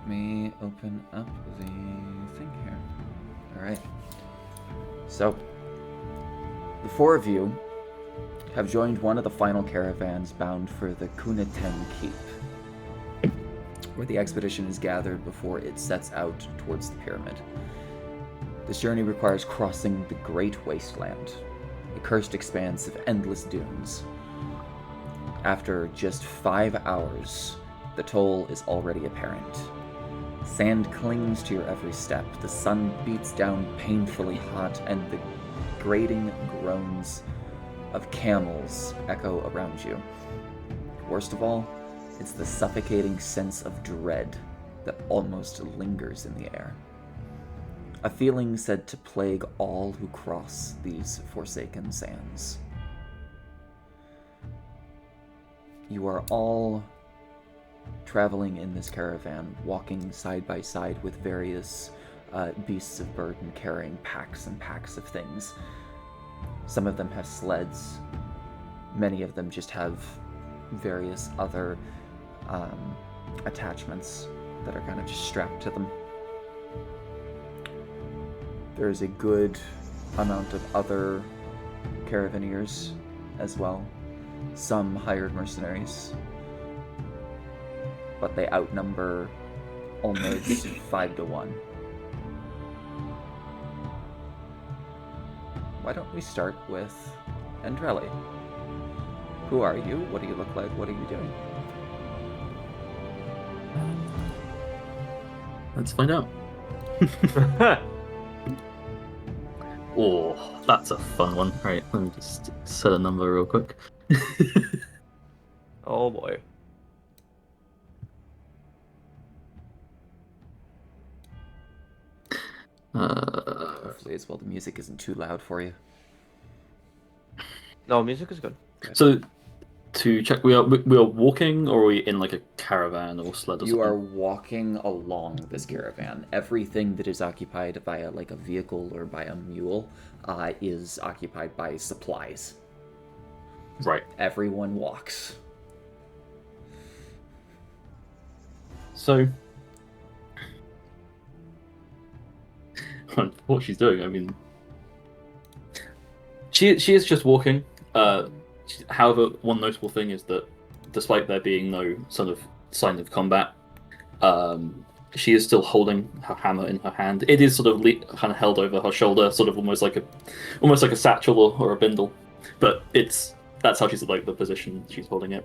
Let me open up the thing here. Alright. So, the four of you have joined one of the final caravans bound for the Kunaten Keep, where the expedition is gathered before it sets out towards the pyramid. This journey requires crossing the Great Wasteland, a cursed expanse of endless dunes. After just 5 hours, the toll is already apparent. Sand clings to your every step, the sun beats down painfully hot, and the grating groans of camels echo around you. Worst of all, it's the suffocating sense of dread that almost lingers in the air. A feeling said to plague all who cross these forsaken sands. You are all traveling in this caravan, walking side by side with various beasts of burden carrying packs and packs of things. Some of them have sleds. Many of them just have various other attachments that are kind of just strapped to them. There is a good amount of other caravaneers as well. Some hired mercenaries, but they outnumber almost 5 to 1. Why don't we start with Andrelli? Who are you? What do you look like? What are you doing? Let's find out. Oh, that's a fun one. Right, let me just set a number real quick. Oh boy. Hopefully as well the music isn't too loud for you. No, music is good. So, to check, we are walking, or are we in like a caravan or sled or something? You are walking along this caravan. Everything that is occupied via like a vehicle or by a mule is occupied by supplies. Right. Everyone walks. So, what she's doing, I mean, she is just walking. However, one notable thing is that, despite there being no sort of sign of combat, she is still holding her hammer in her hand. It is sort of kind of held over her shoulder, sort of almost like a satchel or a bindle. But that's how she's like the position she's holding it.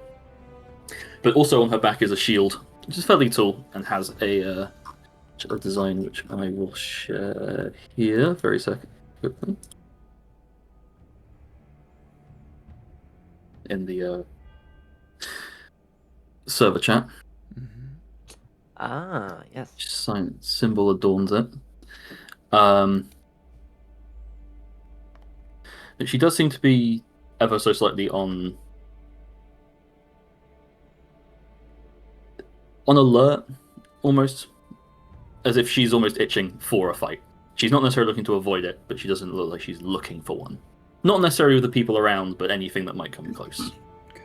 But also on her back is a shield, which is fairly tall and has a design which I will share here very quickly. In the server chat. Mm-hmm. Ah, yes. Symbol adorns it. She does seem to be ever so slightly on alert, almost as if she's almost itching for a fight. She's not necessarily looking to avoid it, but she doesn't look like she's looking for one. Not necessarily with the people around, but anything that might come close. Okay.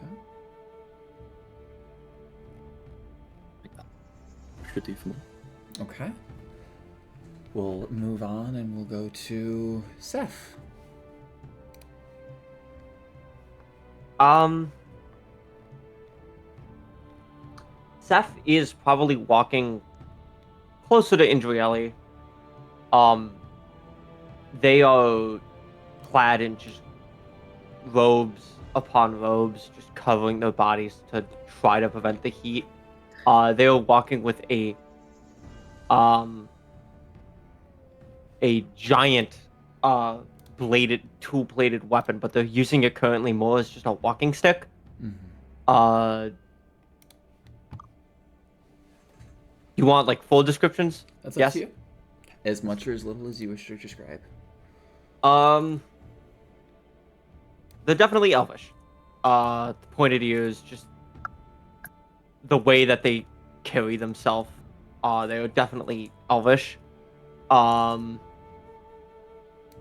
Should do for me. Okay. We'll move on and we'll go to Seth. Seth is probably walking closer to Indrieli. They are clad in just robes upon robes, just covering their bodies to try to prevent the heat. They are walking with a giant two-bladed weapon, but they're using it currently more as just a walking stick. Mm-hmm. You want like full descriptions? That's Yes? up to you. As much or as little as you wish to describe. They're definitely elvish. The pointed ears, just the way that they carry themselves. They are definitely elvish.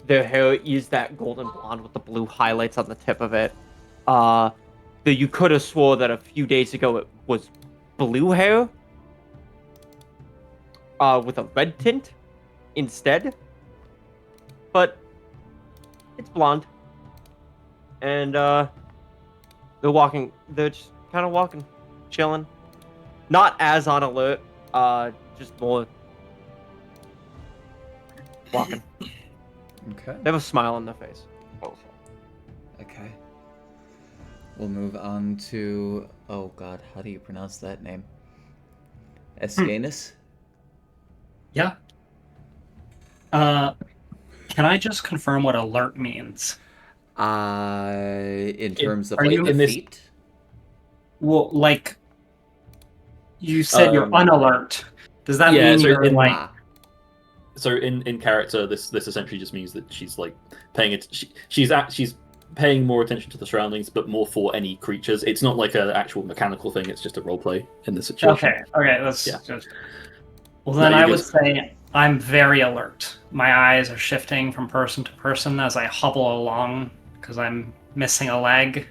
Their hair is that golden blonde with the blue highlights on the tip of it. You could have swore that a few days ago it was blue hair. with a red tint instead. But it's blonde. And they're just kind of walking, chilling. Not as on alert, just more walking. Okay. They have a smile on their face. Okay. We'll move on to... Oh god, how do you pronounce that name? Escanus? Yeah. Can I just confirm what alert means? In terms of are like you the in this- feet? Well, like, you said you're unalert. Does that yeah, mean so you're in- like? Ah, So in character, this essentially just means that she's like paying it. She's paying more attention to the surroundings, but more for any creatures. It's not like an actual mechanical thing. It's just a role play in this situation. Okay, that's Yeah. just. Well, then No, I you're would good. say I'm very alert. My eyes are shifting from person to person as I hobble along because I'm missing a leg.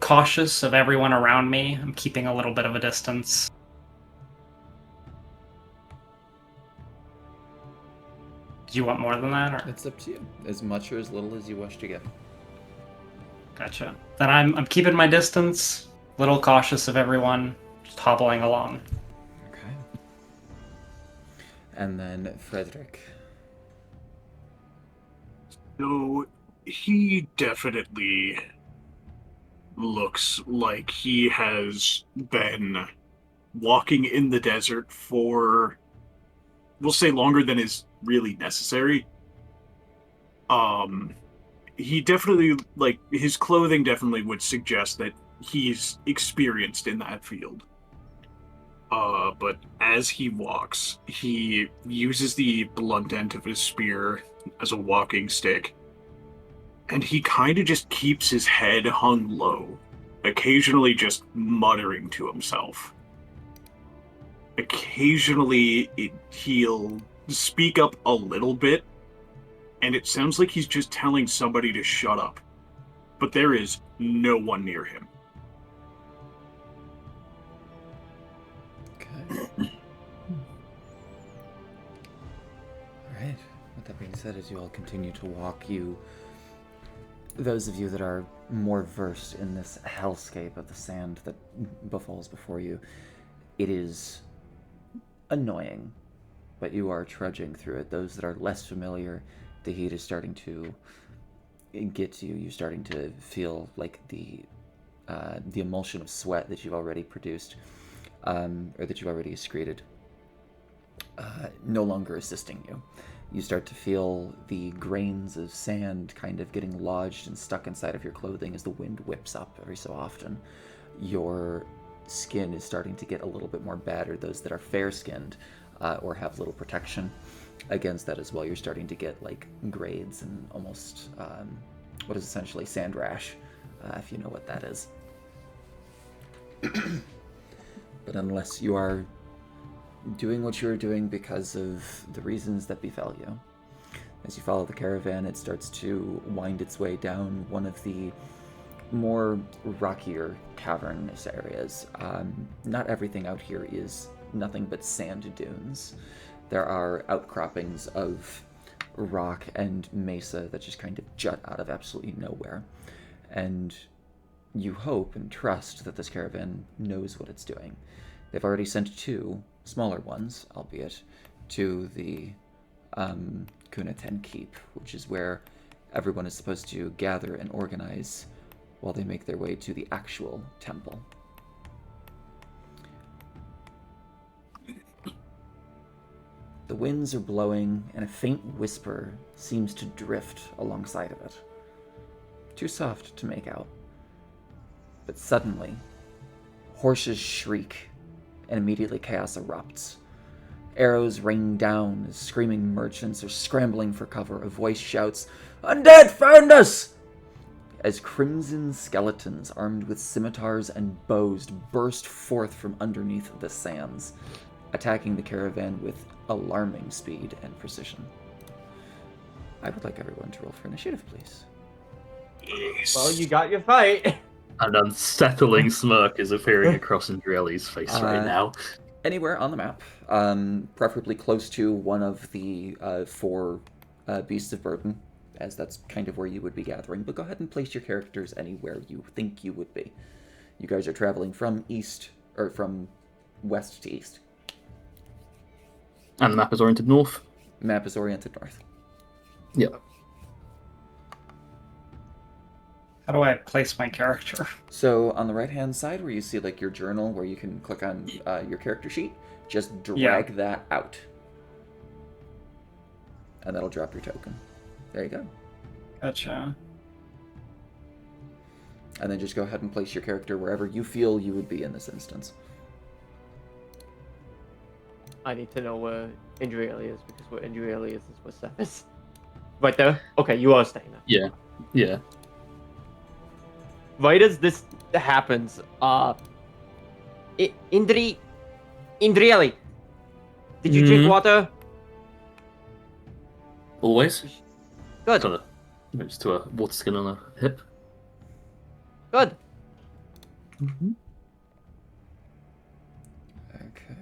Cautious of everyone around me. I'm keeping a little bit of a distance. Do you want more than that, or it's up to you. As much or as little as you wish to give. gotcha? Then I'm keeping my distance. Little cautious of everyone. Just hobbling along. Okay. And then Frederick. So he definitely looks like he has been walking in the desert for, we'll say, longer than is really necessary. He definitely, like, his clothing definitely would suggest that he's experienced in that field. But as he walks, he uses the blunt end of his spear as a walking stick, and he kind of just keeps his head hung low, occasionally just muttering to himself. Occasionally, he'll speak up a little bit, and it sounds like he's just telling somebody to shut up, but there is no one near him. Okay. Alright. With that being said, as you all continue to walk, those of you that are more versed in this hellscape of the sand that befalls before you, it is annoying, but you are trudging through it. Those that are less familiar, the heat is starting to get to you. You're starting to feel like the emulsion of sweat that you've already produced, or that you've already excreted, no longer assisting you. You start to feel the grains of sand kind of getting lodged and stuck inside of your clothing as the wind whips up every so often. Your skin is starting to get a little bit more battered. Those that are fair-skinned or have little protection against that as well, you're starting to get like grades and almost what is essentially sand rash, if you know what that is. But unless you are doing what you're doing because of the reasons that befell you, as you follow the caravan, it starts to wind its way down one of the more rockier cavernous areas. Not everything out here is nothing but sand dunes. There are outcroppings of rock and mesa that just kind of jut out of absolutely nowhere. And you hope and trust that this caravan knows what it's doing. They've already sent 2 smaller ones, albeit, to the Kunaten Keep, which is where everyone is supposed to gather and organize while they make their way to the actual temple. The winds are blowing, and a faint whisper seems to drift alongside of it. Too soft to make out. But suddenly, horses shriek, and immediately chaos erupts. Arrows rain down as screaming merchants are scrambling for cover. A voice shouts, "Undead found us!" As crimson skeletons armed with scimitars and bows burst forth from underneath the sands, attacking the caravan with alarming speed and precision. I would like everyone to roll for initiative, please. Well, you got your fight. An unsettling smirk is appearing across Andrieli's face right now. Anywhere on the map, preferably close to one of the 4 beasts of burden, as that's kind of where you would be gathering. But go ahead and place your characters anywhere you think you would be. You guys are traveling from west to east. And the map is oriented north. Map is oriented north. Yep. How do I place my character? So on the right-hand side, where you see like your journal, where you can click on your character sheet, just drag that out, and that'll drop your token. There you go. Gotcha. And then just go ahead and place your character wherever you feel you would be in this instance. I need to know where Andrieli is, because where Andrieli is where Seth is. Right there? Okay, you are staying there. Yeah. Right as this happens, Indrieli, did you drink water? Always. Good. Kind of moves to a water skin on a hip. Good. Okay.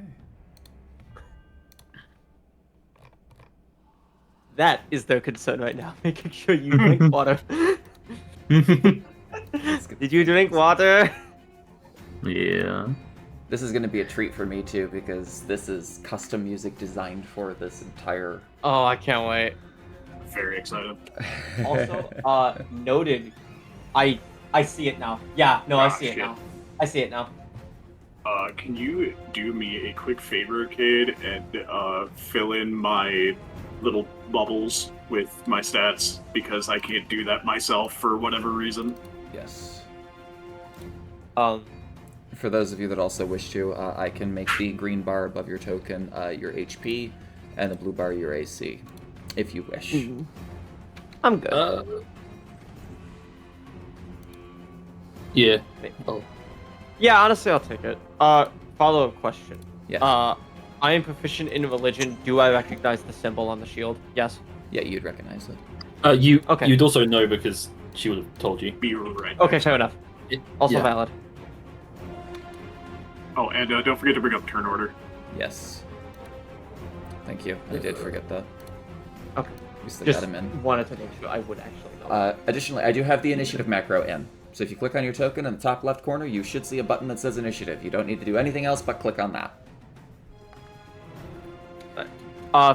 That is their concern right now, making sure you drink water. Did you drink water? Yeah. This is going to be a treat for me too, because this is custom music designed for this entire. Oh, I can't wait. Very excited. Also, noted. I see it now. Yeah, no, I see it shit. now. I see it now. Can you do me a quick favor, Cade, and fill in my little bubbles with my stats, because I can't do that myself for whatever reason. Yes. For those of you that also wish to, I can make the green bar above your token your HP, and the blue bar your AC, if you wish. I'm good. Yeah. Yeah, honestly, I'll take it. Follow-up question. Yeah. I am proficient in religion. Do I recognize the symbol on the shield? Yes. Yeah, you'd recognize it. You'd also know because she would have told you. Be right. Okay, fair enough. Also Yeah. valid. Oh, and don't forget to bring up turn order. Yes. Thank you. I did forget that. Okay. We still Just got him in. wanted to make sure I would actually know. Additionally, I do have the initiative macro in. So if you click on your token in the top left corner, you should see a button that says initiative. You don't need to do anything else but click on that.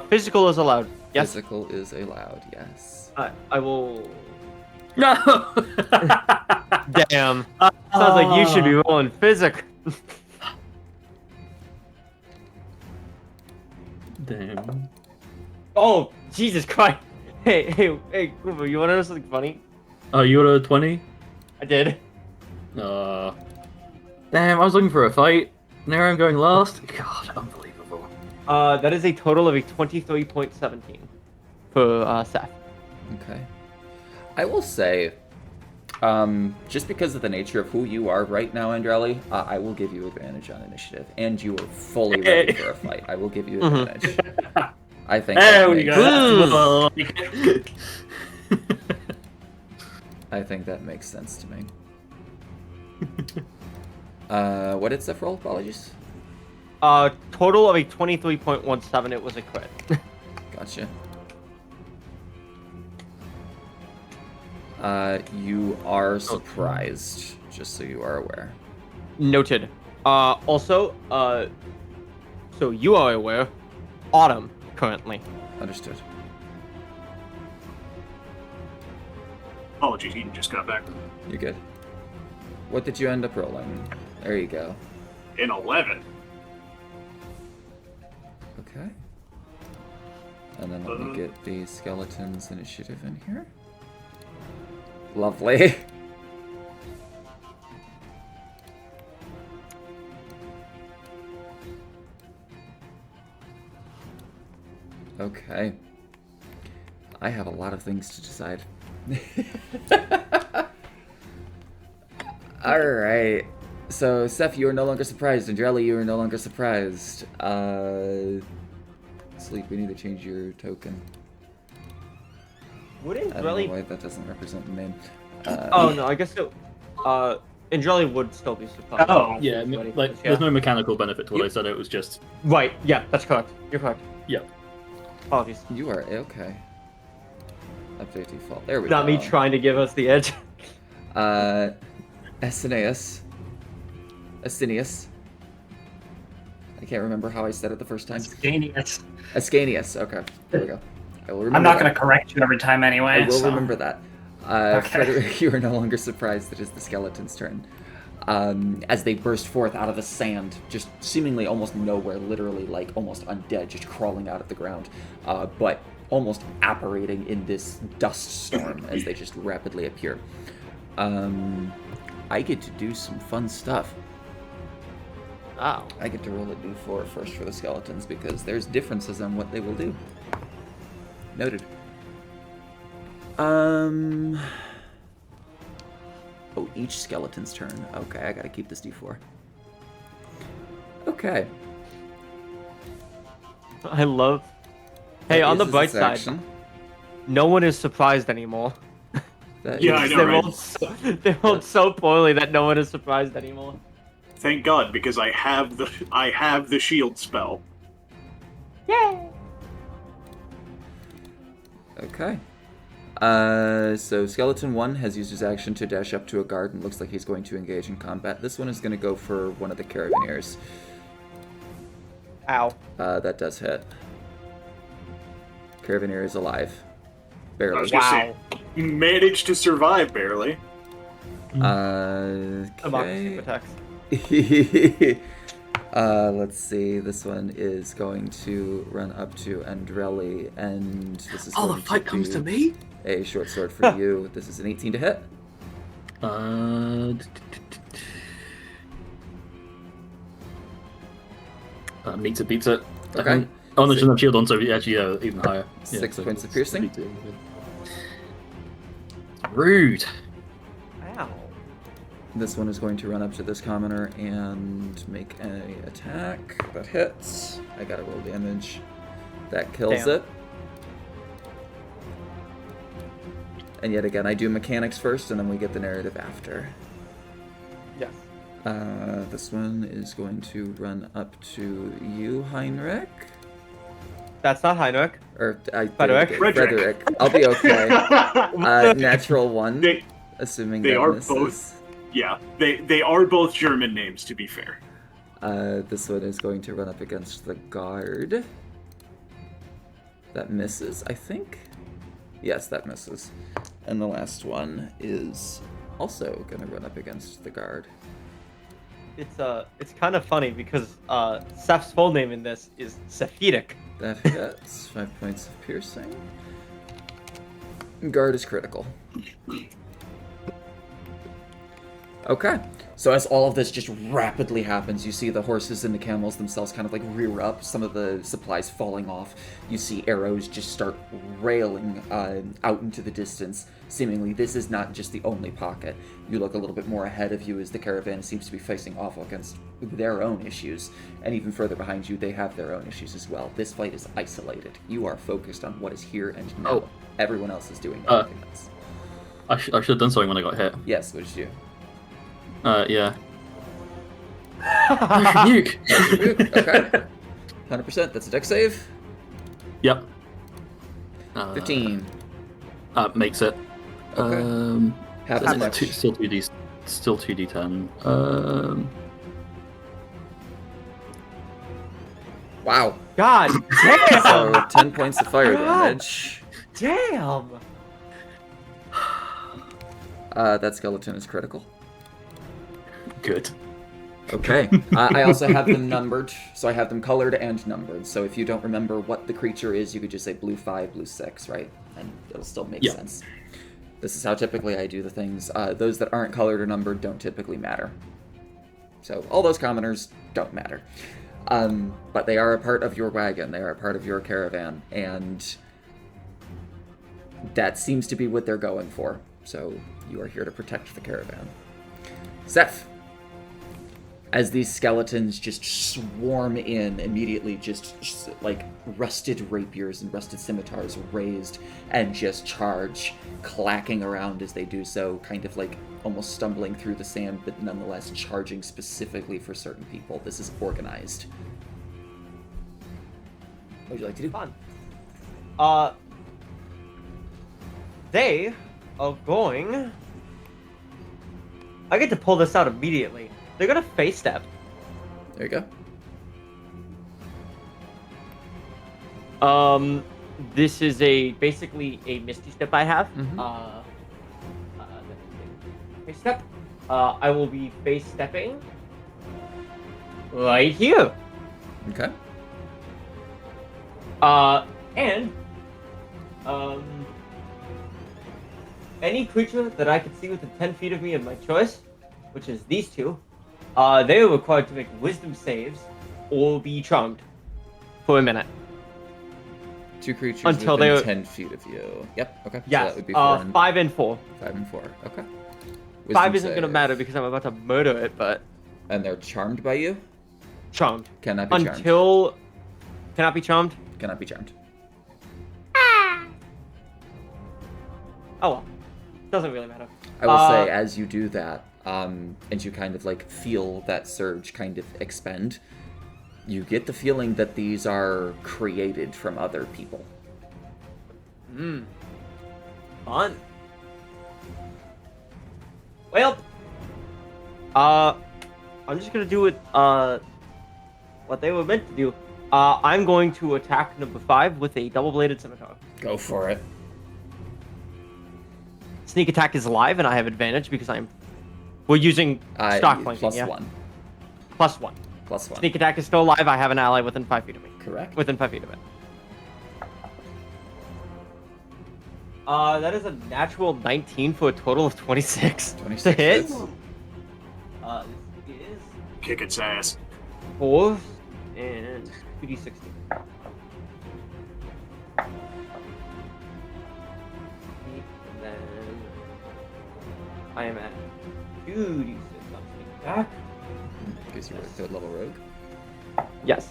Physical is allowed. Yes. Physical is allowed, yes. I will. No. Damn. Sounds like you should be rolling physical. Damn. Oh, Jesus Christ. Hey, Cooper, you want to know something funny? Oh, you got a 20? I did. Damn, I was looking for a fight. Now I'm going last. God, unbelievable. That is a total of a 23.17 for Seth. Okay. I will say, just because of the nature of who you are right now, Andrelli, I will give you advantage on initiative. And you are fully ready for a fight. I will give you advantage. I think There that we makes go. I think that makes sense to me. What did Seth roll? Apologies. Total of a 23.17. It was a crit. Gotcha. You are surprised, just so you are aware. Noted. Also, so you are aware, autumn currently. Understood. Apologies, Eden just got back. You're good. What did you end up rolling? There you go. In 11. Okay. And then let me get the skeleton's initiative in here. Lovely. Okay. I have a lot of things to decide. Alright. So, Seth, you are no longer surprised. Andrelli, you are no longer surprised. Sleep, we need to change your token. Wouldn't I don't really. know why that doesn't represent the name. Oh no, I guess so. Andrelli would still be surprised. Oh. Yeah, Do anything, like there's no mechanical benefit to what I said. It was just Right, yeah, that's correct. You're correct. Yeah. Apologies. You are okay. Update default. There we go. Not me trying to give us the edge. Asinius. I can't remember how I said it the first time. Genius. Ascanius. Okay, there we go. I will remember I'm not that. going to correct you every time anyway. I will so. remember that. Okay. Frederick, you are no longer surprised that it is the skeleton's turn. As they burst forth out of the sand, just seemingly almost nowhere, literally like almost undead, just crawling out of the ground, but almost apparating in this dust storm as they just rapidly appear. I get to do some fun stuff. Wow. I get to roll a d4 first for the skeletons because there's differences on what they will do. Noted. Oh, each skeleton's turn. Okay, I gotta keep this d4. Okay. I love. Hey, That on the uses bright its side, action. no one is surprised anymore. That Yeah, I is- know, they right? rolled so poorly that no one is surprised anymore. Thank God, because I have the shield spell. Yay! Okay. So Skeleton 1 has used his action to dash up to a guard and looks like he's going to engage in combat. This one is going to go for one of the Carabineers. Ow. That does hit. Carabineer is alive. I Barely. was gonna say, managed to survive barely. Democracy Okay. protects. Let's see. This one is going to run up to Andrelli, and this is oh, going the fight comes to be me. a short sword for you. This is an 18 to hit. Meets it, beats it. Okay. Oh, no, doesn't have shield on, so actually, even higher. Yeah, 6 so points of it's piercing. beats it. Rude. Ow. This one is going to run up to this commoner and make an attack that hits. I gotta roll damage. That kills Damn. it. And yet again, I do mechanics first, and then we get the narrative after. Yes. This one is going to run up to you, Heinrich. That's not Heinrich. Or Frederick? Frederick. I'll be okay. Natural 1, They assuming they that are misses. both- yeah, they are both German names, to be fair. This one is going to run up against the guard. That misses, I think. Yes, that misses. And the last one is also going to run up against the guard. It's kind of funny because Seth's full name in this is Sephidic. That hits. 5 points of piercing. Guard is critical. Okay. So as all of this just rapidly happens, you see the horses and the camels themselves kind of like rear up, some of the supplies falling off. You see arrows just start railing out into the distance. Seemingly, this is not just the only pocket. You look a little bit more ahead of you as the caravan seems to be facing off against their own issues. And even further behind you, they have their own issues as well. This fight is isolated. You are focused on what is here and now. Oh. Everyone else is doing everything else. I should have done something when I got hit. Yes, what did you do? Yeah. Nuke. Okay. 100%. That's a dex save. Yep. 15. Makes it. Okay. Half as It's much. still 2d, still 2d10. Wow. God damn! So 10 points of fire God. damage. Damn! That skeleton is critical. Good. Okay. I also have them numbered, so I have them colored and numbered. So if you don't remember what the creature is, you could just say blue 5, blue 6, right? And it'll still make Yeah. sense. This is how typically I do the things. Those that aren't colored or numbered don't typically matter. So all those commoners don't matter. But they are a part of your wagon. They are a part of your caravan. And that seems to be what they're going for. So you are here to protect the caravan. Seth. as these skeletons just swarm in immediately, just like rusted rapiers and rusted scimitars raised and just charge, clacking around as they do so, kind of like almost stumbling through the sand, but nonetheless charging specifically for certain people. This is organized. What would you like to do? Fun. They are going. I get to pull this out immediately. They're gonna face step. There you go. This is basically a misty step I have. Mhm. Face step. I will be face stepping right here. Okay. And any creature that I can see within 10 feet of me of my choice, which is these two, they are required to make wisdom saves or be charmed for a minute. 2 creatures Until within they- 10 feet of you. Yep, okay. Yes, So that would be 4 and 5 and 4. 5 and 4. Okay. 5 Wisdom isn't going to save. matter because I'm about to murder it, but And they're charmed by you? charmed. Cannot be charmed. Until... Cannot be charmed? Cannot be charmed. Oh well. Doesn't really matter. I will say, as you do that, and you kind of like feel that surge kind of expend, you get the feeling that these are created from other people. Fun. Well, I'm just gonna do it, what they were meant to do. I'm going to attack number 5 with a double-bladed scimitar. Go for it. Sneak attack is alive, and I have advantage because we're using stock flanking, plus yeah? 1. Plus 1. Plus 1. Sneak attack is still alive. I have an ally within 5 feet of me. Correct. Within 5 feet of it. That is a natural 19 for a total of 26. 26 to hit. hits. This is Kick its ass. 4 and 2d16. And then I am at 2d6 on sneak attack. Because you're a 3rd level rogue. Yes.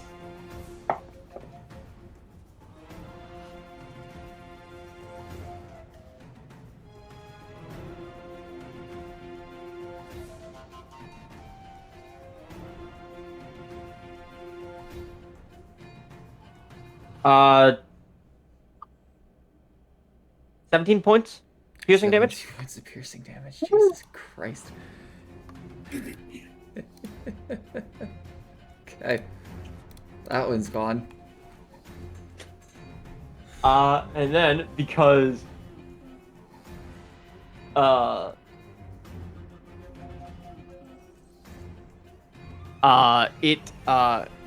Uh, 17 points piercing damage. 17 points of piercing damage. Jesus Christ. Okay. That one's gone. And then because it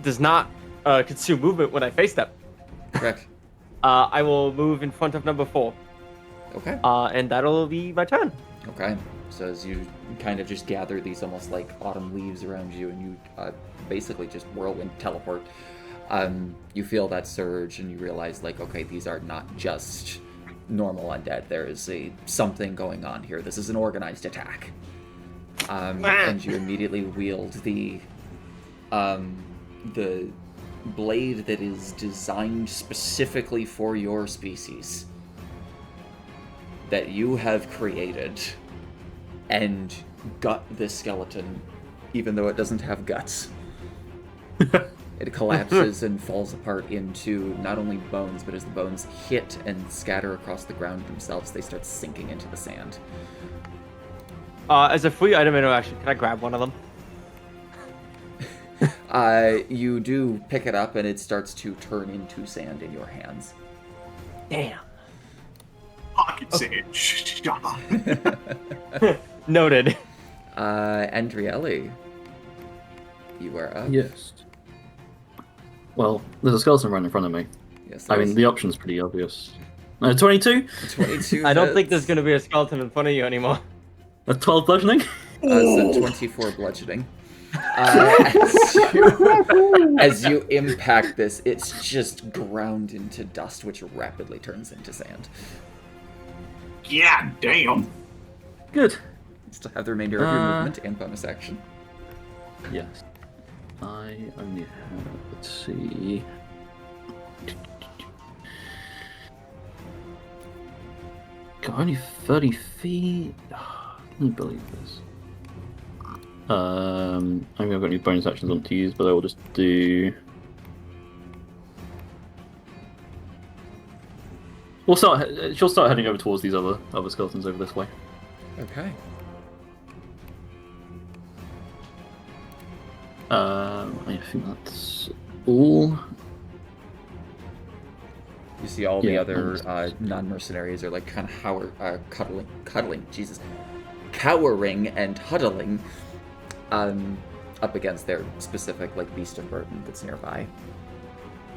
does not consume movement when I face step. Correct. I will move in front of number 4. Okay. And that'll be my turn. Okay. So as you kind of just gather these almost like autumn leaves around you, and you basically just whirlwind teleport, you feel that surge, and you realize, like, okay, these are not just normal undead. There is something going on here. This is an organized attack. And you immediately wield the blade that is designed specifically for your species, that you have created, and gut this skeleton, even though it doesn't have guts. It collapses and falls apart into not only bones, but as the bones hit and scatter across the ground themselves, they start sinking into the sand. As a free item interaction, can I grab one of them? You do pick it up, and it starts to turn into sand in your hands. Damn. Pocket sand. Shut up. Noted. Andrieli, you are up. Yes. Well, there's a skeleton right in front of me. Yes, I mean, the option's pretty obvious. 22? 22 I don't think hits. there's gonna be a skeleton in front of you anymore. A 12 bludgeoning? So 24 bludgeoning. As you impact this, it's just ground into dust, which rapidly turns into sand. Yeah, damn. Good. You still have the remainder of your movement and bonus action. Yes. I only have, let's see. God, only 30 feet? Can you believe this? I think I've got any bonus actions on to use, but I will just do. She'll start heading over towards these other skeletons over this way. Okay. I think that's all. You see all the Yeah, other non-mercenaries are like kind of cowering and huddling up against their specific like beast of burden that's nearby.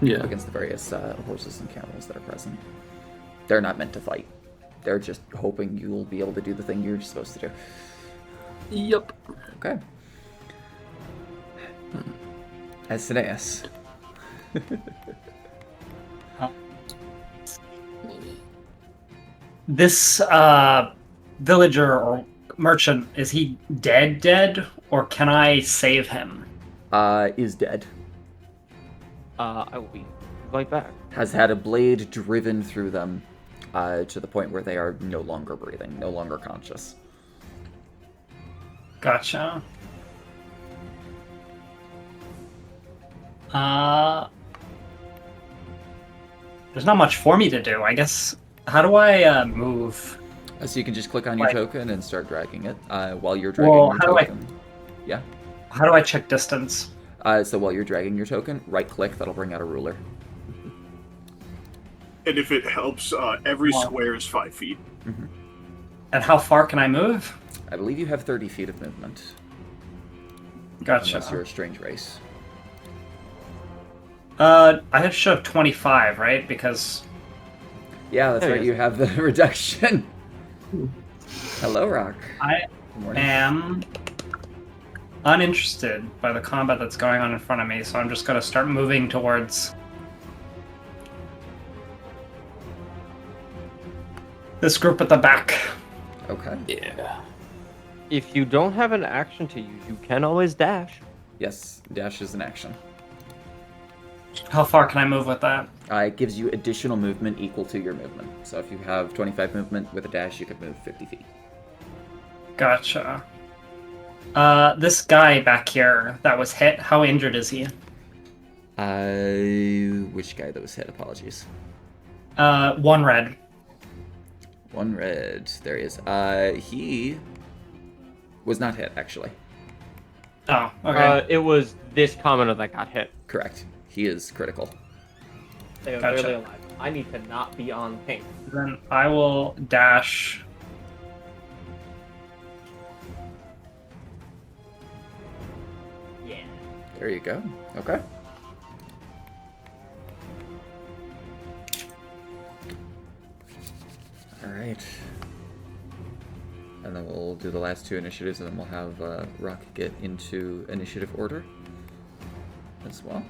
Yeah. Against the various horses and camels that are present. They're not meant to fight. They're just hoping you'll be able to do the thing you're supposed to do. Yep. Okay. Asinaeus. This villager or merchant, is he dead, or can I save him? Is dead. I will be right back. Has had a blade driven through them to the point where they are no longer breathing, no longer conscious. Gotcha. There's not much for me to do. I guess. How do I move? So you can just click on your Like- token and start dragging it. While you're dragging Well, your how do I- token. Yeah. How do I check distance? So while you're dragging your token, right click, that'll bring out a ruler. And if it helps, every Wow. square is 5 feet. And how far can I move? I believe you have 30 feet of movement. Gotcha. Unless you're a strange race. I should have 25, right? Because Yeah, that's There right, he you is. have the reduction. Hello, Rock. I Good morning. am uninterested by the combat that's going on in front of me, so I'm just going to start moving towards this group at the back. Okay. Yeah. If you don't have an action to use, you can always dash. Yes, dash is an action. How far can I move with that? It gives you additional movement equal to your movement. So if you have 25 movement with a dash, you could move 50 feet. Gotcha. This guy back here that was hit, how injured is he? Which guy that was hit? Apologies. One red. One red. There he is. He was not hit, actually. Oh, okay. It was this commoner that got hit. Correct. He is critical. They are Gotcha. barely alive. I need to not be on ping. Then I will dash. Yeah. There you go. Okay. Alright. And then we'll do the last two initiatives, and then we'll have Rock get into initiative order as well.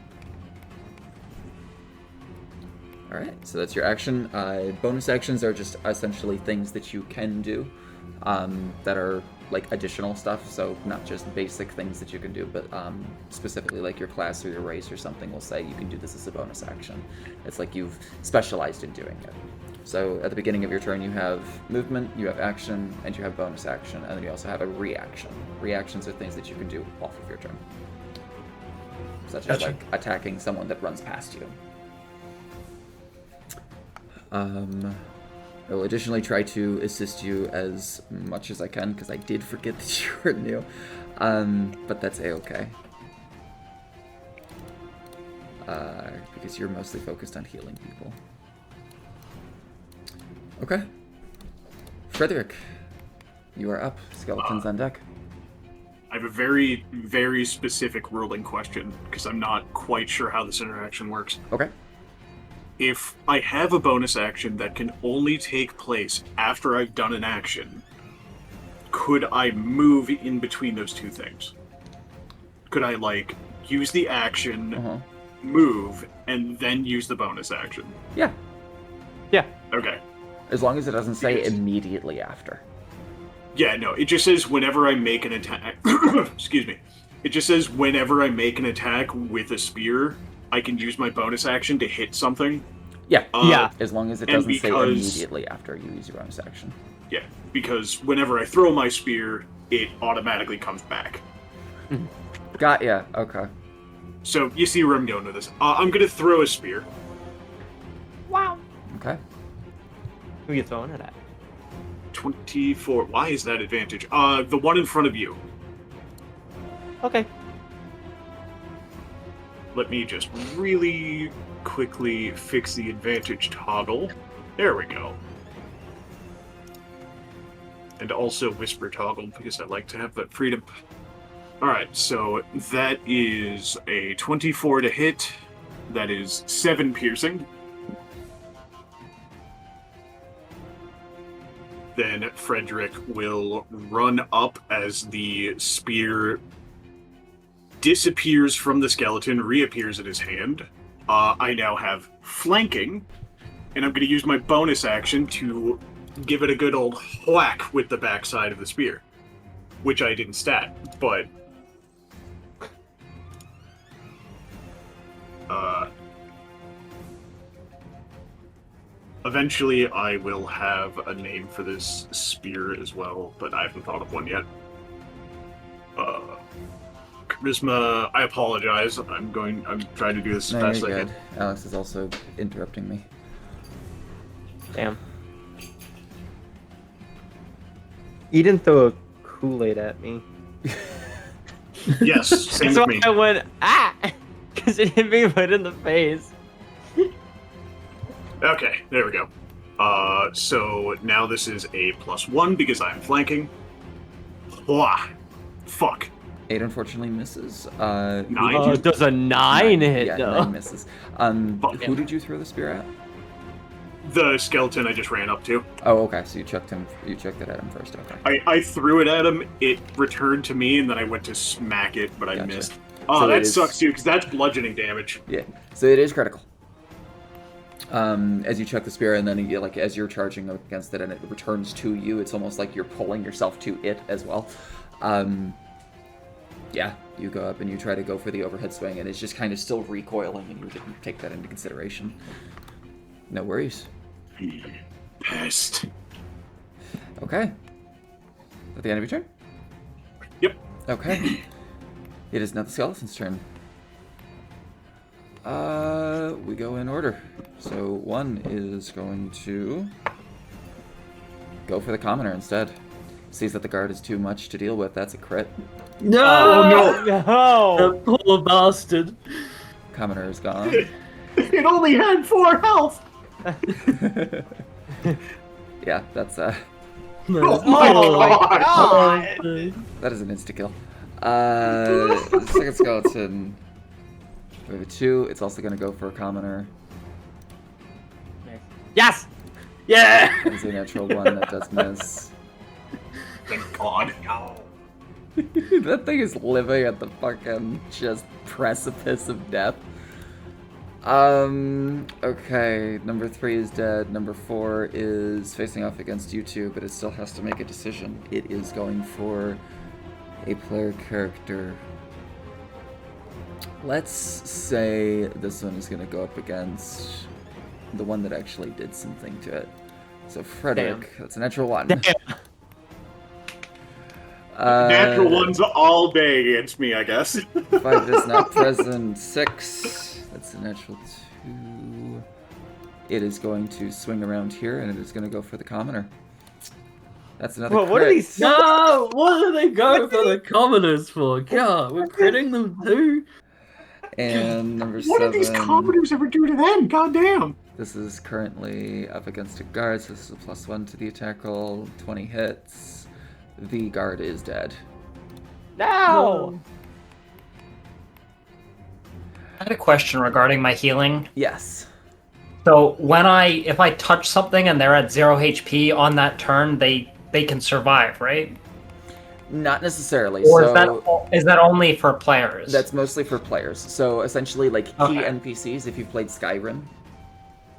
Alright, so that's your action. Bonus actions are just essentially things that you can do that are like additional stuff, so not just basic things that you can do, but specifically like your class or your race or something will say you can do this as a bonus action. It's like you've specialized in doing it. So at the beginning of your turn you have movement, you have action, and you have bonus action, and then you also have a reaction. Reactions are things that you can do off of your turn. Such as Gotcha. like attacking someone that runs past you. I will additionally try to assist you as much as I can, because I did forget that you were new. But that's a-okay. Because you're mostly focused on healing people. Okay. Frederick, you are up. Skeletons on deck. I have a very, very specific ruling question, because I'm not quite sure how this interaction works. Okay. If I have a bonus action that can only take place after I've done an action, could I move in between those two things? Could I, like, use the action, Uh-huh. move, and then use the bonus action? Yeah. Yeah. Okay. As long as it doesn't say Yes. immediately after. Yeah, no, it just says whenever I make an attack. Excuse me. It just says whenever I make an attack with a spear, I can use my bonus action to hit something. Yeah. Yeah. As long as it And doesn't say because- immediately after you use your bonus action. Yeah, because whenever I throw my spear, it automatically comes back. Got ya. Okay. So you see where I'm going with this. I'm gonna throw a spear. Wow. Okay. Who are you throwing it at? 24. Why is that advantage? The one in front of you. Okay. Let me just really quickly fix the advantage toggle. There we go. And also whisper toggle because I like to have that freedom. Alright, so that is a 24 to hit. That is 7 piercing. Then Frederick will run up as the spear disappears from the skeleton, reappears in his hand. I now have flanking, and I'm going to use my bonus action to give it a good old whack with the backside of the spear, which I didn't stat, but eventually I will have a name for this spear as well, but I haven't thought of one yet. Charisma, I apologize. I'm trying to do this as No, fast you're as I good. can. Alex is also interrupting me. Damn. You didn't throw a Kool-Aid at me. Yes, same That's with why me. I went, because it hit me right in the face. Okay, there we go. So now this is a +1 because I'm flanking. Wah! Fuck. 8 unfortunately misses. Who 9? did you- Does a 9 hit, Yeah, though? 9 misses. Fuck. Who did you throw the spear at? The skeleton I just ran up to. Oh, okay. So you chucked him. You chucked it at him first. Okay. I threw it at him, it returned to me, and then I went to smack it, but I Gotcha. missed. Oh, So that it is- sucks too, because that's bludgeoning damage. Yeah. So it is critical. As you chuck the spear, and then as you're charging up against it, and it returns to you, it's almost like you're pulling yourself to it as well. Yeah, you go up and you try to go for the overhead swing, and it's just kind of still recoiling, and you didn't take that into consideration. No worries. Pest. Okay. At the end of your turn? Yep. Okay. It is now the skeleton's turn. We go in order. So one is going to go for the commoner instead. Sees that the guard is too much to deal with. That's a crit. No! No! The poor bastard. Commoner is gone. It only had 4 health! Yeah, that's Oh No. my Oh my god! god! that is an insta kill. Second skeleton. We have a 2. It's also gonna go for a commoner. Yes! Yeah! It's a natural 1 that does miss. Thank god. That thing is living at the fucking just precipice of death. Okay, number 3 is dead. Number 4 is facing off against you two, but it still has to make a decision. It is going for a player character. Let's say this one is going to go up against the one that actually did something to it. So Frederick, that's a natural 1. Natural ones all day against me, I guess. 5 is not present. 6. That's a natural 2. It is going to swing around here, and it is going to go for the commoner. That's another Well, crit. what are these? No! What do they go for the commoners for? God, we're critting them too? And number What 7. did these commoners ever do to them? Goddamn! This is currently up against a guard, so this is a +1 to the attack roll. 20 hits. The guard is dead. No! I had a question regarding my healing. Yes. So if I touch something and they're at 0 HP on that turn, they can survive, right? Not necessarily. Or so is that only for players? that's mostly for players. So essentially, like key Okay. NPCs, if you've played Skyrim,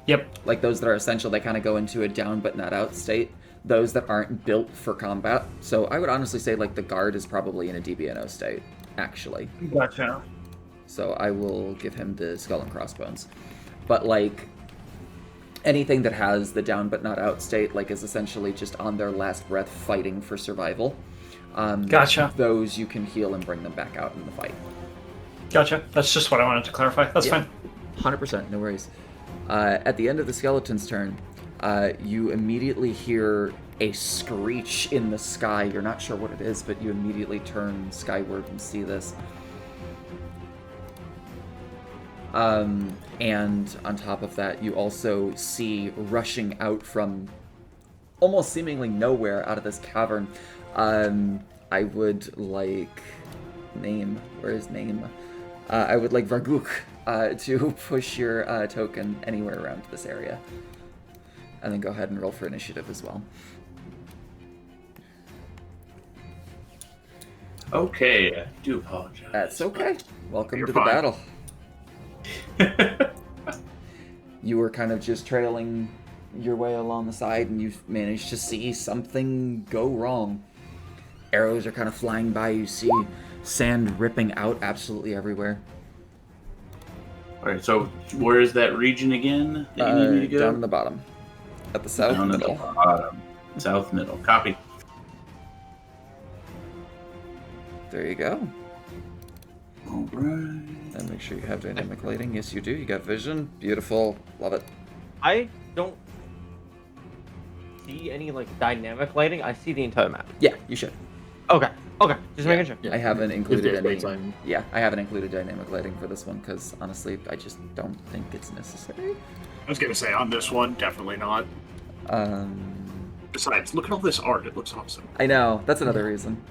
Yep. like those that are essential, they kind of go into a down but not out state. Those that aren't built for combat. So I would honestly say like the guard is probably in a DBNO state. actually. Gotcha. So I will give him the skull and crossbones. But like anything that has the down but not out state, like, is essentially just on their last breath fighting for survival. Gotcha. Those you can heal and bring them back out in the fight. Gotcha. That's just what I wanted to clarify. That's Yeah. fine. 100%, no worries. At the end of the skeleton's turn, you immediately hear a screech in the sky. You're not sure what it is, but you immediately turn skyward and see this. And on top of that, you also see rushing out from almost seemingly nowhere out of this cavern. I would like name. Where is name? I would like Varguk to push your token anywhere around this area. And then go ahead and roll for initiative as well. Okay, I do apologize. That's okay. Welcome You're to the fine. battle. You were kind of just trailing your way along the side, and you managed to see something go wrong. Arrows are kind of flying by. You see sand ripping out absolutely everywhere. Alright, so where is that region again that you need me to go? Down in the bottom. At the south Down at the middle. bottom. South middle. Copy. There you go. Alright. And make sure you have dynamic lighting. Yes, you do. You got vision. Beautiful. Love it. I don't see any like dynamic lighting. I see the entire map. Yeah, you should. Okay. Okay. Just making sure. Yeah. I haven't included there's any. daytime. Yeah, I haven't included dynamic lighting for this one because honestly, I just don't think it's necessary. I was gonna say on this one, definitely not. Besides, look at all this art. It looks awesome. I know. That's another reason.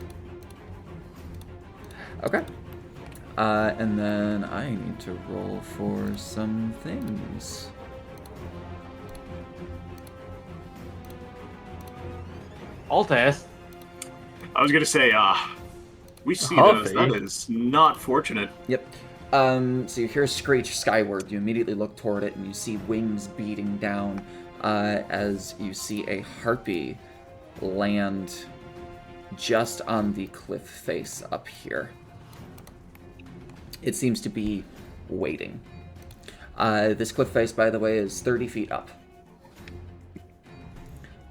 Okay. And then I need to roll for some things. Altus. I was gonna say, we see Huffy. those. That is not fortunate. Yep. So you hear a screech skyward. You immediately look toward it, and you see wings beating down as you see a harpy land just on the cliff face up here. It seems to be waiting. This cliff face, by the way, is 30 feet up.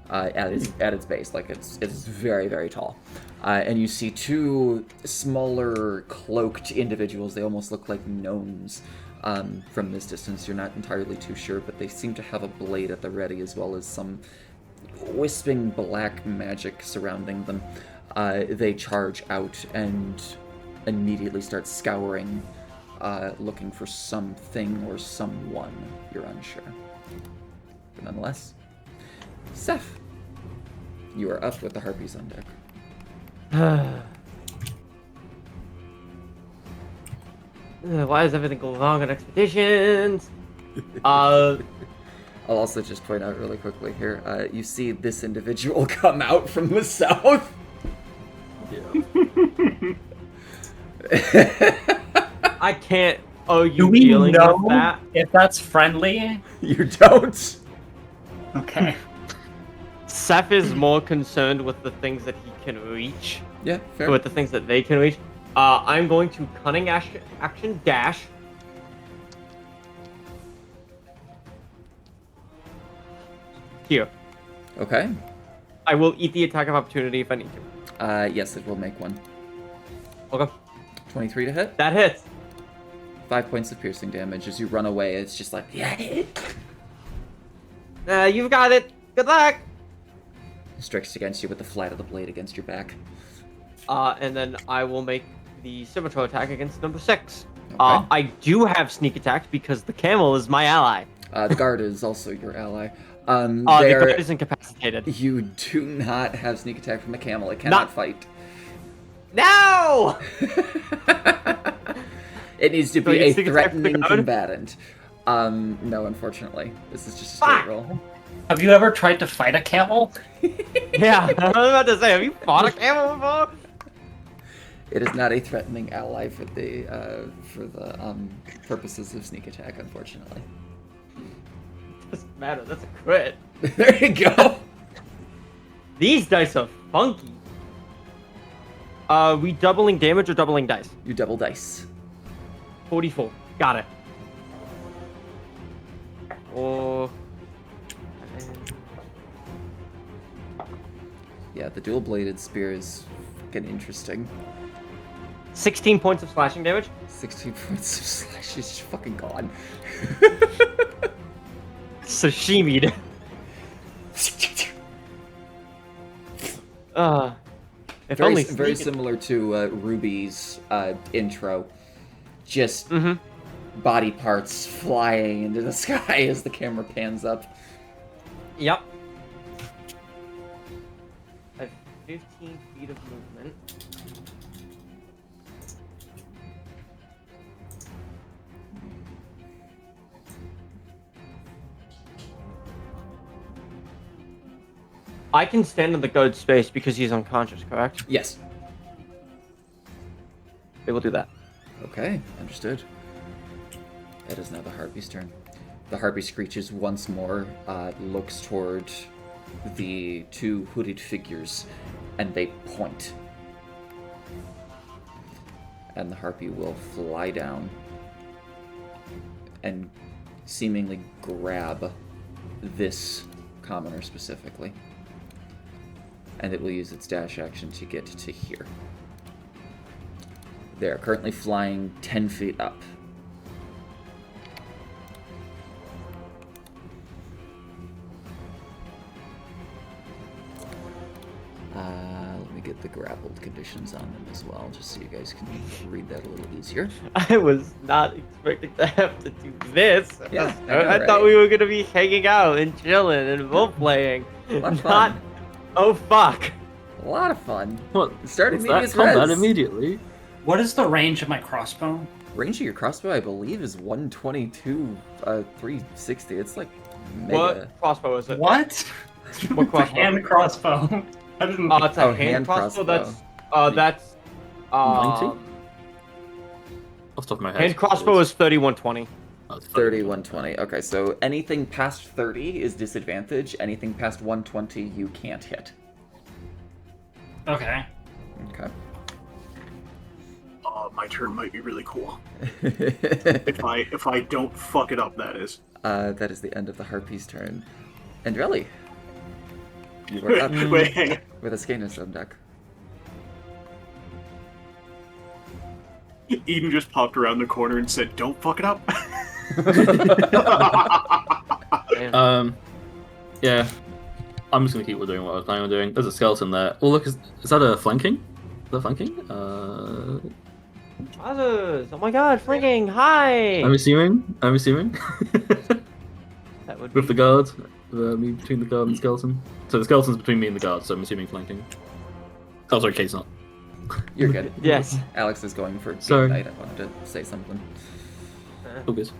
At its base, like it's very, very tall. And you see two smaller cloaked individuals. They almost look like gnomes from this distance. You're not entirely too sure, but they seem to have a blade at the ready as well as some wisping black magic surrounding them. They charge out and immediately start scouring, looking for something or someone. You're unsure. But nonetheless, Seth, you are up with the harpies on deck. Why does everything go wrong on expeditions? Uh, I'll also just point out really quickly here, you see this individual come out from the south. I can't. Oh, Do you we dealing know with that? if that's friendly? You don't? Okay. Seth is more concerned with the things that he can reach, Yeah, fair. with the things that they can reach. I'm going to cunning action dash. Here. Okay. I will eat the attack of opportunity if I need to. Yes, it will make one. Okay. 23 to hit. That hits. 5 points of piercing damage. As you run away, it's just like, yeah. You've got it. Good luck. Strikes against you with the flat of the blade against your back. And then I will make the scimitar attack against number 6. Okay. I do have sneak attack because the camel is my ally. The guard is also your ally. The There- guard is incapacitated. You do not have sneak attack from a camel. It cannot fight. No! It needs to So be you a sneak attack from the threatening guard? combatant. No, unfortunately. This is just a straight Fuck! roll. Have you ever tried to fight a camel? Yeah, I was about to say, have you fought a camel before? It is not a threatening ally for the purposes of sneak attack, unfortunately. Doesn't matter, that's a crit. There you go. These dice are funky. We doubling damage or doubling dice? You double dice. 44. Got it. Or... Yeah, the dual-bladed spear is fucking interesting. 16 points of slashing damage. 16 points of slash is fucking gone. Sashimi'd. If Very, only very sneaking- similar to Ruby's intro. Just Mhm. body parts flying into the sky as the camera pans up. Yep. I have 15 feet of movement. I can stand in the guard's space because he's unconscious, correct? Yes. We will do that. Okay, understood. It is now the Harpy's turn. The Harpy screeches once more, looks toward the two hooded figures, and they point. And the Harpy will fly down and seemingly grab this commoner specifically. And it will use its dash action to get to here. They are currently flying 10 feet up. Let me get the grappled conditions on them as well, just so you guys can read that a little easier. I was not expecting to have to do this. Yeah, I thought we were gonna be hanging out and chilling and role playing. A lot of Not. fun. Oh fuck. A lot of fun. What? Starting Is that medias combat res. immediately? What is the range of my crossbow? Range of your crossbow, I believe, is 122, 360. It's like mega. What crossbow is it? What? What crossbow? Hand crossbow. I didn't. It's a Oh, hand crossbow. crossbow. That's 90? Off the top of my head. hand crossbow is 3120. Oh, it's 3120. Okay, so anything past 30 is disadvantage. Anything past 120, you can't hit. Okay. Okay. My turn might be really cool. If I don't fuck it up, that is. That is the end of the Harpy's turn. And really, you are Wait, up hang on. with a Scanus on deck. Eden just popped around the corner and said, "Don't fuck it up." Yeah. I'm just gonna keep doing what I was planning on doing. There's a skeleton there. Oh look, is that a flanking? Is that flanking? Others! Oh my god, flanking! Hi! I'm assuming. That would With be... the guard, me between the guard and the skeleton. So the skeleton's between me and the guard, so I'm assuming flanking. Oh, sorry, Kate's not. You're good. Yes. Alex is going for Sorry. game night. I wanted to say something. Oh, good.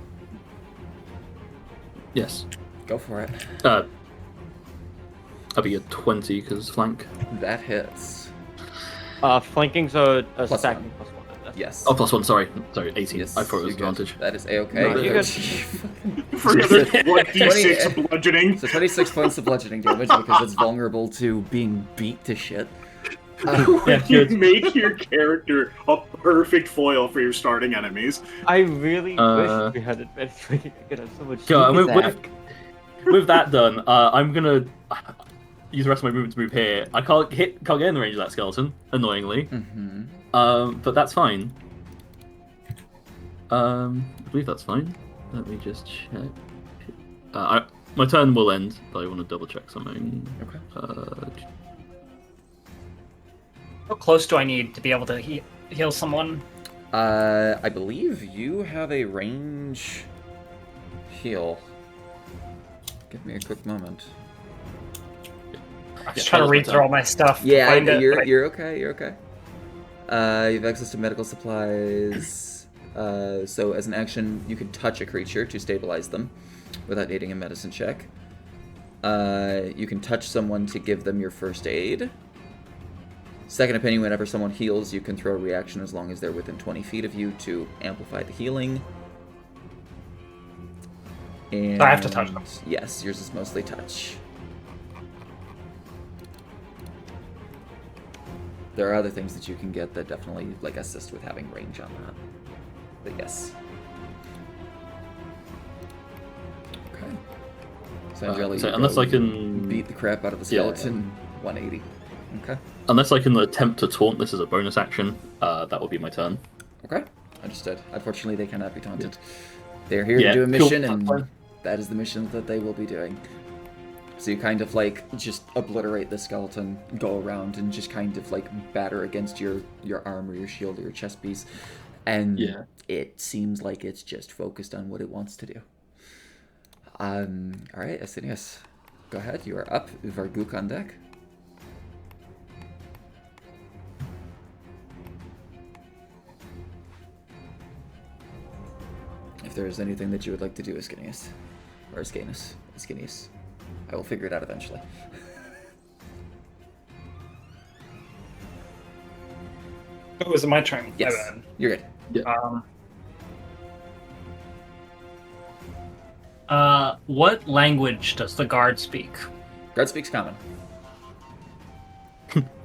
Yes. Go for it. I'll be a 20 because flank. That hits. Flanking's a Plus stacking one. plus one. Yes. Oh, +1, sorry. Sorry, 18. Yes, I thought it was you're good. advantage. That is a-okay. No, you're good. For another 1d6 bludgeoning. So 26 points of bludgeoning damage because it's vulnerable to being beat to shit. Yeah, You good. make your character a perfect foil for your starting enemies. I really Uh, wish we had advantage. We could have so much Go, sneak with, attack. with that done, I'm gonna use the rest of my movement to move here. I can't get in the range of that skeleton, annoyingly. Mm-hmm. But that's fine. I believe that's fine. Let me just check. My turn will end, but I want to double check something. Okay. How close do I need to be able to heal someone? I believe you have a range heal. Give me a quick moment. I'm just trying to read through all my stuff. to Yeah, find it, you're but you're okay. You're okay. You have access to medical supplies. So as an action, you can touch a creature to stabilize them without needing a medicine check. You can touch someone to give them your first aid. Second opinion, whenever someone heals, you can throw a reaction as long as they're within 20 feet of you to amplify the healing. And I have to touch them. yes, yours is mostly touch. There are other things that you can get that definitely like assist with having range on that. But yes. Okay. So Andrelli, so you unless go I can beat the crap out of the Yeah. skeleton, 180. Okay. Unless I can attempt to taunt this as a bonus action, that will be my turn. Okay. Understood. Unfortunately, they cannot be taunted. They're here Yeah, to do a cool. mission, That's and fine. that is the mission that they will be doing. So you kind of like just obliterate the skeleton, go around and just kind of like batter against your arm or your shield or your chest piece, and Yeah. it seems like it's just focused on what it wants to do. All right, Asinius, go ahead. You are up. Varguk on deck. If there is anything that you would like to do, Ascanius, or Ascanius, I will figure it out eventually. Oh, is it my turn? Yes, My bad. you're good. What language does the guard speak? Guard speaks common.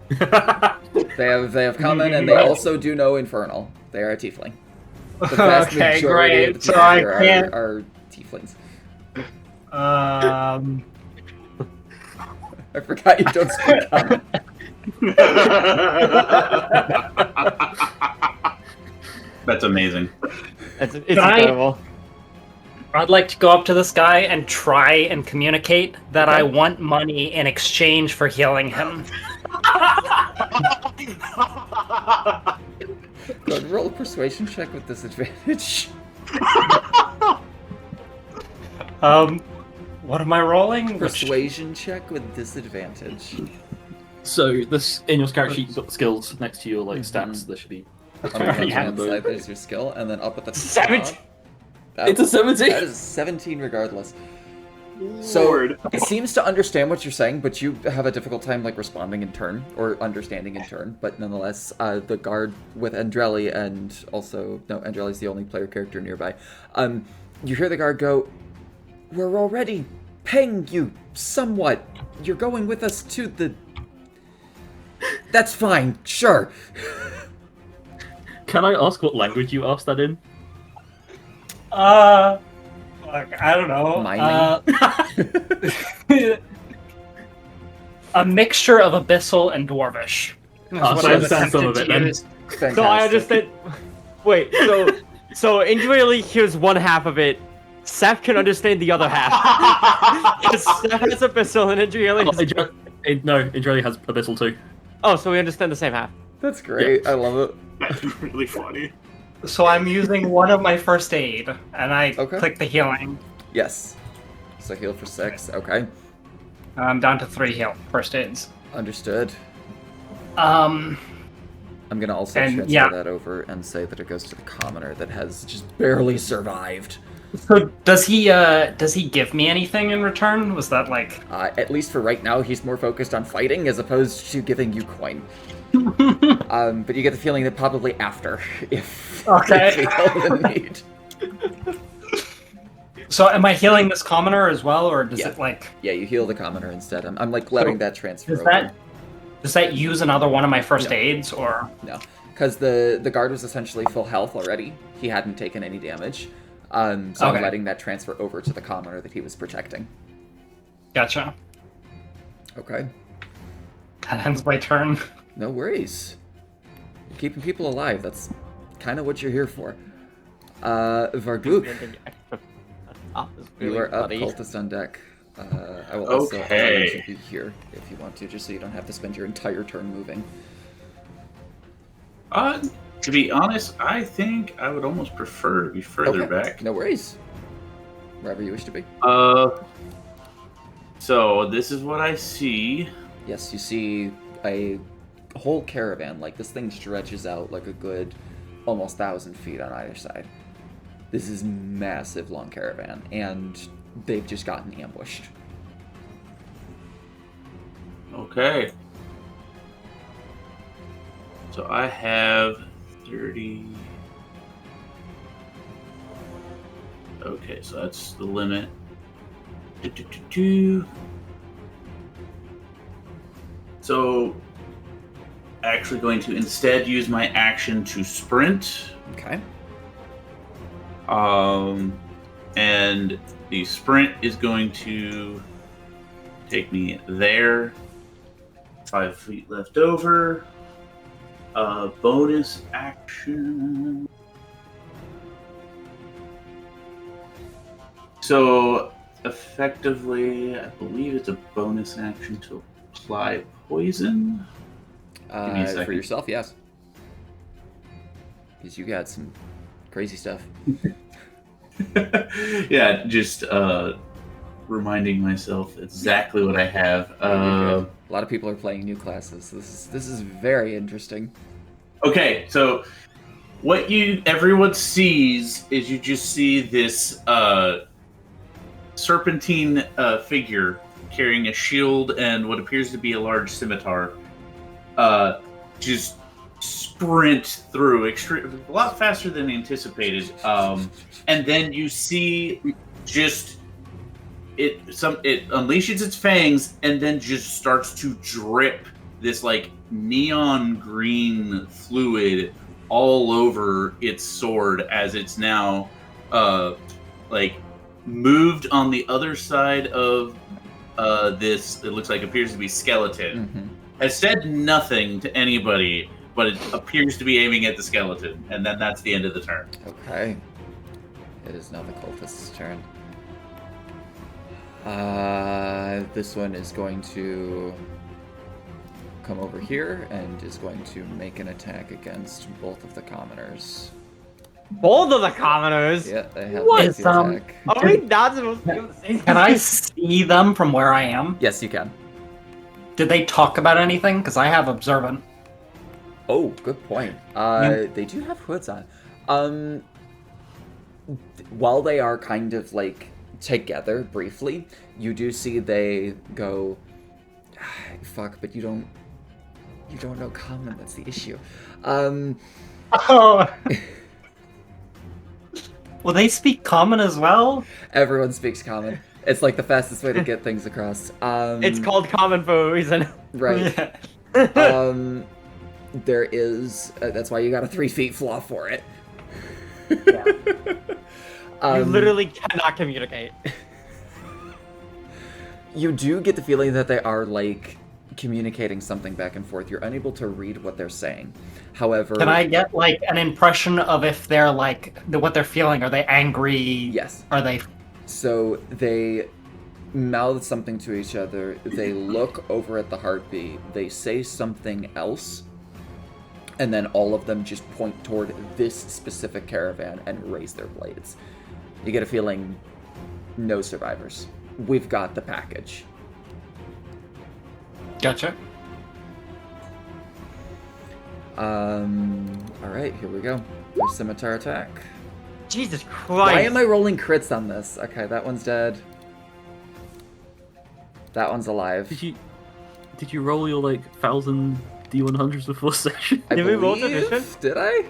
They have common, and they also do know infernal. They are a tiefling. The vast Okay, majority of great. the So people I here can't. are tieflings. I forgot you don't speak common. That's amazing. It's Can I- incredible. I'd like to go up to this guy and try and communicate that I Okay. want money in exchange for healing him. Go ahead, roll a persuasion check with disadvantage. What am I rolling? Persuasion check with disadvantage. So this in your character sheet, you've got the skills next to your like stats. There should be. On the left Yeah. hand side, there's your skill, and then up at the top. 17. It's a 17. That is 17 regardless. So Lord. it seems to understand what you're saying, but you have a difficult time like responding in turn or understanding in turn. But nonetheless, the guard with Andrelli and also Andrelli's the only player character nearby. You hear the guard go, "We're already paying you somewhat. You're going with us to the." That's fine, sure. Can I ask what language you asked that in? Like, I don't know. Mining? A mixture of Abyssal and Dwarvish. Is Ah, what so I've understand some attempted of it to then. use. Fantastic. So I understand. Wait, so Andrelli hears one half of it. Seth can understand the other half. Because Seth has Abyssal and Andrelli Oh, has... no, Andrelli has Abyssal too. Oh, so we understand the same half. That's great. I love it. That's really funny. So I'm using one of my first aid, and I Okay. click the healing. Yes. So heal for 6. Okay. I'm down to 3 heal first aids. Understood. Um, I'm gonna also And, transfer yeah. that over and say that it goes to the commoner that has just barely survived. so does he give me anything in return? Was that like? At least for right now, he's more focused on fighting as opposed to giving you coin. But you get the feeling that probably after, if Okay. if we feel the need. So am I healing this commoner as well, or does Yeah. it like? Yeah, you heal the commoner instead. I'm like letting that transfer Does over. does that use another one of my first No. aids, or? No, because the guard was essentially full health already. He hadn't taken any damage. So I'm Okay. letting that transfer over to the commoner that he was protecting. Gotcha. Okay. That ends my turn. No worries. You're keeping people alive. That's kind of what you're here for. Varguk, you are up, cultist on deck. I will also allow Okay. you to be here if you want to, just so you don't have to spend your entire turn moving. To be honest, I think I would almost prefer to be further Okay. back. No worries. Wherever you wish to be. So this is what I see. Yes, you see a whole caravan. Like, this thing stretches out like a good almost 1,000 feet on either side. This is massive long caravan, and they've just gotten ambushed. Okay. So I have 30. Okay, so that's the limit. So actually going to instead use my action to sprint. Okay. And the sprint is going to take me there. 5 feet left over. Bonus action. So effectively, I believe it's a bonus action to apply poison. Give me a For second. yourself, yes. Because you got some crazy stuff. Yeah, just reminding myself exactly what I have. A lot of people are playing new classes. This is very interesting. Okay, so what everyone sees is you just see this serpentine figure carrying a shield and what appears to be a large scimitar. Just sprint through a lot faster than anticipated. And then you see just it unleashes its fangs and then just starts to drip this like neon green fluid all over its sword as it's now like moved on the other side of this, it looks like appears to be skeleton. Mm-hmm. Has said nothing to anybody, but it appears to be aiming at the skeleton, and then that's the end of the turn. Okay. It is now the cultist's turn. This one is going to come over here and is going to make an attack against both of the commoners. Both of the commoners? Yeah, they have What? lazy Is, attack. Are we not supposed to do the same Can I see them from where I am? Yes, you can. Did they talk about anything? Because I have observant. Oh, good point. They do have hoods on. While they are kind of like together briefly, you do see they go, fuck, but you don't know common, that's the issue. Oh. Will they speak common as well? Everyone speaks common. It's like the fastest way to get things across. It's called common for a reason. Right. There is, that's why you got a 3 feet flaw for it. Yeah. You literally cannot communicate. You do get the feeling that they are like communicating something back and forth. You're unable to read what they're saying. However, Can I get like an impression of if they're like what they're feeling? Are they angry? Yes. Are they? So they mouth something to each other. They look over at the heartbeat. They say something else. And then all of them just point toward this specific caravan and raise their blades. You get a feeling, no survivors. We've got the package. Gotcha. Alright, here we go. There's scimitar attack. Jesus Christ. Why am I rolling crits on this? Okay, that one's dead. That one's alive. Did you roll your like 1,000 D100s before session? I Did we roll believe- tradition? Did I?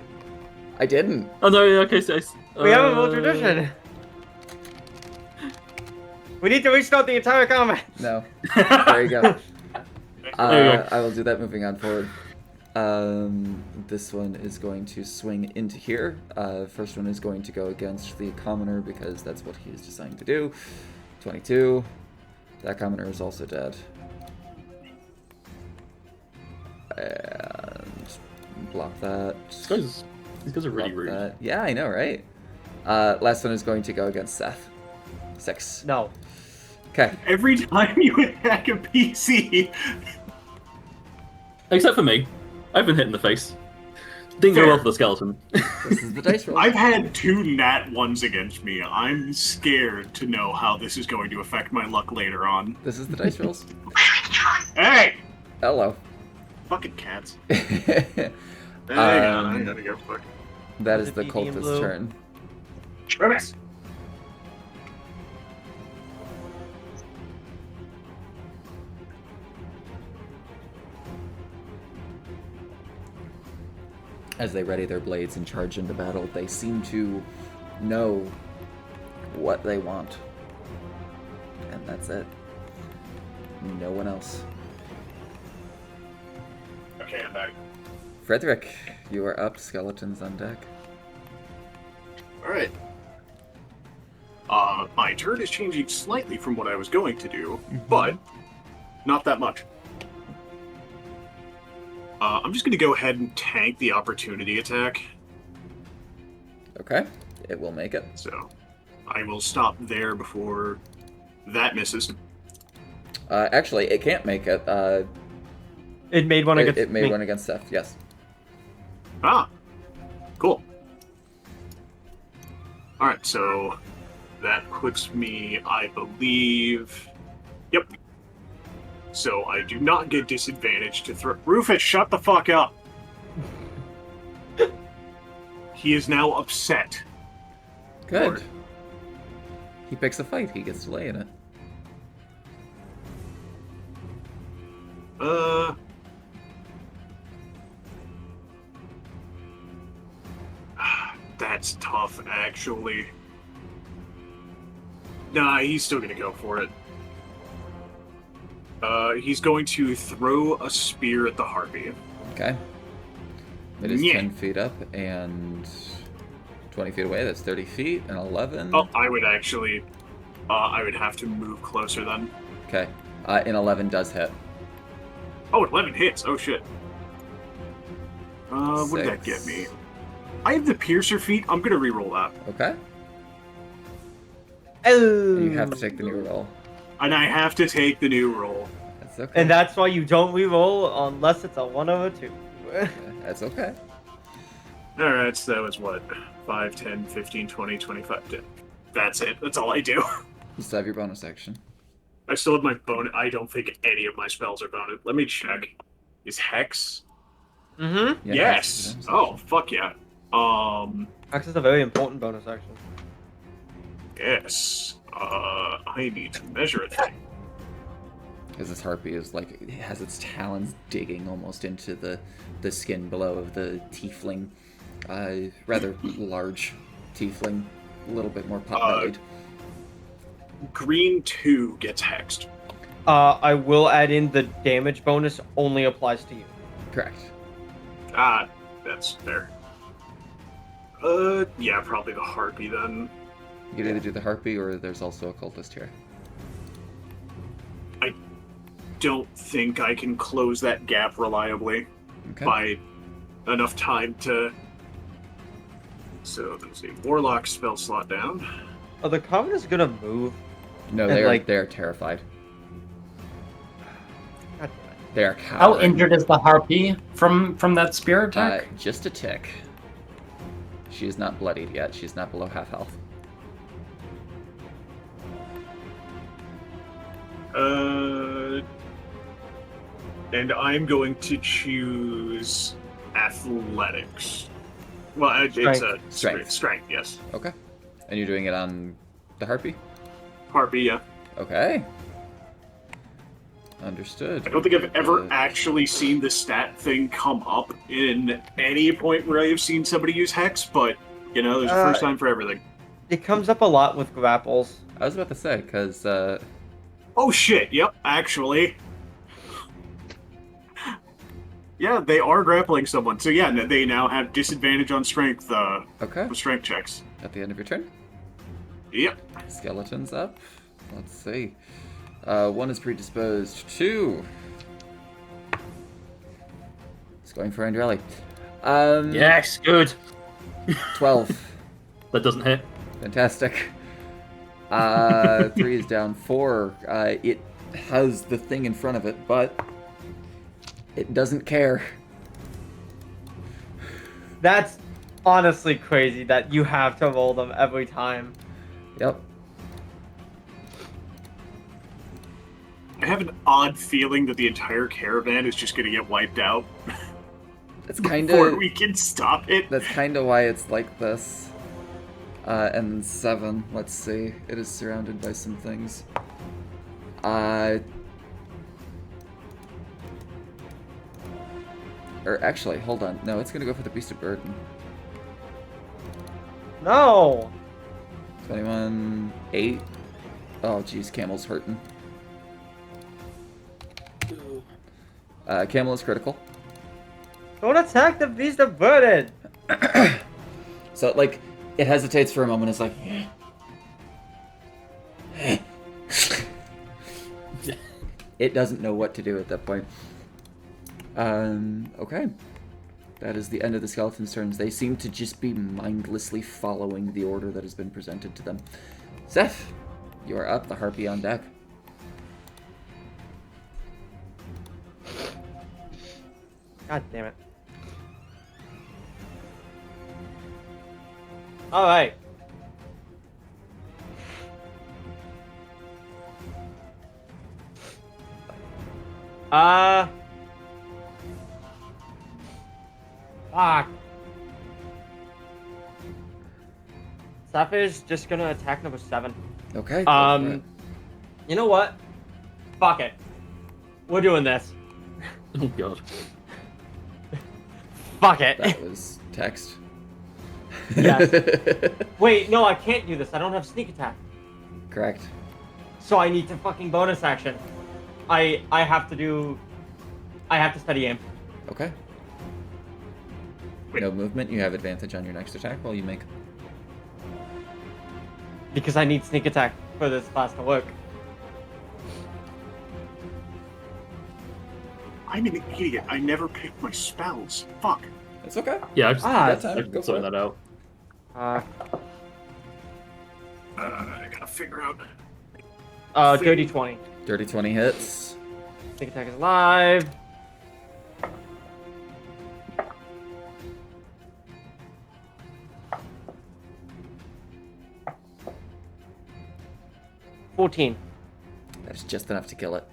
I didn't. Oh no, yeah, okay, so We haven't rolled tradition. We need to restart the entire combat. No. There you go. There you go. I will do that moving on forward. This one is going to swing into here. First one is going to go against the commoner because that's what he is designed to do. 22. That commoner is also dead. And block that. These guys are really Block rude. that. Yeah, I know, right? Last one is going to go against Seth. 6. No. Okay. Every time you attack a PC, Except for me. I've been hit in the face. Didn't go Fair. well for the skeleton. This is the dice roll. I've had 2 nat 1s against me. I'm scared to know how this is going to affect my luck later on. This is the dice rolls. Hey! Hello. Fucking cats. That Hang on, I gotta go fuck. is it the BD in cultist's blue? turn. Travis! As they ready their blades and charge into battle, they seem to know what they want. And that's it. No one else. Okay, I'm back. Frederick, you are up. Skeletons on deck. All right. My turn is changing slightly from what I was going to do, but not that much. I'm just going to go ahead and tank the opportunity attack. Okay, it will make it. So I will stop there before that misses. Actually, it can't make it. It made one against it made me. one against Seth. Yes. Ah, cool. All right, so that puts me, I believe. Yep. So I do not get disadvantage to throw. Rufus, shut the fuck up. He is now upset. Good. Lord. He picks a fight. He gets to lay in it. That's tough, actually. Nah, he's still gonna go for it. He's going to throw a spear at the harpy. Okay. It is Yeah. 10 feet up and 20 feet away. That's 30 feet and 11. Oh, I would actually, I would have to move closer then. Okay. And 11 does hit. Oh, 11 hits. Oh shit. What did that get me? I have the piercer feat. I'm gonna reroll that. Okay. Oh. You have to take the new roll. And I have to take the new roll. That's okay. And that's why you don't reroll unless it's a 1 over 2. That's okay. Alright, so that was what? 5, 10, 15, 20, 25. 10. That's it. That's all I do. You still have your bonus action. I still have my bonus. I don't think any of my spells are bonus. Let me check. Is Hex? Mm-hmm. Yeah, Yes. that's- Oh, fuck yeah. Hex is a very important bonus action. Yes. I need to measure a thing. Because this harpy is like, it has its talons digging almost into the skin below of the tiefling. Rather large tiefling. A little bit more pot-bellied. Green 2 gets hexed. I will add in the damage bonus only applies to you. Correct. Ah, that's fair. Yeah, probably the harpy then. You can either do the harpy or there's also a cultist here. Don't think I can close that gap reliably Okay. by enough time to. So there's a warlock spell slot down. Oh, the coven is gonna move. No, And, they're like- they're terrified. God damn it. They are How cowering. injured is the harpy from that spear attack? Just a tick. She is not bloodied yet. She's not below half health. And I'm going to choose athletics. Well, it's a Strength. strength, yes. Okay. And you're doing it on the harpy? Harpy, yeah. Okay. Understood. I don't think I've ever Uh, actually seen the stat thing come up in any point where I have seen somebody use Hex, but, you know, there's a first time for everything. It comes up a lot with grapples. I was about to say, because Oh shit, yep, actually. Yeah, they are grappling someone. So yeah, they now have disadvantage on strength, okay, strength checks. at the end of your turn, Yep. skeletons up. Let's see. One is predisposed. 2. It's going for Andrelli. Yes, good. 12. That doesn't hit. Fantastic. 3 is down. 4. It has the thing in front of it, but it doesn't care. That's honestly crazy that you have to roll them every time. Yep. I have an odd feeling that the entire caravan is just gonna get wiped out It's kind before of. we can stop it. That's kind of why it's like this. And 7. Let's see. It is surrounded by some things. Or actually, hold on. No, it's gonna go for the Beast of Burden. No! 21, 8. Oh, geez, Camel's hurting. Camel is critical. Don't attack the beast of burden. So, like, it hesitates for a moment. It's like, it doesn't know what to do at that point. Okay. That is the end of the skeleton's turns. They seem to just be mindlessly following the order that has been presented to them. Zeph, you are up. The harpy on deck. God damn it. Alright. Fuck. Sapphire's just gonna attack number 7. Okay. go for it. You know what? Fuck it. We're doing this. Oh god. Fuck it. That was text. Yes. Wait, no, I can't do this. I don't have sneak attack. Correct. So I need to fucking bonus action. I have to study aim. Okay. Wait. No movement. You have advantage on your next attack while you make. Because I need sneak attack for this class to work. I'm an idiot. I never picked my spells. Fuck. It's okay. Yeah, I just that's I time. can Go for sort it. that out. I gotta figure out. Dirty 20. Dirty 20 hits. Sneak attack is live. $14. That is just enough to kill it.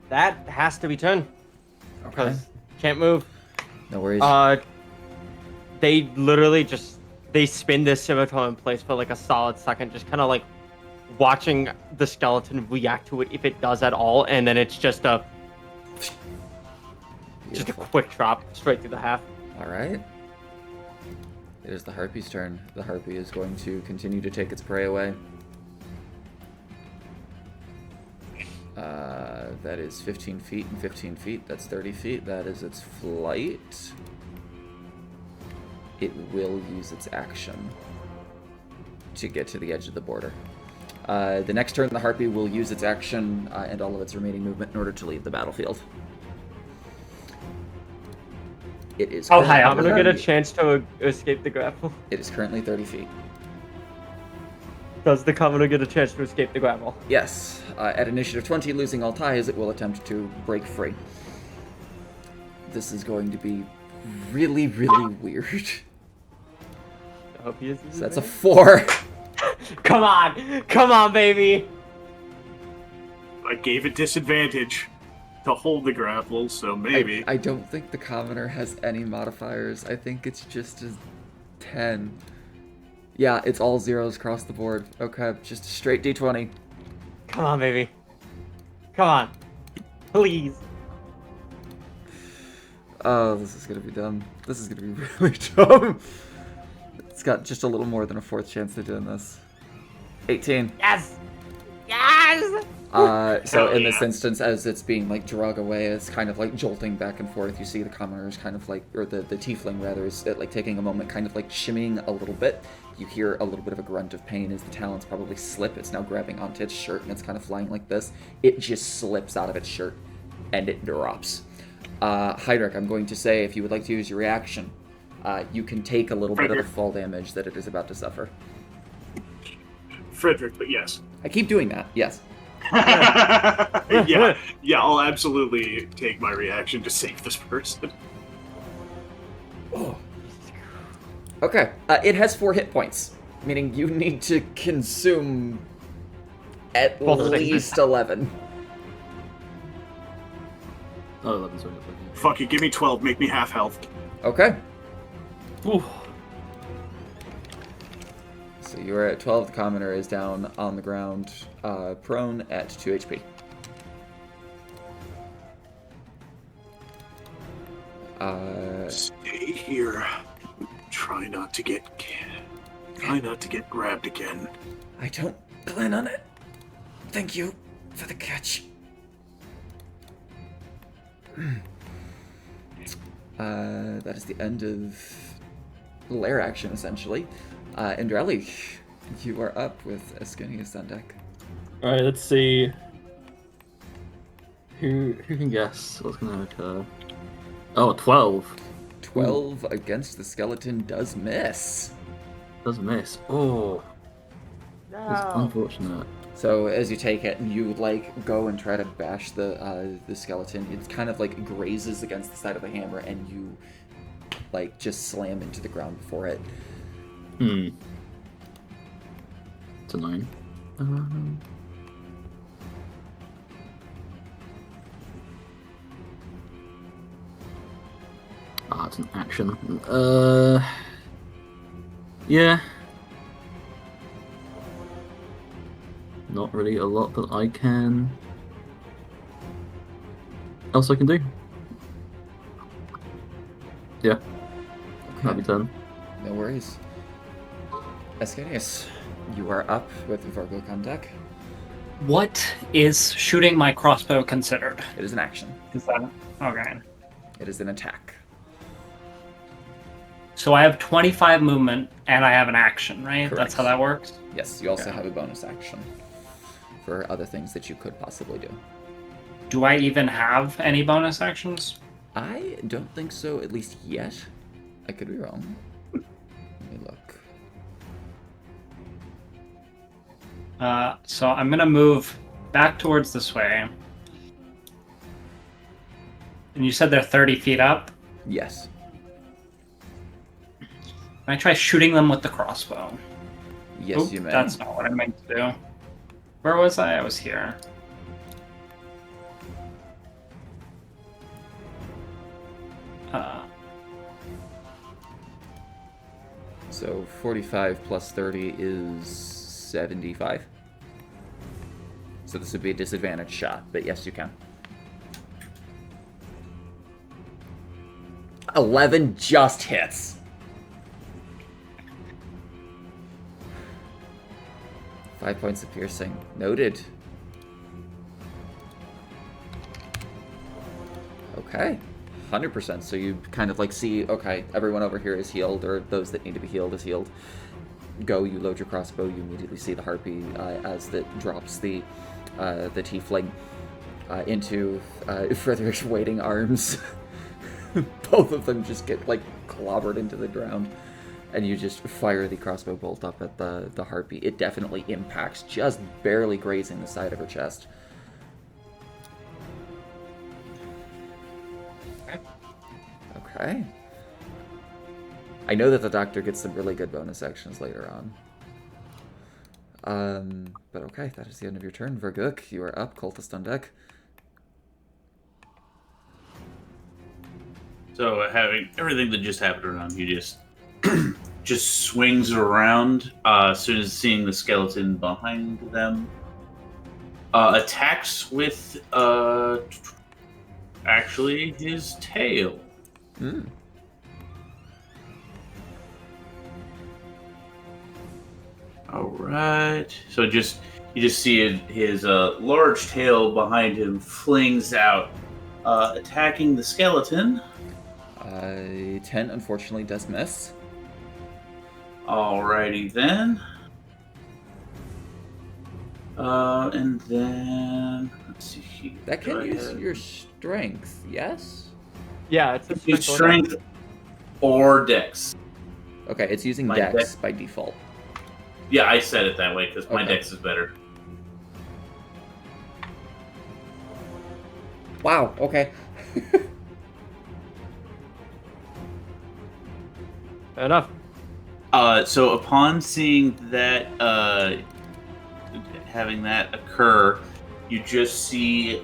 That has to be turn. Okay. Because can't move. No worries. They literally just they spin this scimitar in place for like a solid second, just kind of like watching the skeleton react to it if it does at all, and then it's just a Beautiful. quick drop straight through the half. All right. It is the harpy's turn. The harpy is going to continue to take its prey away. That is 15 feet and 15 feet. That's 30 feet. That is its flight. It will use its action to get to the edge of the border. The next turn, the harpy will use its action and all of its remaining movement in order to leave the battlefield. It is. How high I'm up gonna is get a currently- chance to escape the grapple. It is currently 30 feet. Does the commoner get a chance to escape the grapple? Yes. At initiative 20, losing all ties, it will attempt to break free. This is going to be really, really weird. I hope he is. So that's a 4. Come on, baby. I gave it disadvantage to hold the grapple, so maybe. I don't think the commoner has any modifiers. I think it's just a 10. Yeah, it's all zeros across the board. Okay, just a straight d20. Come on, baby. Come on, please. Oh, this is gonna be dumb. This is gonna be really dumb. It's got just a little more than a 4th chance of doing this. 18. Yes. Yes. So Hell in this yeah. instance, as it's being like drug away, it's kind of like jolting back and forth. You see the commoner is kind of like, or the tiefling rather, is like taking a moment, kind of like shimmying a little bit. You hear a little bit of a grunt of pain as the talons probably slip. It's now grabbing onto its shirt and it's kind of flying like this. It just slips out of its shirt and it drops. Hydric, I'm going to say if you would like to use your reaction, you can take a little bit of the Frederick. fall damage that it is about to suffer. Frederick, but yes. I keep doing that, yes. yeah, I'll absolutely take my reaction to save this person. Oh. Okay, it has 4 hit points, meaning you need to consume at Both of them. least 11. Oh, 11, sorry. Fuck it, give me 12, make me half health. Okay, Ooh. so you are at 12. The commoner is down on the ground, prone at 2 HP. Stay here. Try not to get grabbed again. I don't plan on it. Thank you for the catch. That is the end of lair action, essentially. Andrelli, you are up with Ascanius on deck. All right, let's see. Who can guess what's going to occur? Oh, 12. 12 against the skeleton does miss. Does miss. Oh, that's unfortunate. So as you take it and you like go and try to bash the skeleton, it kind of like grazes against the side of the hammer, and you like just slam into the ground before it. It's a 9. It's an action. Yeah. Not really a lot that I can. Else I can do. Yeah. Happy turn. No worries. Ascanius, you are up with Vargo on deck. What is shooting my crossbow considered? It is an action. Is that okay? It is an attack. So I have 25 movement and I have an action, right? Correct. That's how that works. Yes, you also Okay. have a bonus action for other things that you could possibly do. Do I even have any bonus actions? I don't think so, at least yet. I could be wrong. Let me look. So I'm gonna move back towards this way. And you said they're 30 feet up? Yes. Can I try shooting them with the crossbow? Yes, Oop, you may. That's not what I meant to do. Where was I? I was here. So 45 plus 30 is 75. So this would be a disadvantaged shot, but yes, you can. 11 just hits. Five points of piercing. Noted. Okay. 100%. So you kind of like see, okay, everyone over here is healed, or those that need to be healed is healed. Go, you load your crossbow, you immediately see the harpy as it drops the tiefling into Frederick's waiting arms. Both of them just get like clobbered into the ground. And you just fire the crossbow bolt up at the harpy. It definitely impacts, just barely grazing the side of her chest. Okay. I know that the doctor gets some really good bonus actions later on. But okay, that is the end of your turn. Vergook, you are up. Cultist on deck. So having everything that just happened around you just swings around as soon as seeing the skeleton behind them. Attacks with actually his tail. All right. So you just see his large tail behind him flings out, attacking the skeleton. 10 unfortunately does miss. Alrighty then. And then let's see here. That can use your strength, yes? Yeah, it's a Use strength or dex. Okay, it's using My dex dex. by default. Yeah, I said it that way because my Okay. dex is better. Wow, okay. Fair enough. So upon seeing that, having that occur, you just see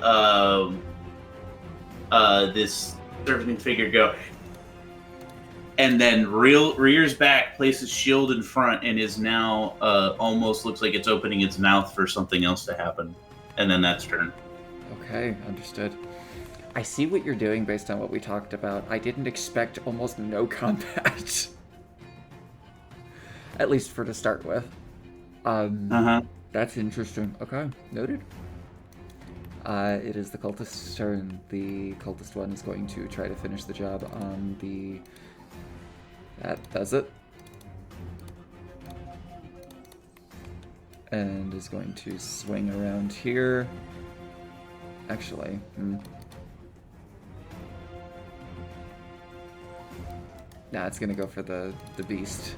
this serpentine figure go, and then rears back, places shield in front, and is now almost looks like it's opening its mouth for something else to happen, and then that's turn. Okay, understood. I see what you're doing based on what we talked about. I didn't expect almost no combat. At least for to start with. That That's interesting. Okay, noted. It is the cultist's turn. The cultist one is going to try to finish the job on the... That does it. And is going to swing around here. Actually, Nah, it's gonna go for the beast.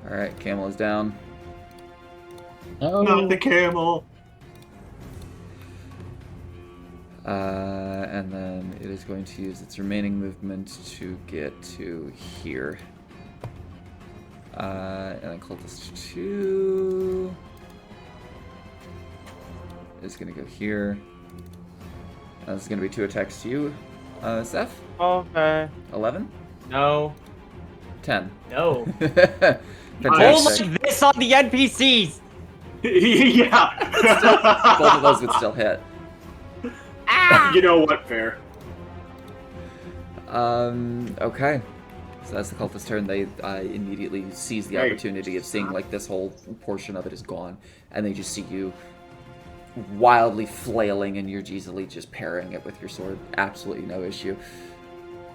Alright, camel is down. Not the camel. And then it is going to use its remaining movement to get to here. And then Cultist 2 is going to go here. This is going to be 2 attacks to you, Seth. Okay. 11? No. 10. No. Fantastic. Hold this on the NPCs! Yeah. Both of those would still hit. You know what? Fair. Okay. So that's the cultist's turn. They immediately seize the opportunity of seeing like this whole portion of it is gone, and they just see you wildly flailing, and you're easily just parrying it with your sword. Absolutely no issue.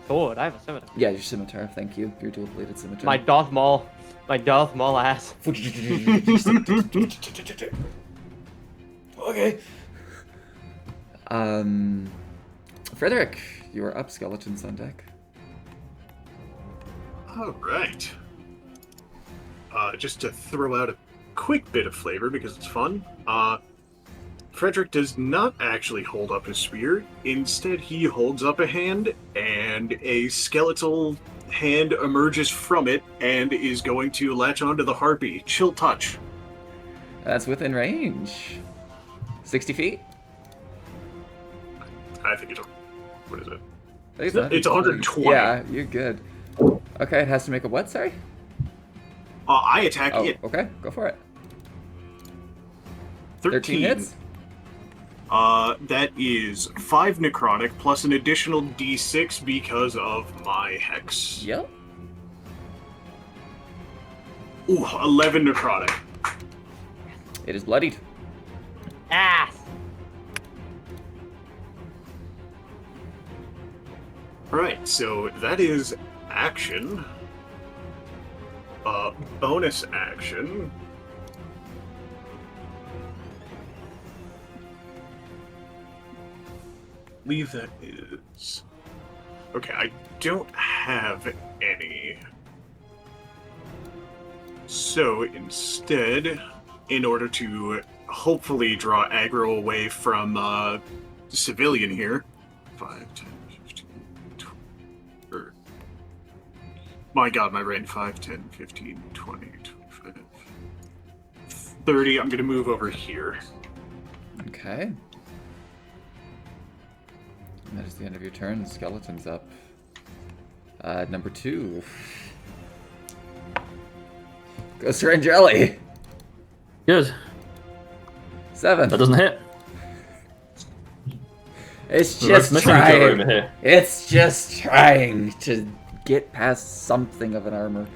Sword? I have a scimitar. Yeah, your scimitar. Thank you. Your dual-bladed scimitar. My Darth Maul ass. Okay. Frederick, you are up. Skeletons on deck. All right. Just to throw out a quick bit of flavor because it's fun. Frederick does not actually hold up his spear. Instead, he holds up a hand, and a skeletal hand emerges from it and is going to latch onto the harpy. Chill touch. That's within range. 60 feet? I think it's what is it? I think It's 120. Yeah, you're good. Okay, it has to make a what, sorry? I attack Oh, it. okay, go for it. 13 hits? That is 5 necrotic plus an additional d6 because of my hex. Yep. Ooh, 11 necrotic. It is bloodied. Ass! Alright, so that is action. Bonus action. Leave that is... Okay, I don't have any. So instead, in order to hopefully draw aggro away from civilian here, 5, 10, 15, 20, or... My god, my brain, 5, 10, 15, 20, 25, 30, I'm gonna move over here. Okay. And that is the end of your turn. The skeleton's up. Number 2. Goes to Rangelli. Good. 7. That doesn't hit. It's We're just missing each other over trying. here. It's just trying to get past something of an armor.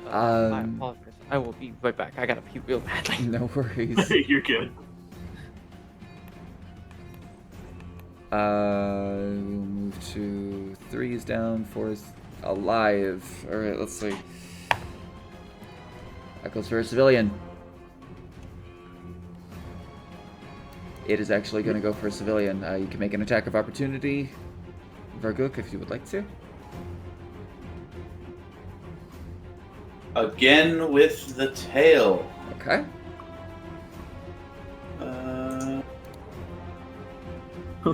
I apologize. I will be right back. I gotta puke real badly. No worries. You're good. We'll move to 3 is down, 4 is alive. Alright, let's see. That goes for a civilian. It is actually going to go for a civilian. You can make an attack of opportunity, Varguk, if you would like to. Again with the tail. Okay.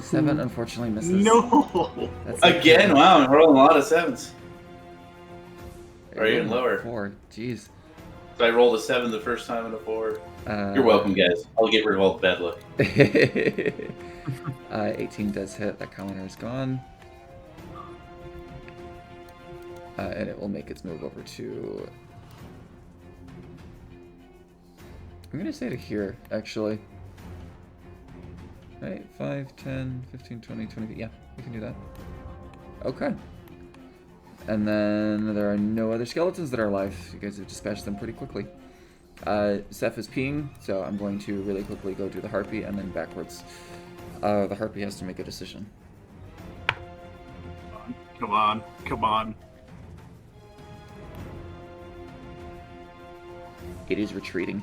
7 unfortunately misses. No! That's Again, wow, I'm rolling a lot of 7s. Or even Ooh, lower. 4. Jeez. So I rolled a 7 the first time and a 4. Uh, You're welcome, guys. I'll get rid of all the bad luck. 18 does hit. That counter is gone. And it will make its move over to... I'm going to say to here, actually. Right, 5, 10, 15, 20, 20... Yeah, we can do that. Okay. And then there are no other skeletons that are alive. You guys have dispatched them pretty quickly. Seth is peeing, so I'm going to really quickly go to the harpy and then backwards. The harpy has to make a decision. Come on, come on. It is retreating.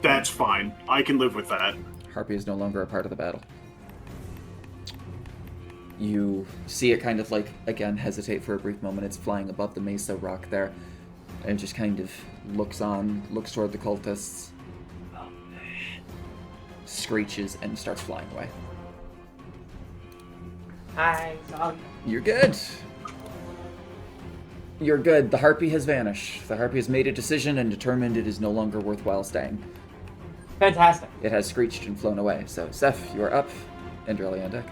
That's fine. I can live with that. Harpy is no longer a part of the battle. You see it kind of like, again, hesitate for a brief moment. It's flying above the mesa rock there. And it just kind of looks toward the cultists, screeches, and starts flying away. Hi, You're good. You're good. The harpy has vanished. The harpy has made a decision and determined it is no longer worthwhile staying. Fantastic. It has screeched and flown away. So, Seth, you are up. Andrelli on deck.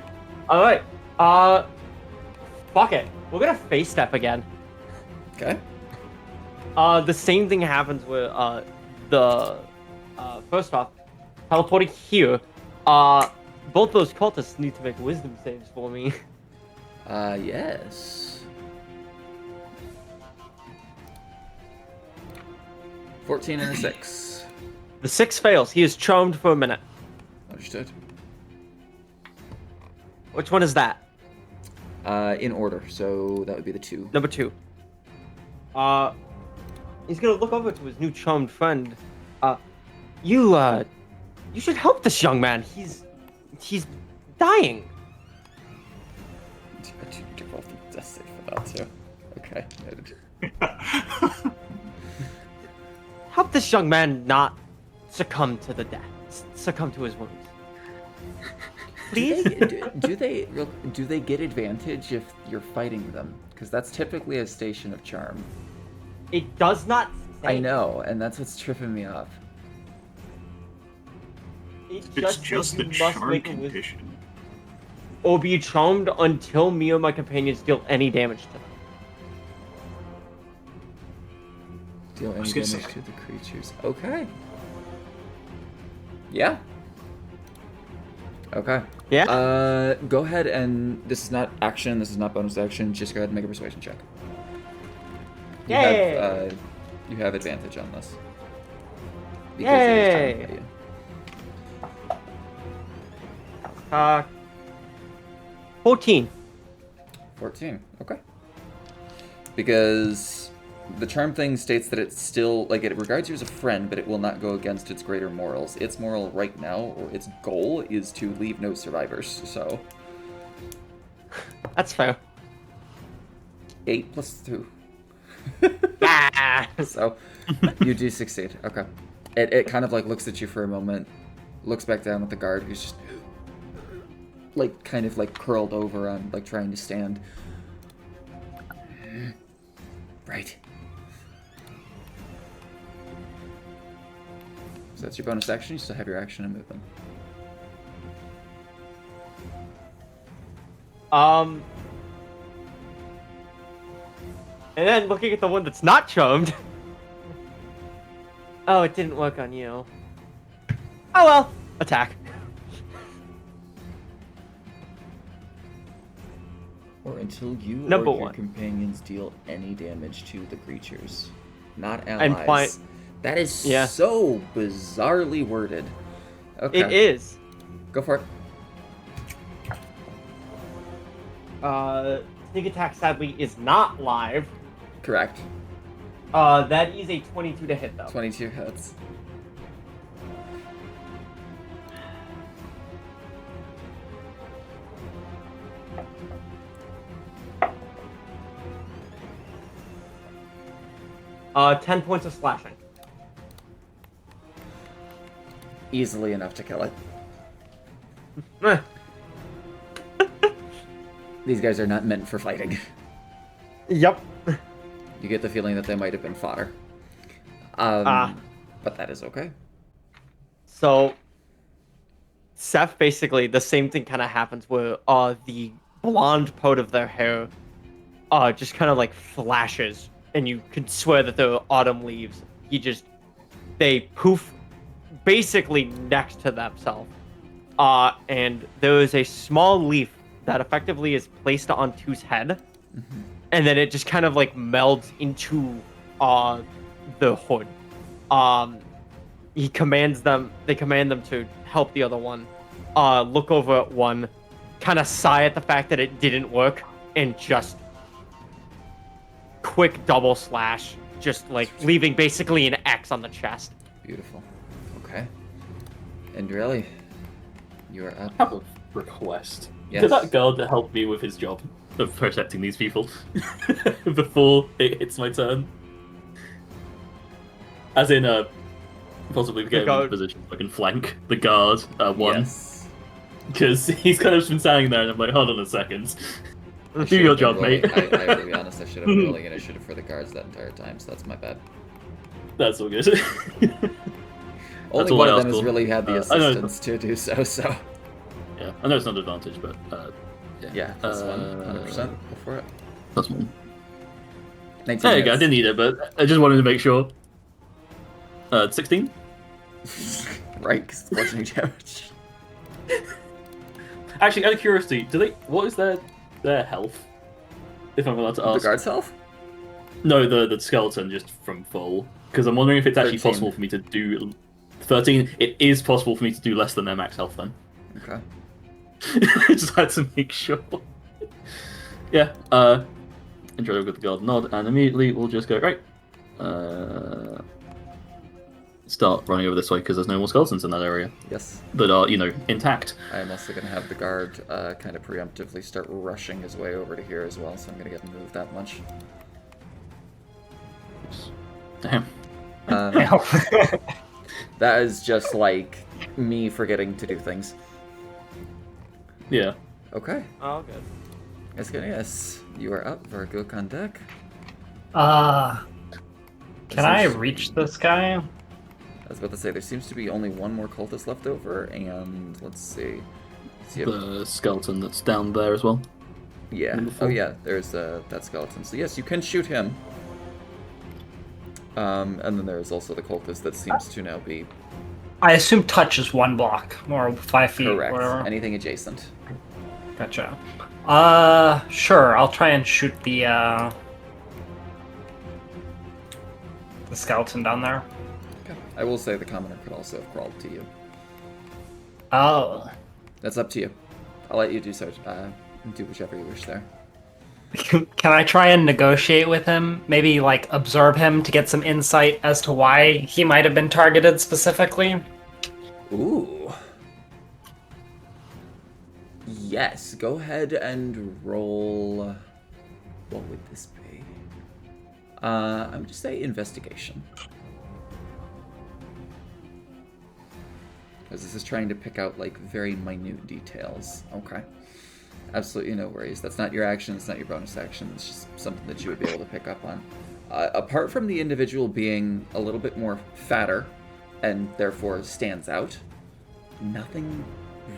Alright. Fuck it. We're gonna face step again. Okay. The same thing happens with, first off, teleporting here. Both those cultists need to make wisdom saves for me. Yes. 14 and a 6. The 6 fails. He is charmed for a minute. Understood. Which one is that? In order, so that would be the 2. Number 2. He's gonna look over to his new charmed friend. You should help this young man. He's dying. I do need to roll the death save for that too. Okay, noted. Help this young man not succumb to the death. Succumb to his wounds. Please? Do they get advantage if you're fighting them? Because that's typically a station of charm. It does not say. I know, and that's what's tripping me up. It It's just just says the you must charm make a wisdom condition. or be charmed until me or my companions deal any damage to them. Deal any was gonna damage say- to the creatures. Okay. Yeah. Okay. Yeah. Go ahead and this is not action. This is not bonus action. Just go ahead and make a persuasion check. Yay! You have advantage on this. Because it is Yay! targeted at you. 14. 14. Okay. Because the charm thing states that it's still, like, it regards you as a friend, but it will not go against its greater morals. Its moral right now, or its goal, is to leave no survivors, so... That's fair. 8 plus 2. Ah! So, you do succeed. Okay. It kind of, like, looks at you for a moment, looks back down at the guard, who's just... like, kind of, like, curled over on, like, trying to stand. Right. So that's your bonus action. You still have your action and movement. And then looking at the one that's not charmed. Oh, it didn't work on you. Oh well. Attack. Or until you Number or your one. companions deal any damage to the creatures. Not And allies. That is Yeah. so bizarrely worded. Okay. It is. Go for it. Sneak attack sadly is not live. Correct. That is a 22 to hit though. 22 hits. Uh, 10 points of slashing. Easily enough to kill it. Eh. These guys are not meant for fighting. Yep. You get the feeling that they might have been fodder. But that is okay. So, Seth, basically, the same thing kind of happens where the blonde part of their hair just kind of like flashes, and you can swear that they're autumn leaves. They poof basically next to themselves. And there is a small leaf that effectively is placed on Two's head and then it just kind of like melds into the hood. He commands them. They command them to help the other one. Look over at one, kind of sigh at the fact that it didn't work, and just quick double slash, just like leaving basically an X on the chest. Beautiful. Okay. And really, you are up. I have a request. Yes. Could that guard help me with his job of protecting these people before it hits my turn? As in, possibly get him in a position so I can flank the guard one. Yes. Because he's kind of just been standing there, and I'm like, hold on a second. I Do should your have been job, rolling- mate. I will be honest, I should have been rolling initiative for the guards that entire time, so that's my bad. That's all good. Only all one I of them asked has for. really had the I know- assistance to do so, so. Yeah, I know it's not an advantage, but Yeah, plus one, 100%. Go for it. That's one. 19 There you go. I hits. didn't need it, but I just wanted to make sure. 16. Right, because it's bludgeoning damage. Actually, out of curiosity, do they? What is their health? If I'm allowed to The ask. guard's health? No, the skeleton just from full. Because I'm wondering if it's actually 13. possible for me to do 13. It is possible for me to do less than their max health then. Okay. Just had to make sure. Yeah. Enjoy with the guard nod, and immediately we'll just go right. Start running over this way because there's no more skeletons in that area Yes. that are, intact. I am also going to have the guard kind of preemptively start rushing his way over to here as well, so I'm going to get him moved that much. Damn. That is just like me forgetting to do things. Yeah. Okay. Oh, good. Yes, you are up for a Gook on deck. Can I reach this guy? I was about to say, there seems to be only one more cultist left over, and let's see. The skeleton that's down there as well. Yeah. Number Oh, four. yeah, there's that skeleton. So, yes, you can shoot him. And then there's also the cultist that seems to now be I assume touch is 1 block or 5 feet. correct. Whatever. Anything adjacent. Gotcha. Sure. I'll try and shoot the skeleton down there. Okay. I will say the commoner could also have crawled to you. Oh. That's up to you. I'll let you do so. Do whichever you wish there. Can I try and negotiate with him? Maybe, like, observe him to get some insight as to why he might have been targeted specifically? Ooh. Yes, go ahead and roll. What would this be? I would just say investigation. Because this is trying to pick out, like, very minute details. Okay. Absolutely no worries. That's not your action, it's not your bonus action, it's just something that you would be able to pick up on. Apart from the individual being a little bit more fatter, and therefore stands out, nothing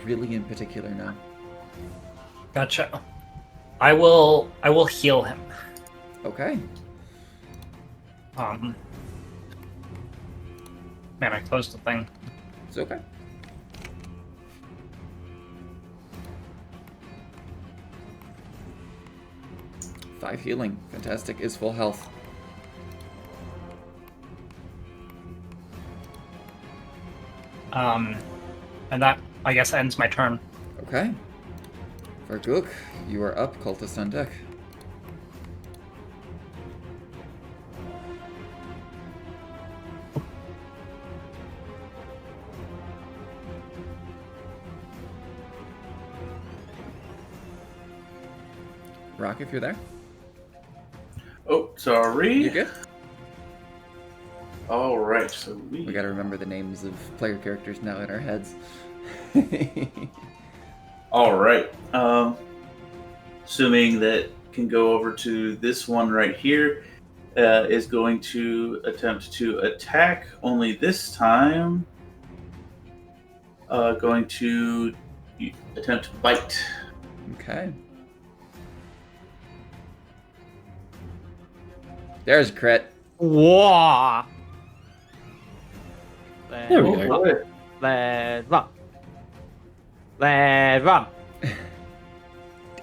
really in particular now. Gotcha. I will heal him. Okay. Man, I closed the thing. It's okay. Five healing. Fantastic. Is full health. And that, I guess, ends my turn. Okay. Fargook, you are up. Cultist on deck. Rock, if you're there. Oh, sorry. You good? All right, so We gotta remember the names of player characters now in our heads. All right. Assuming that can go over to this one right here, is going to attempt to attack. Only this time, going to attempt to bite. Okay. There's a crit. Whoa! There we go. Let's run. Let's run.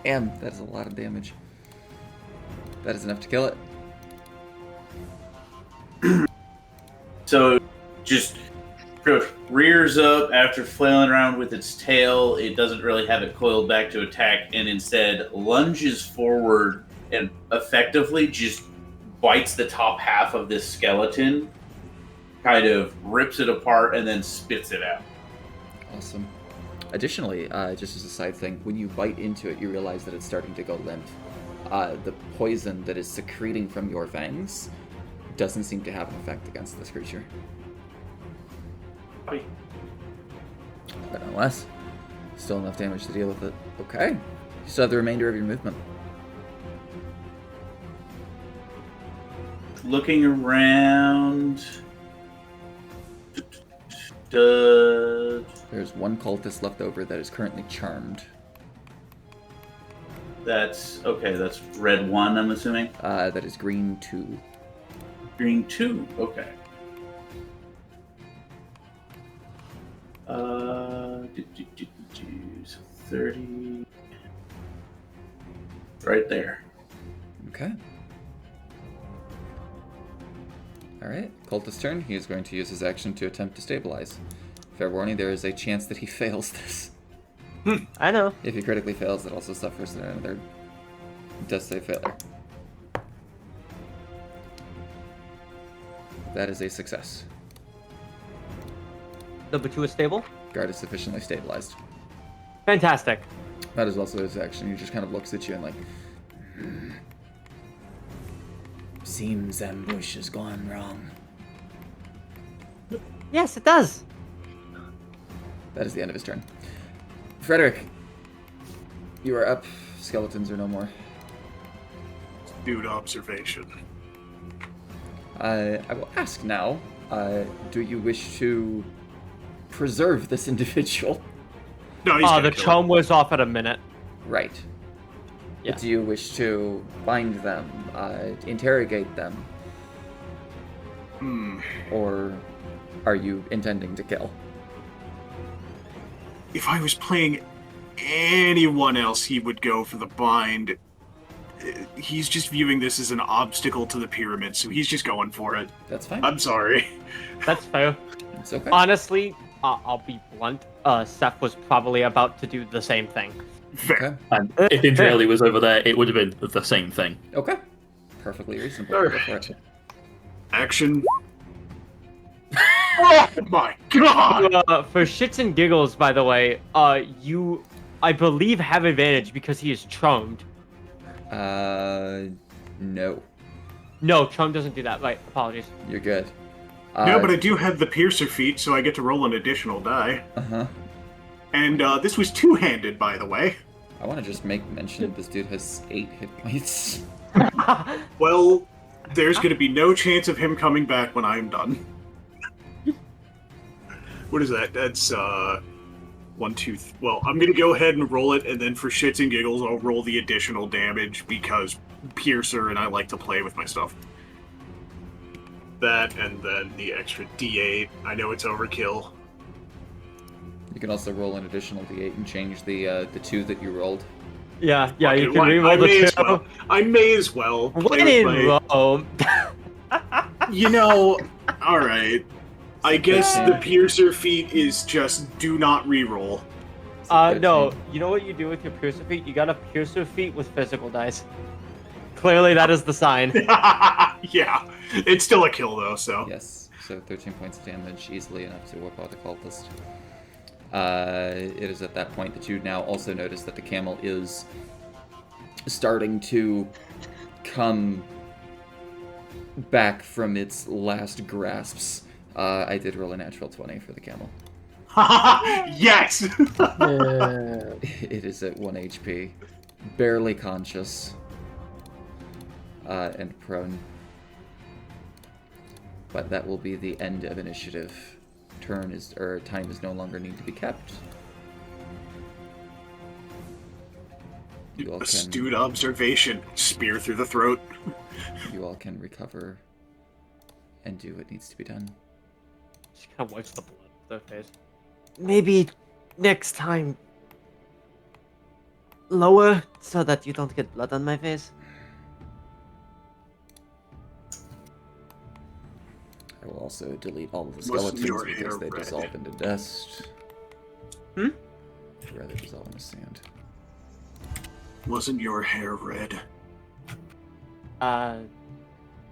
Damn, that is a lot of damage. That is enough to kill it. So, just sort of rears up after flailing around with its tail. It doesn't really have it coiled back to attack, and instead lunges forward and effectively just bites the top half of this skeleton, kind of rips it apart, and then spits it out. Awesome. Additionally, just as a side thing, when you bite into it, you realize that it's starting to go limp. The poison that is secreting from your fangs doesn't seem to have an effect against this creature. But nonetheless, still enough damage to deal with it. Okay. You still have the remainder of your movement. Looking around. There's one cultist left over that is currently charmed. That's okay. That's red 1, I'm assuming. That is green 2. Green 2. Okay. So 30. Right there. Okay. Alright, cultist's turn. He is going to use his action to attempt to stabilize. Fair warning, there is a chance that he fails this. I know. If he critically fails, it also suffers another death save failure. That is a success. Number 2 is stable. Guard is sufficiently stabilized. Fantastic. That is also his action. He just kind of looks at you and like... Seems ambush has gone wrong. Yes, it does. That is the end of his turn. Frederick, you are up. Skeletons are no more. Dude, observation. I will ask now, do you wish to preserve this individual? No, he's gonna The kill charm was off at a minute. Right. Yeah. Do you wish to bind them, interrogate them, or are you intending to kill? If I was playing anyone else, he would go for the bind. He's just viewing this as an obstacle to the pyramid, so he's just going for it. That's fine. I'm sorry. That's fair. It's okay. Honestly, I'll be blunt. Seth was probably about to do the same thing. Fair. Okay. And if Imperiali was over there, it would have been the same thing. Okay. Perfectly reasonable. All Go for right. it. Action. Oh my god! For shits and giggles, by the way, you, I believe, have advantage because he is charmed. No. No, charm doesn't do that. Right, apologies. You're good. No, but I do have the piercer feat, so I get to roll an additional die. Uh-huh. And this was two-handed, by the way. I want to just make mention this dude has 8 hit points. Well, there's going to be no chance of him coming back when I'm done. What is that? That's 1, 2. Well, I'm going to go ahead and roll it, and then for shits and giggles, I'll roll the additional damage because piercer, and I like to play with my stuff. That, and then the extra D8. I know it's overkill. You can also roll an additional d8 and change the 2 that you rolled. Yeah, Fuck you it, can why- reroll I the may two. as well. I may as well play When with in my... Rome. You know, alright. I guess Yeah. the piercer feat is just do not reroll. No, you know what you do with your piercer feat? You got a piercer feat with physical dice. Clearly, that is the sign. Yeah, it's still a kill though, so. Yes, so 13 points of damage, easily enough to wipe out the cultist. It is at that point that you now also notice that the camel is starting to come back from its last grasps. I did roll a natural 20 for the camel. Yes! It is at 1 HP, barely conscious, and prone. But that will be the end of initiative. Time is no longer need to be kept. You all can, Astute observation. Spear through the throat. you all can recover and do what needs to be done. She kind of wipes the blood off their face. Maybe next time lower so that you don't get blood on my face. will also delete all of the Wasn't skeletons your because hair they red? dissolve into dust. Hmm? I'd rather dissolve into sand. Wasn't your hair red? I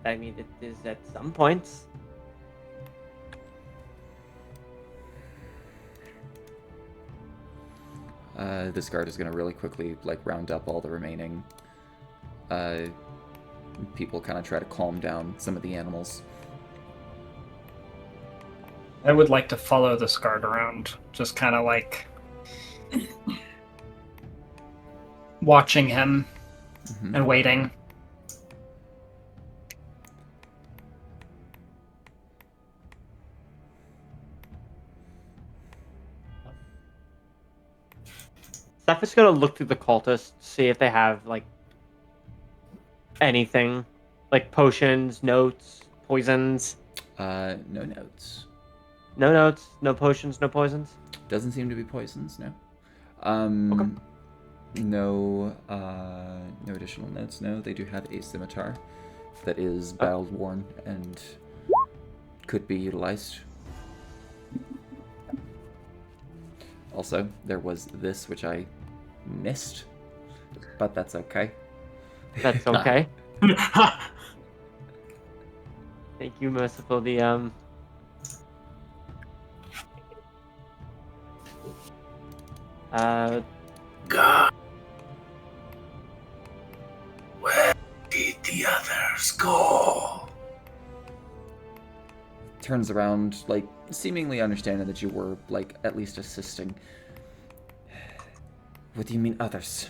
mean, it is at some points. This guard is going to really quickly like round up all the remaining people, kind of try to calm down some of the animals. I would like to follow this guard around, just kind of like watching him Mhm. and waiting. Steph is gonna look through the cultists, see if they have like anything, like potions, notes, poisons. No notes. No notes, no potions, no poisons. Doesn't seem to be poisons, no. Okay. No, no additional notes. No, they do have a scimitar that is battle worn and could be utilized. Also, there was this which I missed, but that's okay. That's okay. Thank you, Merciful. The God. Where did the others go? Turns around, like, seemingly understanding that you were, like, at least assisting. What do you mean, others?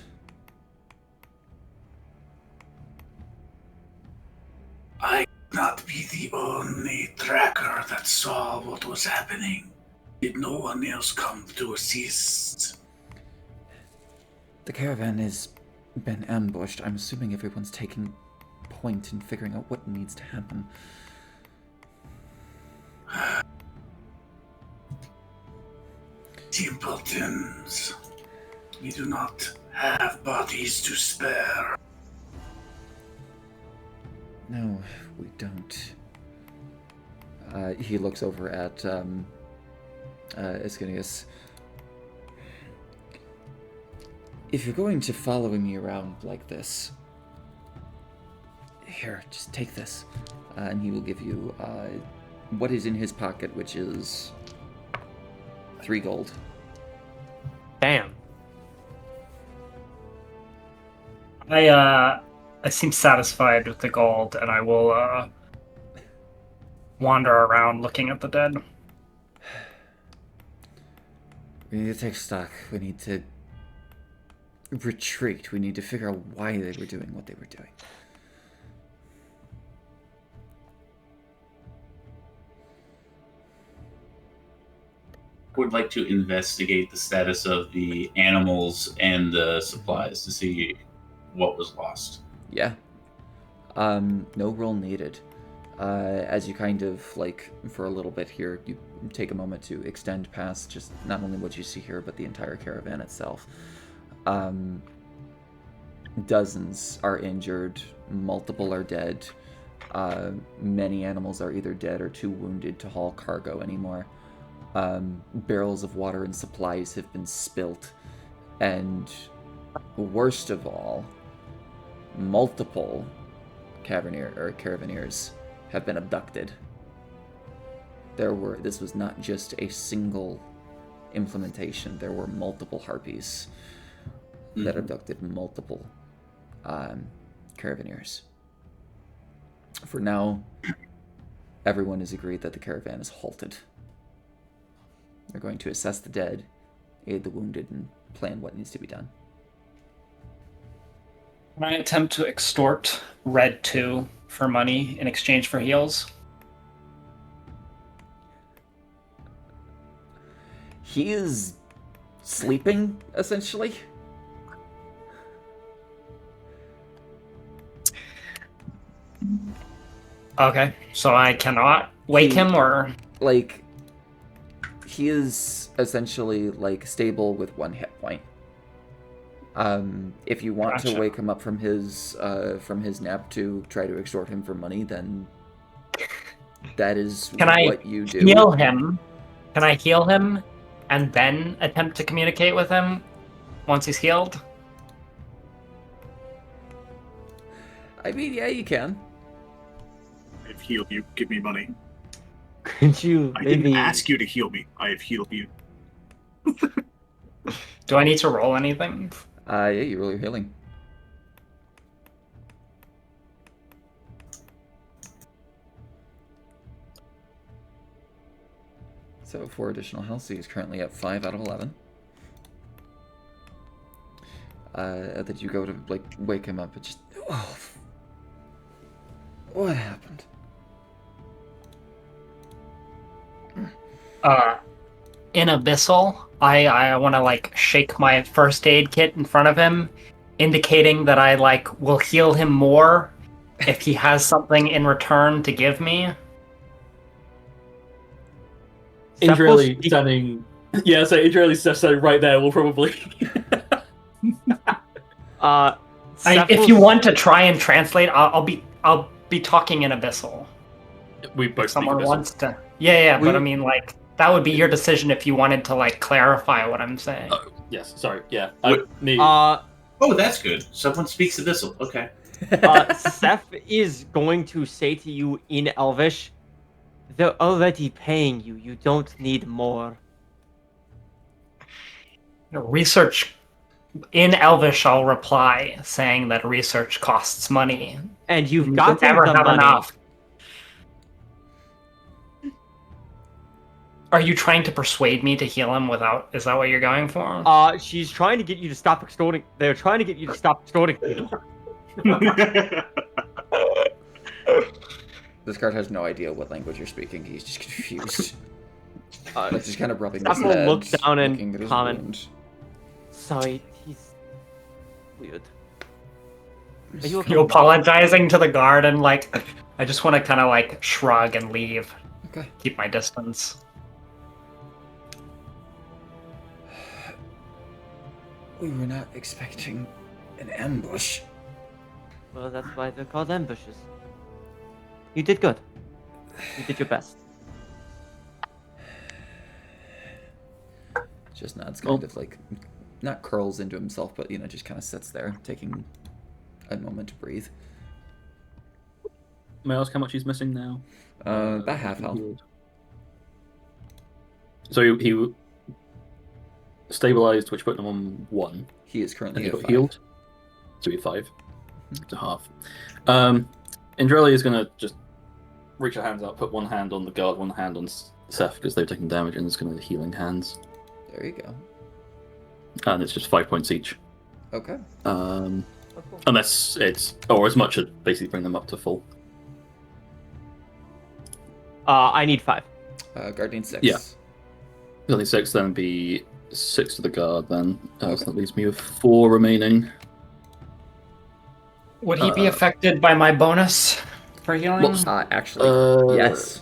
I could not be the only tracker that saw what was happening. Did no one else come to assist? The caravan has been ambushed. I'm assuming everyone's taking point in figuring out what needs to happen. Simpletons. We do not have bodies to spare. No, we don't. He looks over at Ischinius. If you're going to follow me around like this, here, just take this. And he will give you what is in his pocket, which is 3 gold. damn. I seem satisfied with the gold, and I will wander around looking at the dead. We need to take stock. We need to retreat. We need to figure out why they were doing what they were doing. Would like to investigate the status of the animals and the supplies to see what was lost. Yeah. No roll needed. As you kind of, like, for a little bit here, you take a moment to extend past just not only what you see here, but the entire caravan itself. Dozens are injured, multiple are dead. Many animals are either dead or too wounded to haul cargo anymore. Barrels of water and supplies have been spilt. And worst of all, multiple caravaneers have been abducted. This was not just a single implementation. There were multiple harpies that abducted multiple caravaneers. For now, everyone has agreed that the caravan is halted. They're going to assess the dead, aid the wounded, and plan what needs to be done. Can I attempt to extort Red 2 for money in exchange for heals? He is sleeping, essentially. Okay, so I cannot wake him, or... Like, he is essentially, like, stable with 1 hit point. If you want to Gotcha. wake him up from his nap to try to extort him for money, then that is Can I what you do. heal him? Can I heal him and then attempt to communicate with him once he's healed? I mean, yeah, you can. I've healed you. Give me money. Could you I maybe didn't ask you to heal me. I have healed you. Do I need to roll anything? Yeah, you roll your healing. So 4 additional health, so he's currently at 5 out of 11. That you go to like wake him up, it just what happened? In Abyssal, I want to like shake my first aid kit in front of him, indicating that I like will heal him more if he has something in return to give me. Indrelli standing. Yeah, so Indrelli standing right there will probably. If you want to try and translate, I'll be talking in Abyssal. We both If someone speak Abyssal. wants to. Yeah, but I mean, like, that would be your decision if you wanted to like clarify what I'm saying. Oh, yes, sorry, yeah. Me. Oh, that's good. Someone speaks Abyssal. Okay. Seth is going to say to you in Elvish, they're already paying you. You don't need more. Research in Elvish, I'll reply saying that research costs money. And you've You got never the have money. enough. Are you trying to persuade me to heal him without? Is that what you're going for? She's trying to get you to stop extorting. They're trying to get you to stop extorting people. This card has no idea what language you're speaking. He's just confused. Uh, Like just kind of rubbing his Seth will head, look down and looking at his comment. wound. Sorry, he's weird. Are you okay? You apologizing to the guard and like, I just want to kind of like shrug and leave. Okay. Keep my distance. We were not expecting an ambush. Well, that's why they're called ambushes. You did good. You did your best. Just nods, kind of like, not curls into himself, but just kind of sits there, taking a moment to breathe. May I ask how much he's missing now? About half health. So he stabilized, which put him on 1. He is And currently he at got 5. healed. So he's 5. It's a half. Indrelli is going to just reach her hands out, put one hand on the guard, one hand on Seth because they've taken damage, and it's going to be healing hands. There you go. And it's just 5 points each. Okay. Unless it's, or as much as basically bring them up to full. I need 5. Guardian 6. Yeah. Only 6, then be 6 to the guard then. So that leaves me with 4 remaining. Would he be affected by my bonus for healing? Actually, yes.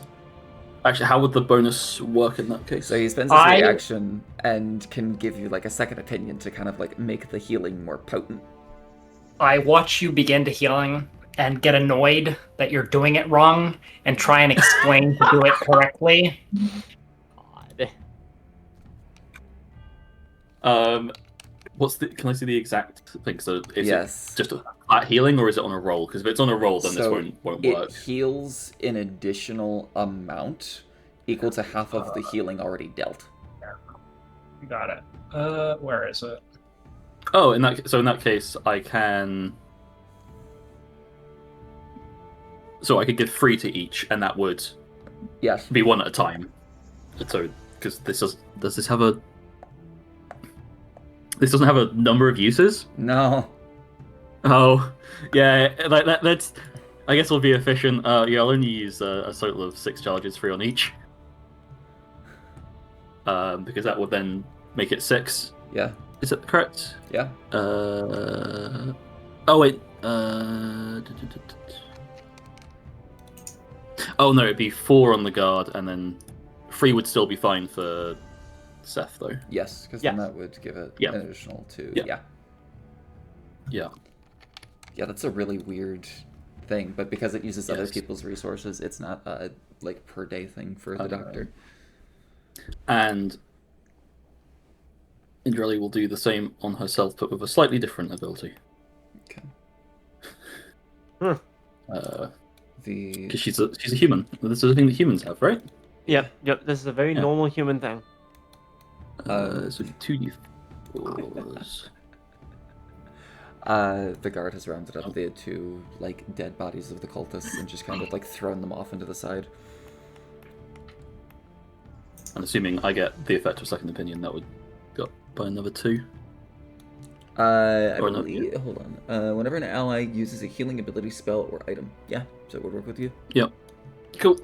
Actually, how would the bonus work in that case? So he spends his reaction and can give you like a second opinion to kind of like make the healing more potent. I watch you begin to healing and get annoyed that you're doing it wrong and try and explain to do it correctly. God. Can I see the exact thing? So is Yes. it just a flat healing, or is it on a roll? Because if it's on a roll, then So this won't it work. heals an additional amount equal to half of the healing already dealt. Got it. Where is it? Oh, in that case, I can. So I could give 3 to each, and that would Yes. be 1 at a time. So because does this have a? This doesn't have a number of uses. No. Oh, yeah. Like that's. I guess it'll be efficient. Yeah, I'll only use a total of 6 charges, 3 on each. Because that would then make it 6. Yeah. Is that correct? Yeah. Oh wait. Oh no, it'd be 4 on the guard, and then 3 would still be fine for Seth, though. Yes, because Yes. then that would give it Yeah. an additional 2. Yeah. Yeah. Yeah. Yeah, that's a really weird thing, but because it uses other Yes. people's resources, it's not like per day thing for the doctor. And Indrelli will do the same on herself, but with a slightly different ability. Okay. Because she's a human. This is a thing that humans have, right? Yep. This is a very Yeah. normal human thing. So 2d4s. The guard has rounded up the two like dead bodies of the cultists and just kind of like thrown them off into the side. And assuming I get the effect of second opinion, that would go up by another 2. I Or no, believe. Hold on. Whenever an ally uses a healing ability, spell, or item, yeah, so it would work with you. Yep. Cool.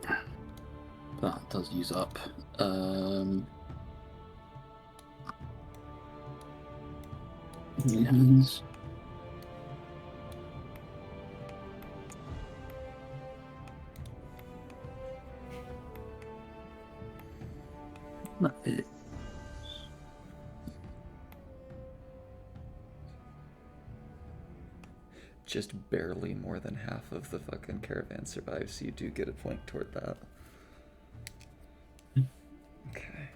That does use up. Yes. That is. Just barely more than half of the fucking caravan survives, so you do get a point toward that. Okay.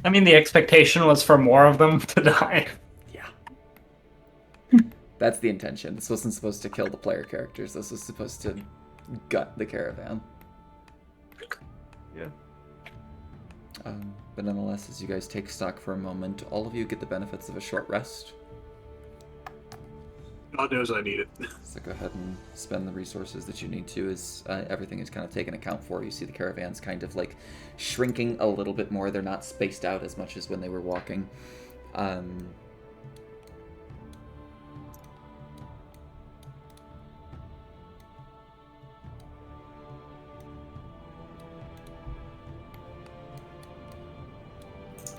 I mean, the expectation was for more of them to die. Yeah. That's the intention. This wasn't supposed to kill the player characters. This was supposed to gut the caravan. Yeah. But nonetheless, as you guys take stock for a moment, all of you get the benefits of a short rest. God knows I need it. So go ahead and spend the resources that you need to, as everything is kind of taken account for. You see the caravans kind of like shrinking a little bit more. They're not spaced out as much as when they were walking.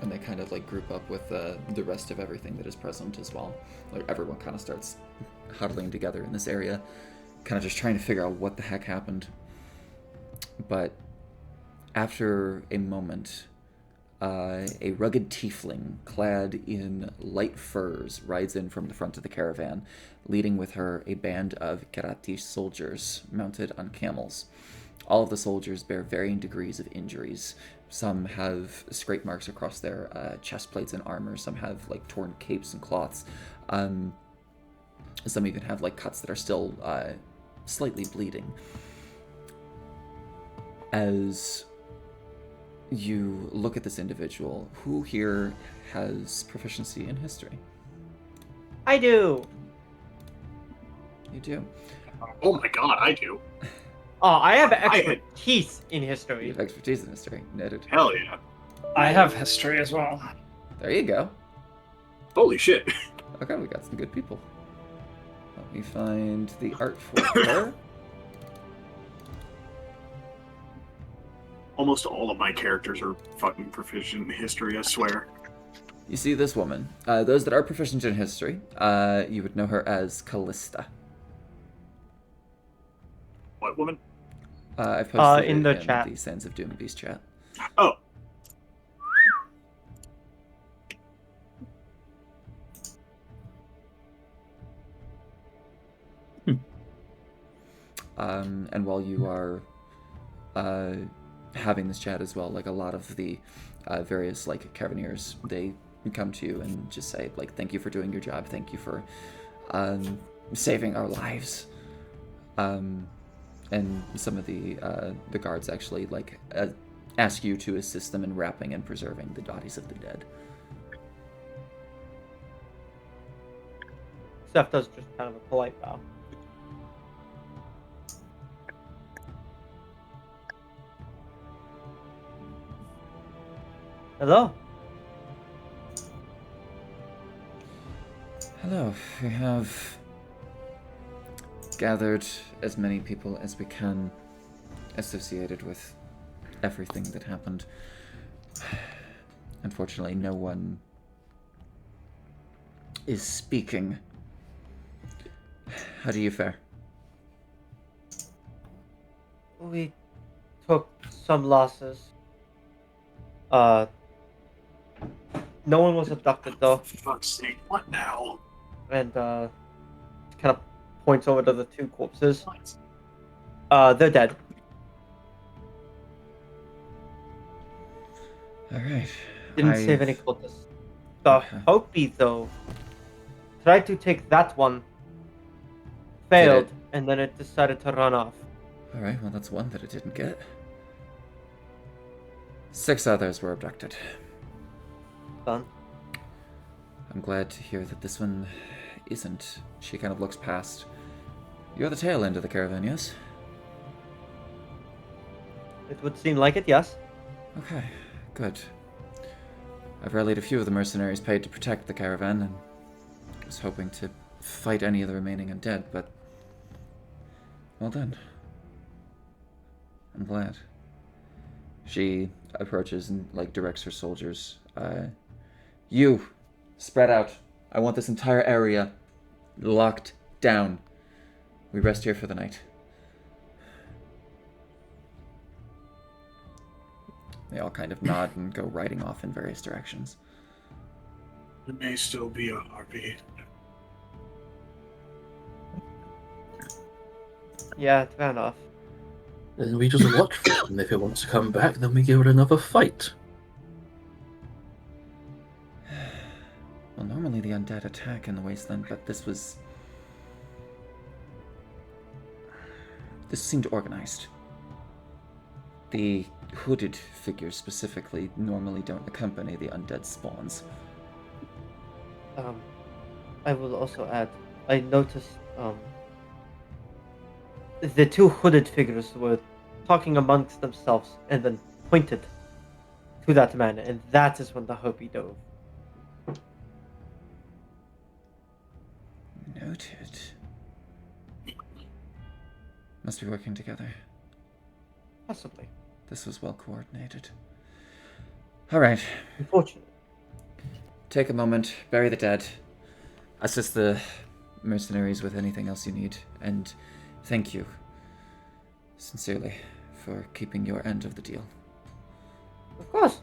And they kind of like group up with the rest of everything that is present as well. Like everyone kind of starts huddling together in this area, kind of just trying to figure out what the heck happened. But after a moment, a rugged tiefling clad in light furs rides in from the front of the caravan, leading with her a band of Kirati soldiers mounted on camels. All of the soldiers bear varying degrees of injuries. Some have scrape marks across their chest plates and armor. Some have like torn capes and cloths. Some even have like cuts that are still slightly bleeding. As you look at this individual, who here has proficiency in history? I do. You do. Oh my god, I do. Oh, I have expertise in history. You have expertise in history. Noted. Hell yeah. I have history as well. There you go. Holy shit. Okay, we got some good people. Let me find the art for her. Almost all of my characters are fucking proficient in history, I swear. You see this woman. Those that are proficient in history, you would know her as Callista. What woman? I've posted in the it chat. the Sands of Doom Beast chat. Oh. And while you are having this chat as well, like a lot of the various like Caravaners, they come to you and just say like, thank you for doing your job, thank you for saving our lives. And some of the guards actually like ask you to assist them in wrapping and preserving the bodies of the dead. Steph does just kind of a polite bow. Hello. Hello, we have gathered as many people as we can associated with everything that happened. Unfortunately, no one is speaking. How do you fare? We took some losses. No one was abducted though, For fuck's sake, what now? and kind of points over to the two corpses. They're dead. Alright. Didn't save any I've- cultists. The Okay. Hopi, though, tried to take that one, failed, it? and then it decided to run off. Alright, well, that's one that it didn't get. 6 others were abducted. Done. I'm glad to hear that this one isn't. She kind of looks past. You're the tail end of the caravan, yes? It would seem like it, yes. Okay, good. I've rallied a few of the mercenaries paid to protect the caravan, and was hoping to fight any of the remaining undead, but... well done. I'm glad. She approaches and, directs her soldiers. You! Spread out. I want this entire area locked down. We rest here for the night. They all kind of nod and go riding off in various directions. There may still be a harpy. Yeah, it ran off. Then we just watch for it, and if it wants to come back, then we give it another fight. Well, normally the undead attack in the wasteland, but this seemed organized. The hooded figures specifically normally don't accompany the undead spawns. I will also add, I noticed, the two hooded figures were talking amongst themselves and then pointed to that man, and that is when the Hopi dove. Noted. Must be working together. Possibly. This was well coordinated. Alright, Unfortunately. take a moment, bury the dead, assist the mercenaries with anything else you need, and thank you, sincerely, for keeping your end of the deal. Of course.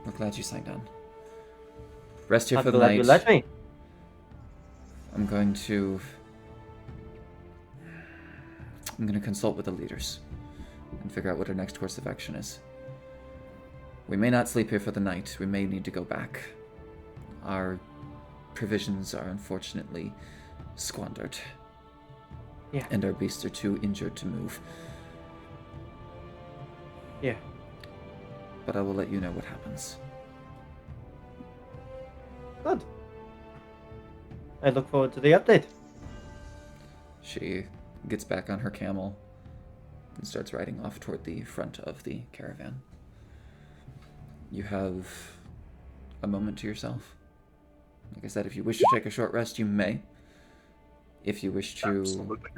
We're glad you signed on. Rest here I'm for the glad night. you let me. I'm going to consult with the leaders and figure out what our next course of action is. We may not sleep here for the night. We may need to go back. Our provisions are unfortunately squandered. Yeah. And our beasts are too injured to move. Yeah. But I will let you know what happens. Good. I look forward to the update. She gets back on her camel and starts riding off toward the front of the caravan. You have a moment to yourself. Like I said, if you wish to take a short rest, you may. If you wish to Absolutely.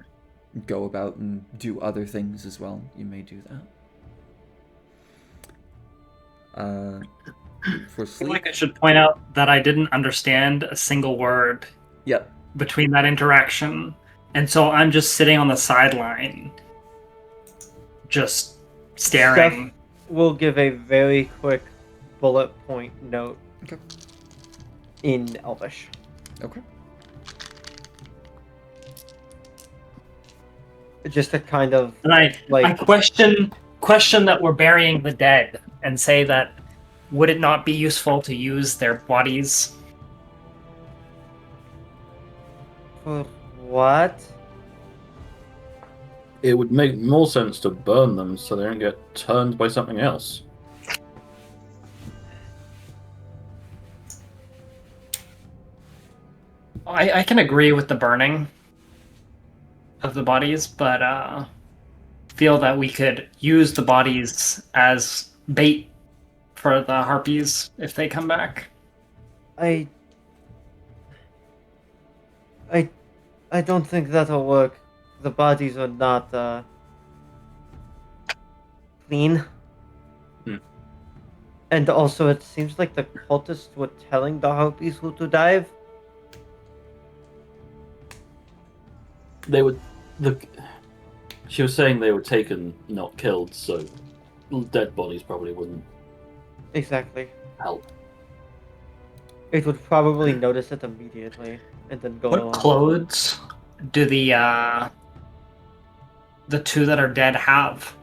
go about and do other things as well, you may do that. For I feel sleep, like I should point out that I didn't understand a single word yep. between that interaction. And so I'm just sitting on the sideline, just staring. Steph will give a very quick bullet point note Okay. in Elvish. Okay. Just to kind of And I like question that we're burying the dead and say that would it not be useful to use their bodies? for what? It would make more sense to burn them so they don't get turned by something else. I can agree with the burning of the bodies, but feel that we could use the bodies as bait for the harpies if they come back. I don't think that'll work. The bodies are not clean. Hmm. And also it seems like the cultists were telling the harpies who to dive. They would. She was saying they were taken, not killed, so dead bodies probably wouldn't Exactly. help. It would probably notice it immediately and then go What along. clothes do the two that are dead have?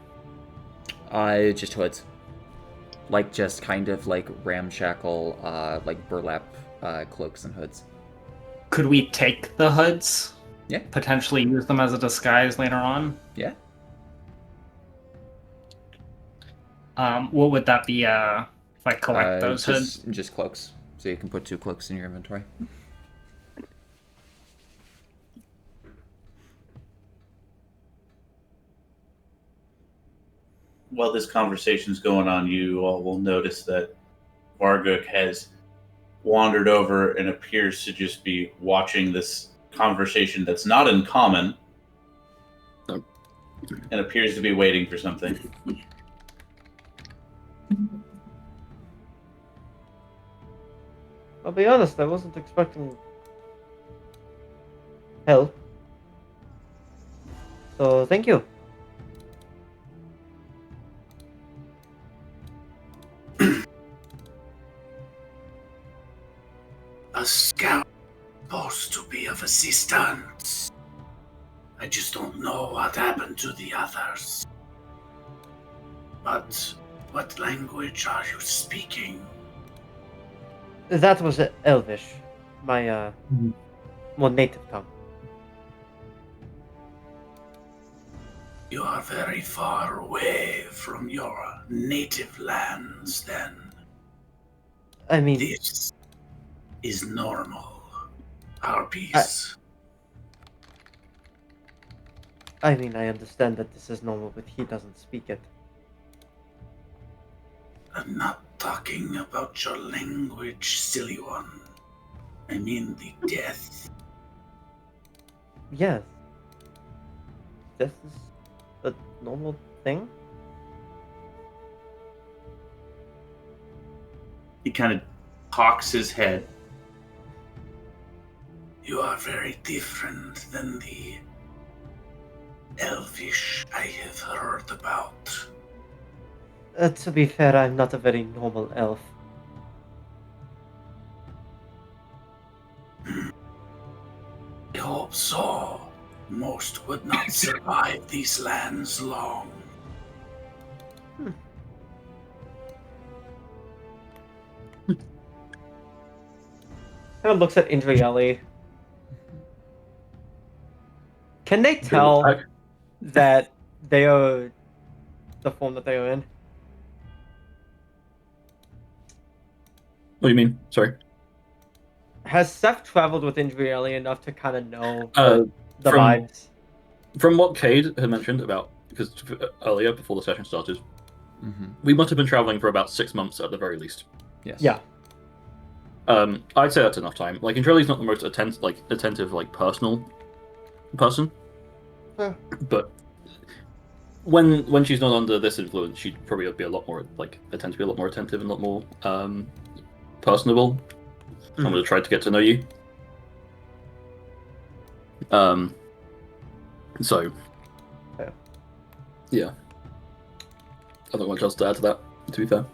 Just hoods. like just kind of like ramshackle, like burlap cloaks and hoods. Could we take the hoods? Yeah. Potentially use them as a disguise later on? Yeah. What would that be, if I collect those hoods? Just cloaks. So you can put 2 cloaks in your inventory. While this conversation's going on, you all will notice that Varguk has wandered over and appears to just be watching this conversation that's not in common, No. and appears to be waiting for something. I'll be honest, I wasn't expecting help. So, thank you. A scout supposed to be of assistance. I just don't know what happened to the others. But what language are you speaking? That was Elvish, my more native tongue. You are very far away from your native lands, then. I mean, This is normal. Our peace. I understand that this is normal, but he doesn't speak it. I'm not talking about your language, silly one. I mean the death. Yes. This is a normal thing? He kind of cocks his head. You are very different than the Elvish I have heard about. To be fair, I'm not a very normal elf. I hope so. Most would not survive these lands long. Kind of looks at Indrieli. Can they tell that they are the form that they are in? What do you mean? Sorry. Has Seth traveled with Indrieli enough to kind of know the from- vibes? From what Cade had mentioned about, because earlier, before the session started, Mm-hmm. we must have been traveling for about 6 months at the very least. Yes. Yeah. I'd say that's enough time. Like, Andreli's not the most attentive, like, personal person. Fair. But when she's not under this influence, she'd probably be a lot more, like, tend to be a lot more attentive and a lot more personable. I'm going to try to get to know you. So, Fair. yeah. I don't want much else to add to that, to be fair.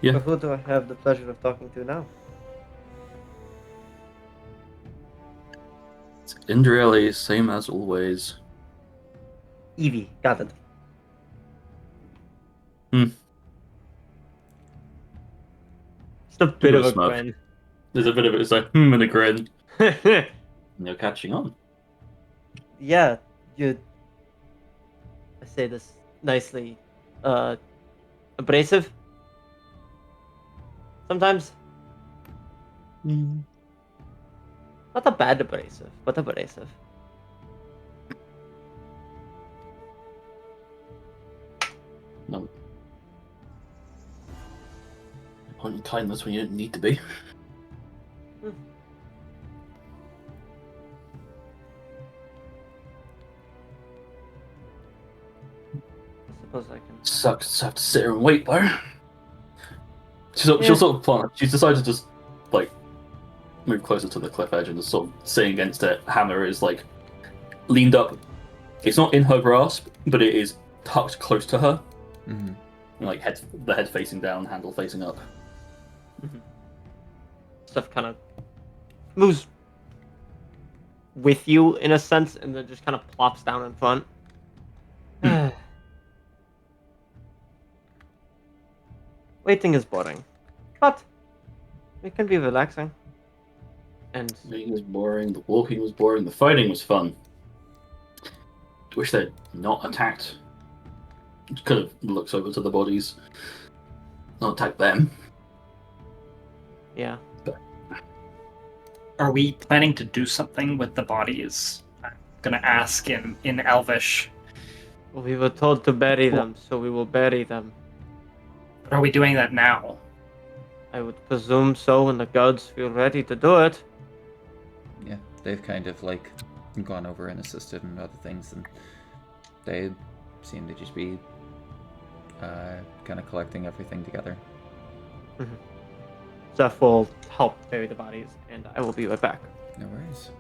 Yeah. So who do I have the pleasure of talking to now? It's Indrieli, same as always. Evie, got it. Just a bit of a Smurf. grin. There's a bit of it, it's like, and a grin. And you're catching on. Yeah, you. I say this nicely. Abrasive. Sometimes. Not a bad abrasive, but abrasive. No. Pointing kindness when you don't need to be. I suppose I can. Sucks to have to sit here and wait though. She'll sort of plan. She's decided to just like move closer to the cliff edge and just sort of sitting against it. Hammer is like leaned up. It's not in her grasp, but it is tucked close to her. Mm-hmm. And, like the head facing down, handle facing up. Stuff kind of moves with you in a sense, and then just kind of plops down in front. Waiting is boring, but it can be relaxing. And The eating was boring, the walking was boring, the fighting was fun. Wish they'd not attacked. Kind of looks over to the bodies. Not attack them. yeah, Are we planning to do something with the bodies? I'm gonna ask in Elvish. we were told to bury them, so we will bury them. But are we doing that now? I would presume so when the gods feel ready to do it. Yeah, they've kind of like gone over and assisted in other things, and they seem to just be kind of collecting everything together. Zeph will help bury the bodies, and I will be right back. No worries.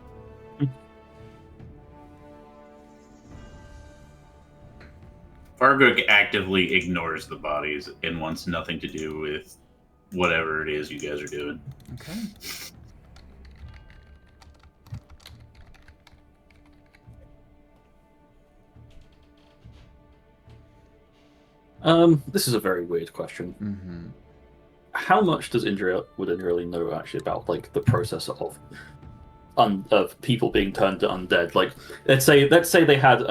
Fargo actively ignores the bodies and wants nothing to do with whatever it is you guys are doing. Okay. This is a very weird question. Mm-hmm. How much would Indra know actually about like the process of people being turned to undead? Like, let's say they had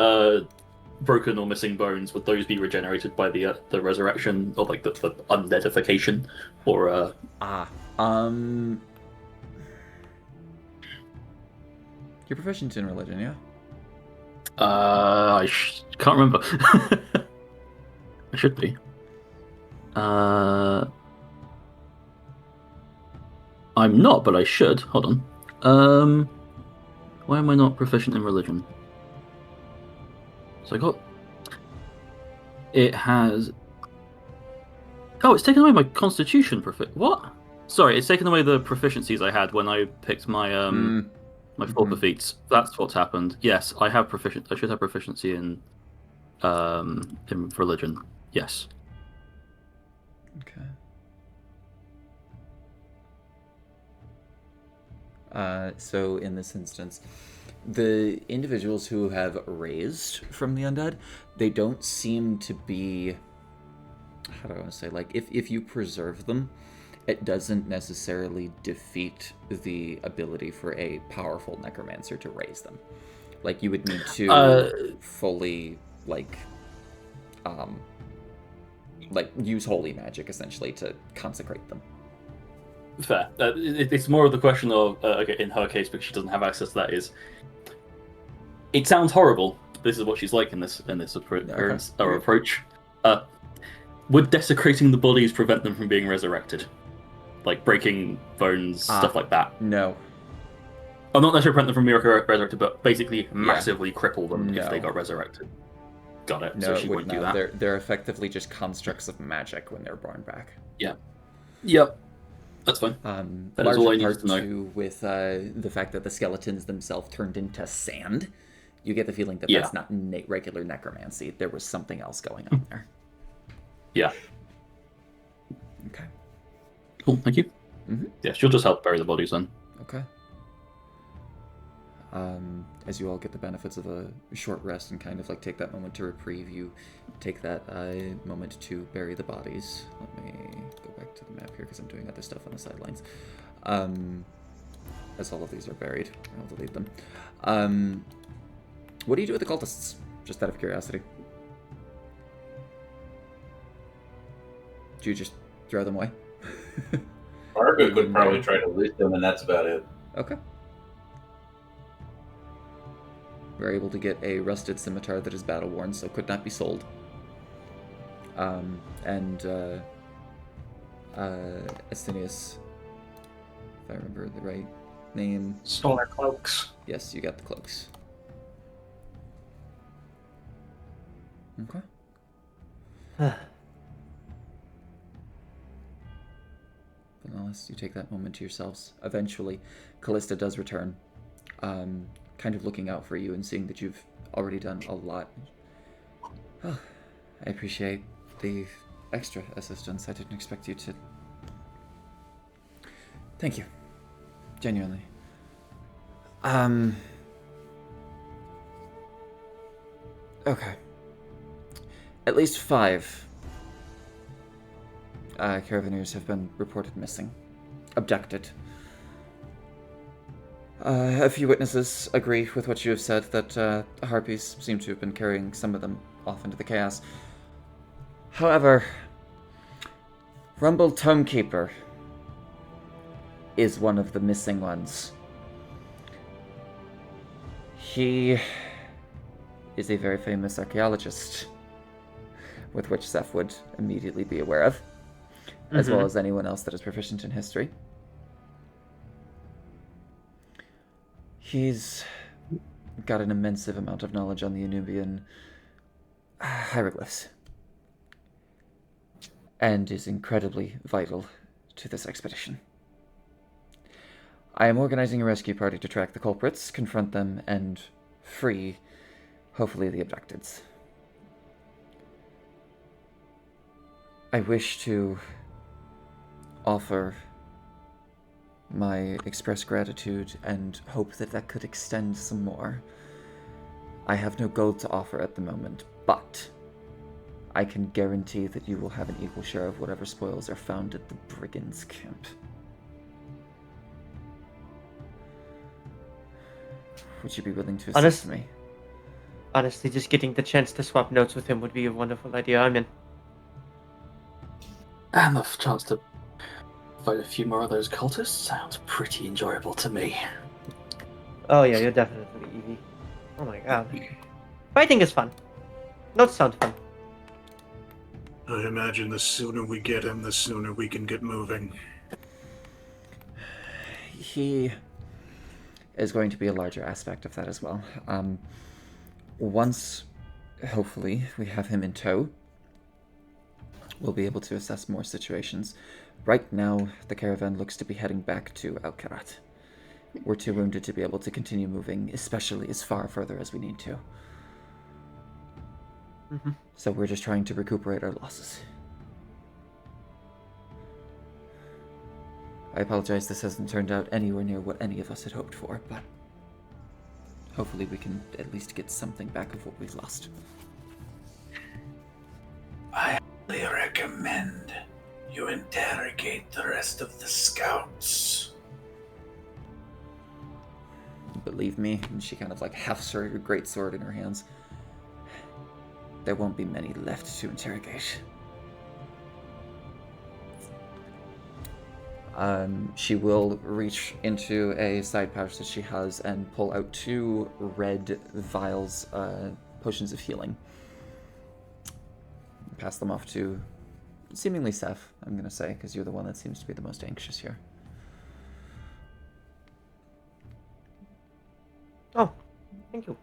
broken or missing bones. Would those be regenerated by the resurrection or like the undeadification, or You're proficient in religion, yeah? I can't remember. I should be. I'm not, but I should. Hold on. Why am I not proficient in religion? So I got. It has. Oh, it's taken away my constitution What? Sorry, it's taken away the proficiencies I had when I picked my my 4 feats. That's what's happened. Yes, I have I should have proficiency in religion. Yes. Okay. So in this instance, the individuals who have raised from the undead, they don't seem to be, how do I want to say, like, if you preserve them, it doesn't necessarily defeat the ability for a powerful necromancer to raise them. Like, you would need to fully, like use holy magic, essentially, to consecrate them. Fair. It's more of the question of, okay, in her case, because she doesn't have access to that, is it sounds horrible. This is what she's like in this approach. Would desecrating the bodies prevent them from being resurrected? Like breaking bones, stuff like that? No. Oh, not necessarily prevent them from being resurrected, but basically massively cripple them if they got resurrected. Got it. No, So she wouldn't do that. They're effectively just constructs of magic when they're born back. Yeah. Yep. That's fine. That is all I need to know. Too, with the fact that the skeletons themselves turned into sand, you get the feeling that that's not regular necromancy. There was something else going on there. Yeah. Okay. Cool. Thank you. Mm-hmm. Yeah, she'll just help bury the bodies then. Okay. As you all get the benefits of a short rest and kind of like take that moment to reprieve, you take that moment to bury the bodies. Let me go back to the map here because I'm doing other stuff on the sidelines. As all of these are buried, I'll delete them. What do you do with the cultists? Just out of curiosity. Do you just throw them away? Fargo would probably try to loot them, and that's about it. Okay. We're able to get a rusted scimitar that is battle worn, so could not be sold. Estinius, if I remember the right name. Stole their cloaks. Yes, you got the cloaks. Okay. But unless you take that moment to yourselves, eventually, Callista does return. Kind of looking out for you and seeing that you've already done a lot. Oh, I appreciate the extra assistance. I didn't expect you to. Thank you. Genuinely. Okay. At least 5 Caravanseers have been reported missing. Abducted. A few witnesses agree with what you have said, that Harpies seem to have been carrying some of them off into the chaos. However, Rumble Tomekeeper is one of the missing ones. He is a very famous archaeologist, with which Zeph would immediately be aware of, as well as anyone else that is proficient in history. He's got an immense amount of knowledge on the Anubian hieroglyphs, and is incredibly vital to this expedition. I am organizing a rescue party to track the culprits, confront them, and free, hopefully, the abducteds. I wish to offer my express gratitude and hope that that could extend some more. I have no gold to offer at the moment, but I can guarantee that you will have an equal share of whatever spoils are found at the brigands' camp. Would you be willing to assist me? Honestly, just getting the chance to swap notes with him would be a wonderful idea. I'm in. And the chance to fight a few more of those cultists sounds pretty enjoyable to me. Oh yeah, you're definitely Evie. Oh my god. Fighting is fun. Notes sound fun. I imagine the sooner we get him, the sooner we can get moving. He is going to be a larger aspect of that as well. Once, hopefully, we have him in tow, we'll be able to assess more situations. Right now, the caravan looks to be heading back to Al-Karat. We're too wounded to be able to continue moving, especially as far further as we need to. So we're just trying to recuperate our losses. I apologize this hasn't turned out anywhere near what any of us had hoped for, but hopefully we can at least get something back of what we've lost. I highly recommend you interrogate the rest of the scouts. Believe me, and she kind of like hefts her great sword in her hands. There won't be many left to interrogate. She will reach into a side pouch that she has and pull out 2 red vials, potions of healing. Pass them off to seemingly Seth, I'm going to say, because you're the one that seems to be the most anxious here. Oh, thank you.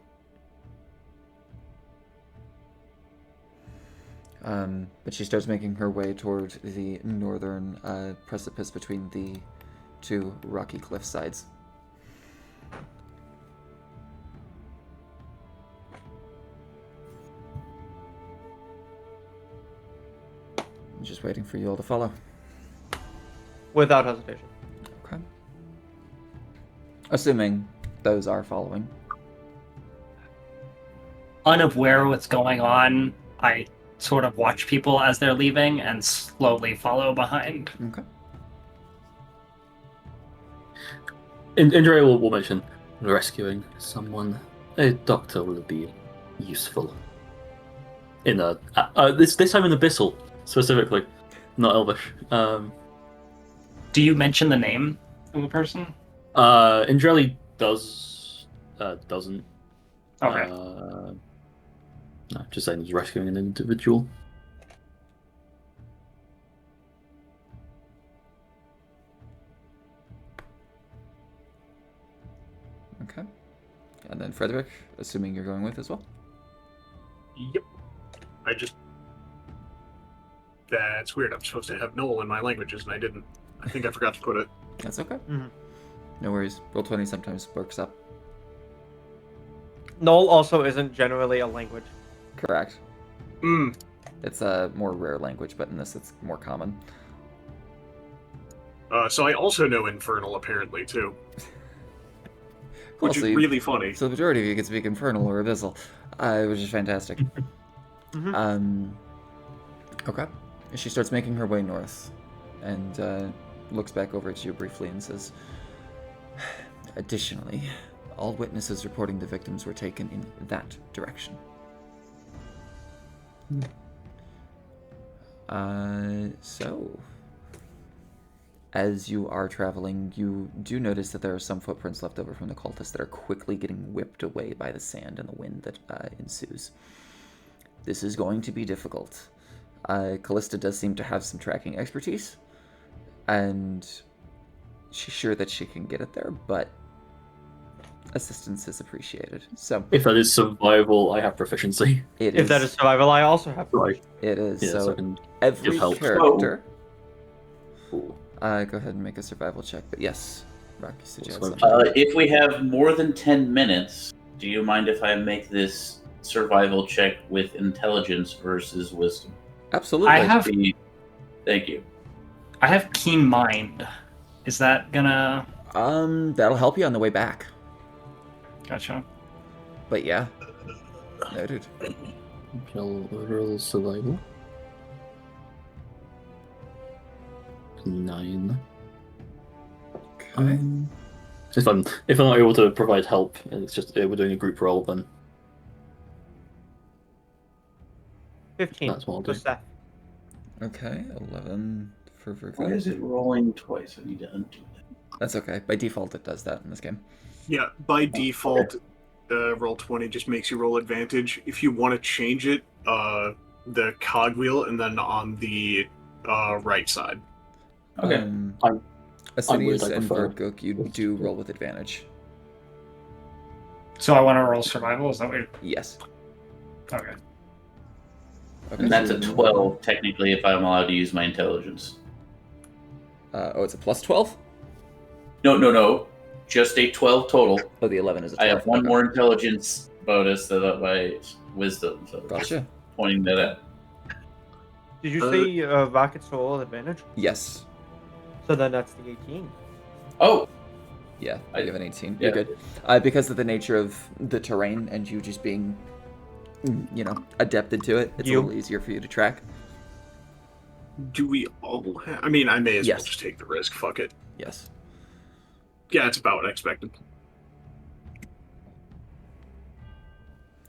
But she starts making her way toward the northern precipice between the 2 rocky cliff sides. I'm just waiting for you all to follow. Without hesitation. Okay. Assuming those are following. Unaware of what's going on, I sort of watch people as they're leaving and slowly follow behind. Okay. Indra will mention rescuing someone. A doctor will be useful. In this time in Abyssal specifically, not Elvish. Do you mention the name of the person? Indrelli doesn't. Okay. No, just saying he's rescuing an individual. Okay. And then Frederick, assuming you're going with as well? Yep. That's weird. I'm supposed to have Noel in my languages, and I didn't. I think I forgot to put it. That's okay. Mhm. No worries. Roll20 sometimes works up. Null also isn't generally a language. Correct. Hmm. It's a more rare language, but in this it's more common. So I also know Infernal, apparently, too. Cool, Which is so you- really funny. So the majority of you can speak Infernal or Abyssal, which is fantastic. Okay. She starts making her way north and looks back over at you briefly and says, additionally, all witnesses reporting the victims were taken in that direction. So, as you are traveling, you do notice that there are some footprints left over from the cultists that are quickly getting whipped away by the sand and the wind that ensues. This is going to be difficult. Callista does seem to have some tracking expertise, and she's sure that she can get it there, but assistance is appreciated. So If that is survival, I have proficiency. If that is survival, I also have. Right. It is. Yeah, so I so can every give help. character... Ooh. Go ahead and make a survival check, but yes, Rock, you said you had Survival something. If we have more than 10 minutes, do you mind if I make this survival check with intelligence versus wisdom? Absolutely. I have Thank you. I have keen mind. Is that gonna? That'll help you on the way back. Gotcha. But yeah, noted. Shall roll survival. 9. Okay. If I'm not able to provide help, and it's just we're doing a group roll, then 15. That's what I'll for do. Seth. Okay, 11 for Why is Virgo. it rolling twice? I need to undo that. That's okay. By default, it does that in this game. Yeah, by default, roll 20 just makes you roll advantage. If you want to change it, the cogwheel and then on the right side. Okay. I'm Asinius weird, I and prefer- Vergook, you do roll with advantage. So I want to roll survival. Is that what? Yes. Okay. Okay. And that's so- a 12, technically, if I'm allowed to use my intelligence. It's a plus 12? No. Just a 12 total. Oh, the 11 is a I 12. have one Okay. more intelligence bonus than my wisdom. So Gotcha. pointing that out. Did you say Rocket's roll advantage? Yes. So then that's the 18. Oh, Yeah, I- you have an 18. yeah. You're good. Because of the nature of the terrain and you just being, adapted to it, it's a You- little easier for you to track. Do we all have... I mean, I may as Yes. well just take the risk. Fuck it. Yes. Yeah, it's about what I expected.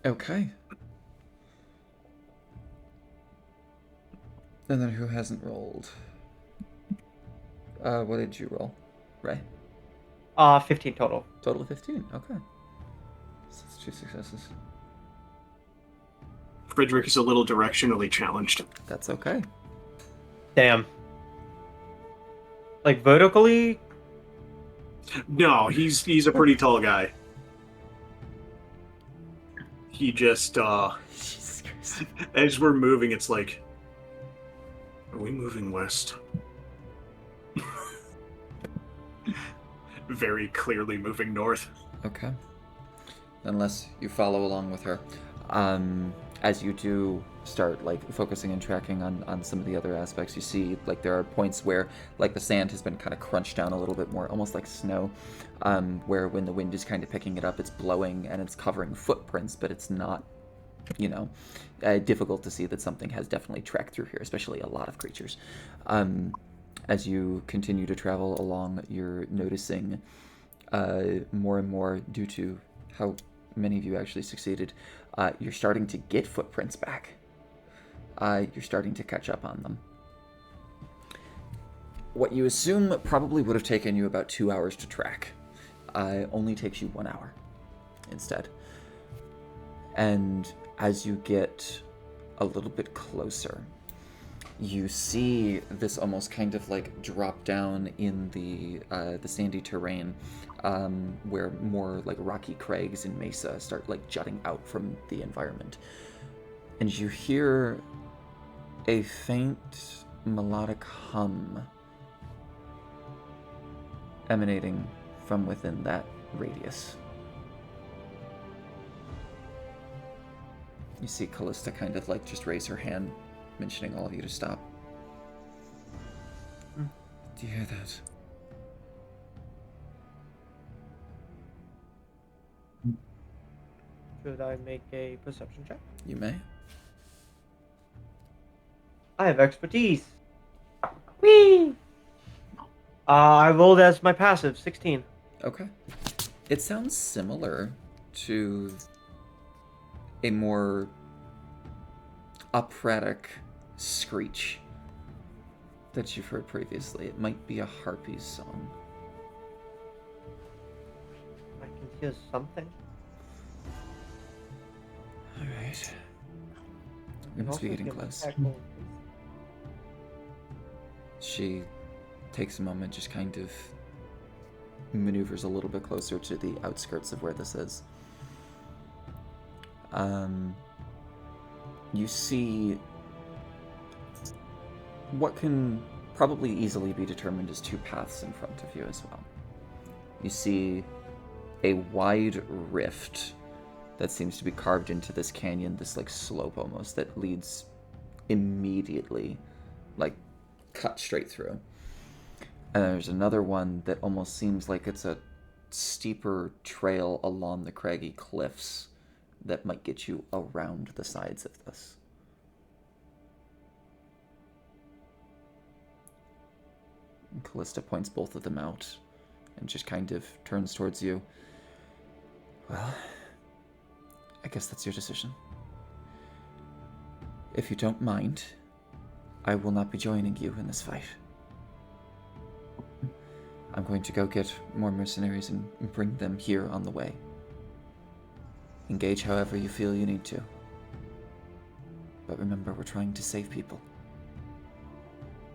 Okay. And then who hasn't rolled? What did you roll? Ray? 15 total. Total of 15. Okay. So that's 2 successes. Frederick is a little directionally challenged. That's okay. Damn. Like vertically? No, he's a pretty tall guy. He just Jesus Christ. as we're moving, it's like, are we moving west? Very clearly moving north. Okay. Unless you follow along with her. As you do start focusing and tracking on some of the other aspects, you see there are points where the sand has been kind of crunched down a little bit more, almost like snow, where when the wind is kind of picking it up, it's blowing and it's covering footprints, but it's not, difficult to see that something has definitely trekked through here, especially a lot of creatures. As you continue to travel along, you're noticing more and more, due to how many of you actually succeeded, you're starting to get footprints back. You're starting to catch up on them. What you assume probably would have taken you about 2 hours to track only takes you 1 hour instead. And as you get a little bit closer, you see this almost kind of drop down in the sandy terrain, where more rocky crags and mesa start jutting out from the environment, and you hear a faint melodic hum emanating from within that radius. You see Callista kind of just raise her hand, mentioning all of you to stop. Do you hear that? Should I make a perception check? You may. I have expertise. Whee! I rolled as my passive, 16. Okay. It sounds similar to a more operatic screech that you've heard previously. It might be a harpy's song. I can hear something. Alright. We must be getting close. She takes a moment, just kind of maneuvers a little bit closer to the outskirts of where this is. You see what can probably easily be determined as two paths in front of you as well. You see a wide rift that seems to be carved into this canyon, this like slope almost, that leads immediately, like cut straight through. And there's another one that almost seems like it's a steeper trail along the craggy cliffs that might get you around the sides of this. And Callista points both of them out and just kind of turns towards you. Well, I guess that's your decision. If you don't mind, I will not be joining you in this fight. I'm going to go get more mercenaries and bring them here on the way. Engage however you feel you need to. But remember, we're trying to save people.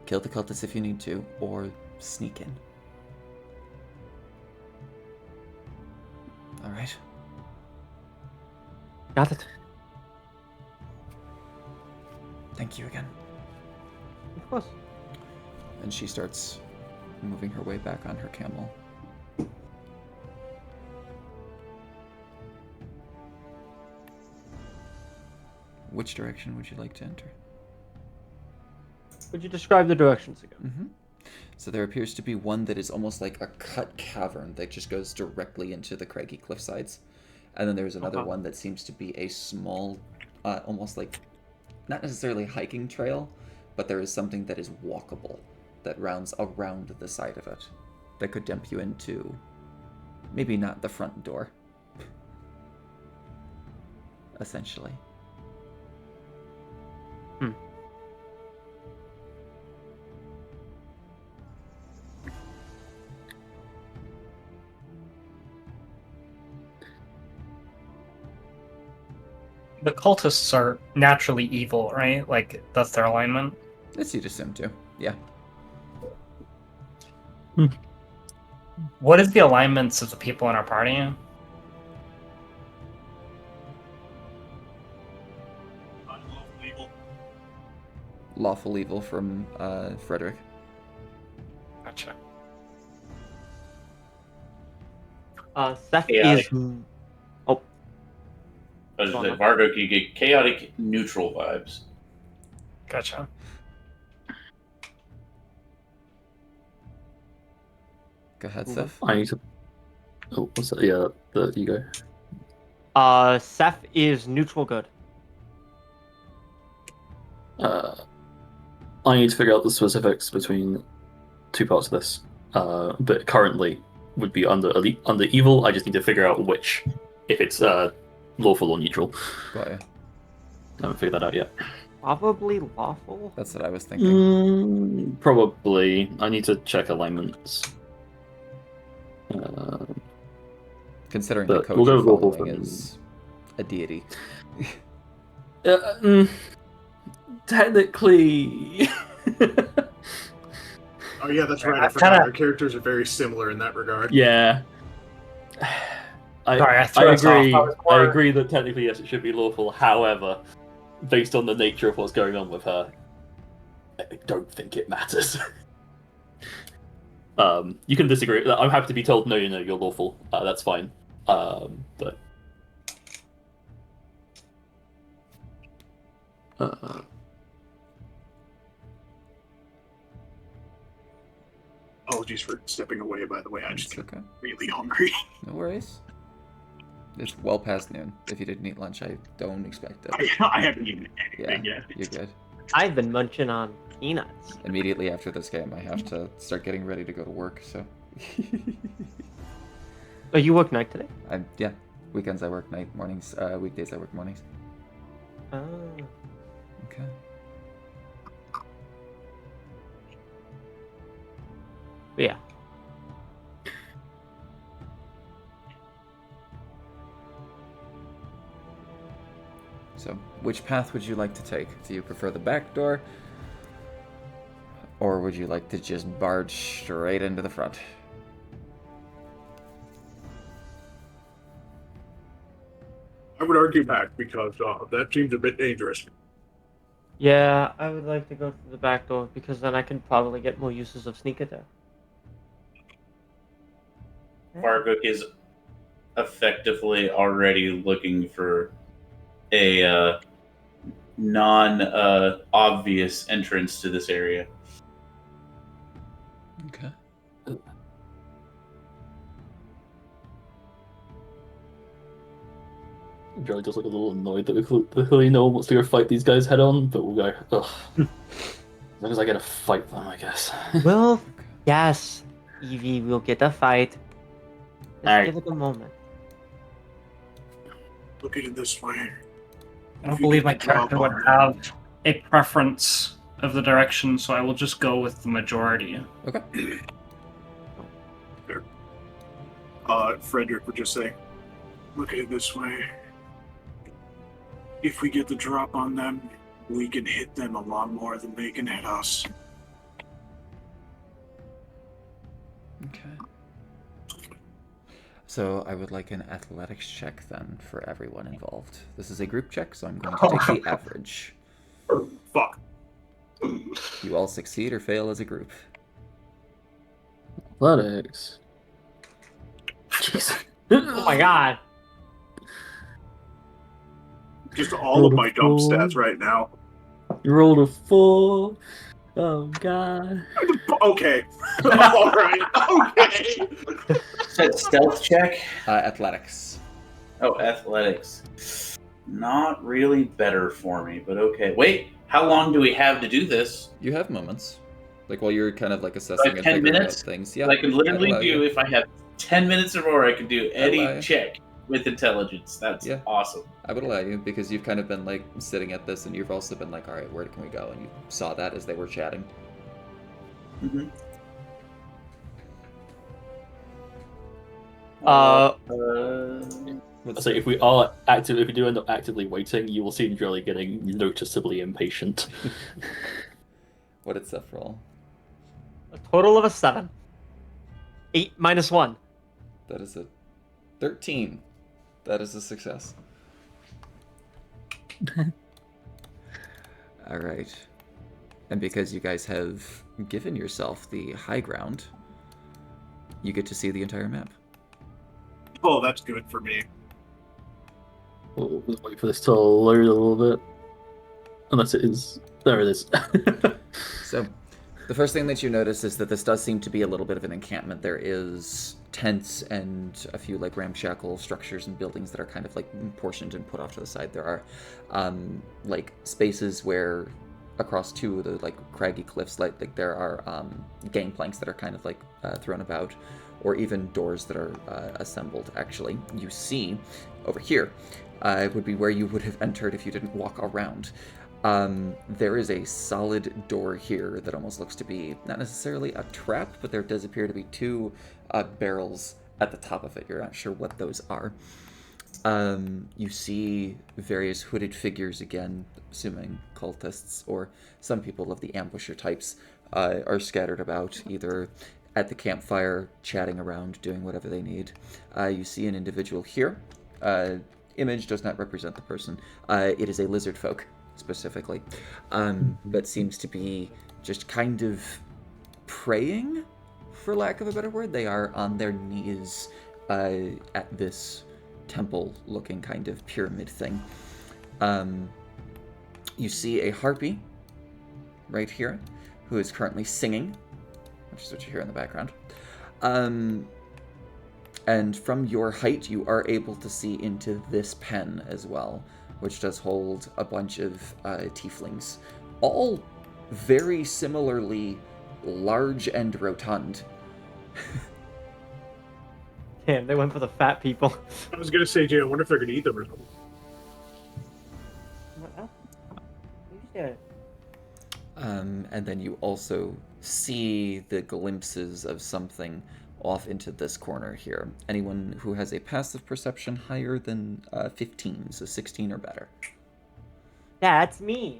Kill the cultists if you need to, or sneak in. Alright? Got it. Thank you again. Of course. And she starts moving her way back on her camel. Which direction would you like to enter? Would you describe the directions again? Mm-hmm. So there appears to be one that is almost like a cut cavern that just goes directly into the craggy cliffsides. And then there's another one that seems to be a small, almost like, not necessarily hiking trail, but there is something that is walkable that rounds around the side of it that could dump you into maybe not the front door, essentially. The cultists are naturally evil, right? Like, that's their alignment. That's you'd assume too. Yeah. What is the alignments of the people in our party? Lawful evil from Frederick. Gotcha. Seth Chaotic. is. Oh, I was like, Vargo, you get chaotic neutral vibes. Gotcha. Go ahead, Seth. I need to. Oh, what's that? Yeah, you go. Seth is neutral good. I need to figure out the specifics between two parts of this. But currently would be under evil. I just need to figure out which, if it's lawful or neutral. Got you. I haven't figured that out yet. Probably lawful. That's what I was thinking. Probably. I need to check alignments. Considering but the coach we'll go you're with lawful following for- is a deity. Technically. Oh yeah, that's right. I I've forgot. kinda- Our characters are very similar in that regard. Yeah. Sorry, I I threw us off. agree. I was I more- agree that technically yes, it should be lawful. However, based on the nature of what's going on with her, I don't think it matters. You can disagree. I'm happy to be told no, you're lawful. That's fine. But Apologies for stepping away, by the way. I It's just got okay. really hungry. No worries. It's well past noon. If you didn't eat lunch, I don't expect it. I haven't eaten Yeah, anything yet. you're good. I've been munching on peanuts. Immediately after this game, I have to start getting ready to go to work, so... Oh, you work night today? Yeah. Weekends I work night, mornings, weekdays I work mornings. Oh. Okay. Yeah. So, which path would you like to take? Do you prefer the back door? Or would you like to just barge straight into the front? I would argue back because that seems a bit dangerous. Yeah, I would like to go through the back door because then I can probably get more uses of sneak attack. Fargook is effectively already looking for a non-obvious entrance to this area. Okay. Joey does look a little annoyed that we clearly no one wants to go fight these guys head on, but we'll go, ugh. As long as I get to fight them, I guess. Well, yes, Evie, we'll get a fight. Just Alright. give it a moment. Look at it this way. I don't believe my character would have a preference of the direction, so I will just go with the majority. Okay. Frederick would just say, look at it this way. If we get the drop on them, we can hit them a lot more than they can hit us. Okay. So I would like an athletics check then for everyone involved. This is a group check, so I'm going to take the average. Fuck. You all succeed or fail as a group. Athletics. Jeez. Oh my god. Just all of my dump stats right now. You rolled a 4. Oh god. Okay. Alright. Okay. Said stealth check? Athletics. Oh, athletics. Not really better for me, but okay. Wait, how long do we have to do this? You have moments. Like while you're kind of like assessing Like and 10 figuring minutes? out things. Yeah. I can literally I'd allow do, you. if I have 10 minutes or more, I can do allow you. any check with intelligence. That's Yeah. awesome. I would allow you because you've kind of been like sitting at this and you've also been like, all right, where can we go? And you saw that as they were chatting. Mm-hmm. What's So if we do end up actively waiting, you will see Jolly getting noticeably impatient. What did Seth roll? A total of a 7. 8 minus 1. That is a 13. That is a success. All right. And because you guys have given yourself the high ground, you get to see the entire map. Oh, that's good for me. We'll just wait for this to load a little bit. Unless it is. There it is. So, the first thing that you notice is that this does seem to be a little bit of an encampment. There is tents and a few like ramshackle structures and buildings that are kind of like portioned and put off to the side. There are like spaces where across two of the like craggy cliffs, like there are gangplanks that are kind of like thrown about, or even doors that are assembled. Actually, you see over here would be where you would have entered if you didn't walk around. There is a solid door here that almost looks to be not necessarily a trap, but there does appear to be two barrels at the top of it. You're not sure what those are. You see various hooded figures again, assuming cultists or some people of the ambusher types, are scattered about, either at the campfire, chatting around, doing whatever they need. You see an individual here. Image does not represent the person. It is a lizard folk, specifically, but seems to be just kind of praying, for lack of a better word. They are on their knees at this temple-looking kind of pyramid thing. You see a harpy right here, who is currently singing, which is what you hear in the background. And from your height, you are able to see into this pen as well, which does hold a bunch of tieflings all very similarly large and rotund. Damn, they went for the fat people. I was gonna say, Jay, I wonder if they're gonna eat them or something. What else? Yeah. And then you also see the glimpses of something off into this corner here. Anyone who has a passive perception higher than 15, so 16 or better. That's me.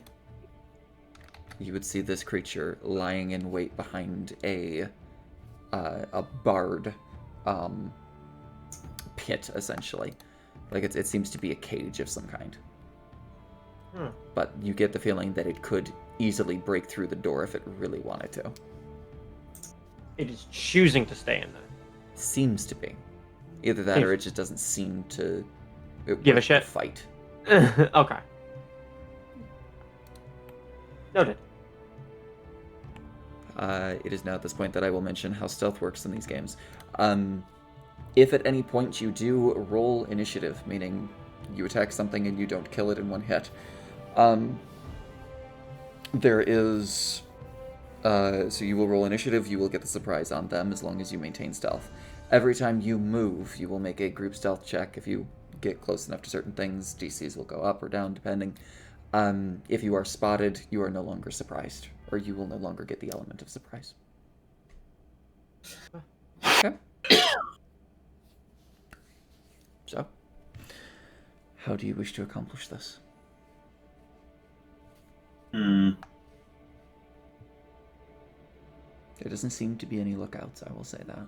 You would see this creature lying in wait behind a barred pit, essentially. Like it seems to be a cage of some kind. But you get the feeling that it could easily break through the door if it really wanted to. It is choosing to stay in there. Seems to be. Either that or it just doesn't seem to give a shit. Fight. Okay. Noted. It is now at this point that I will mention how stealth works in these games. If at any point you do roll initiative, meaning you attack something and you don't kill it in one hit, there is... so you will roll initiative, you will get the surprise on them as long as you maintain stealth. Every time you move, you will make a group stealth check. If you get close enough to certain things, DCs will go up or down depending. If you are spotted, you are no longer surprised, or you will no longer get the element of surprise. Okay. So, how do you wish to accomplish this? There doesn't seem to be any lookouts, I will say that.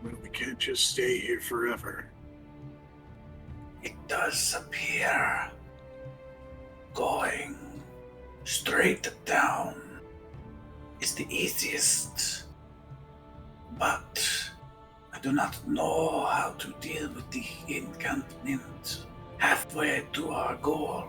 Well, we can't just stay here forever. It does appear going straight down is the easiest, but I do not know how to deal with the encampment halfway to our goal.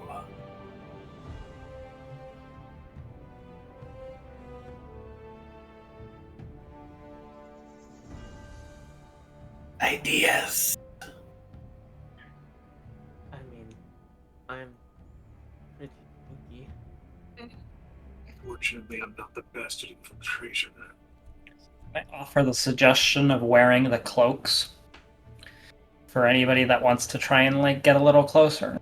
Ideas. I mean, I'm pretty sneaky. Fortunately, I'm not the best at infiltration. I offer the suggestion of wearing the cloaks for anybody that wants to try and like get a little closer.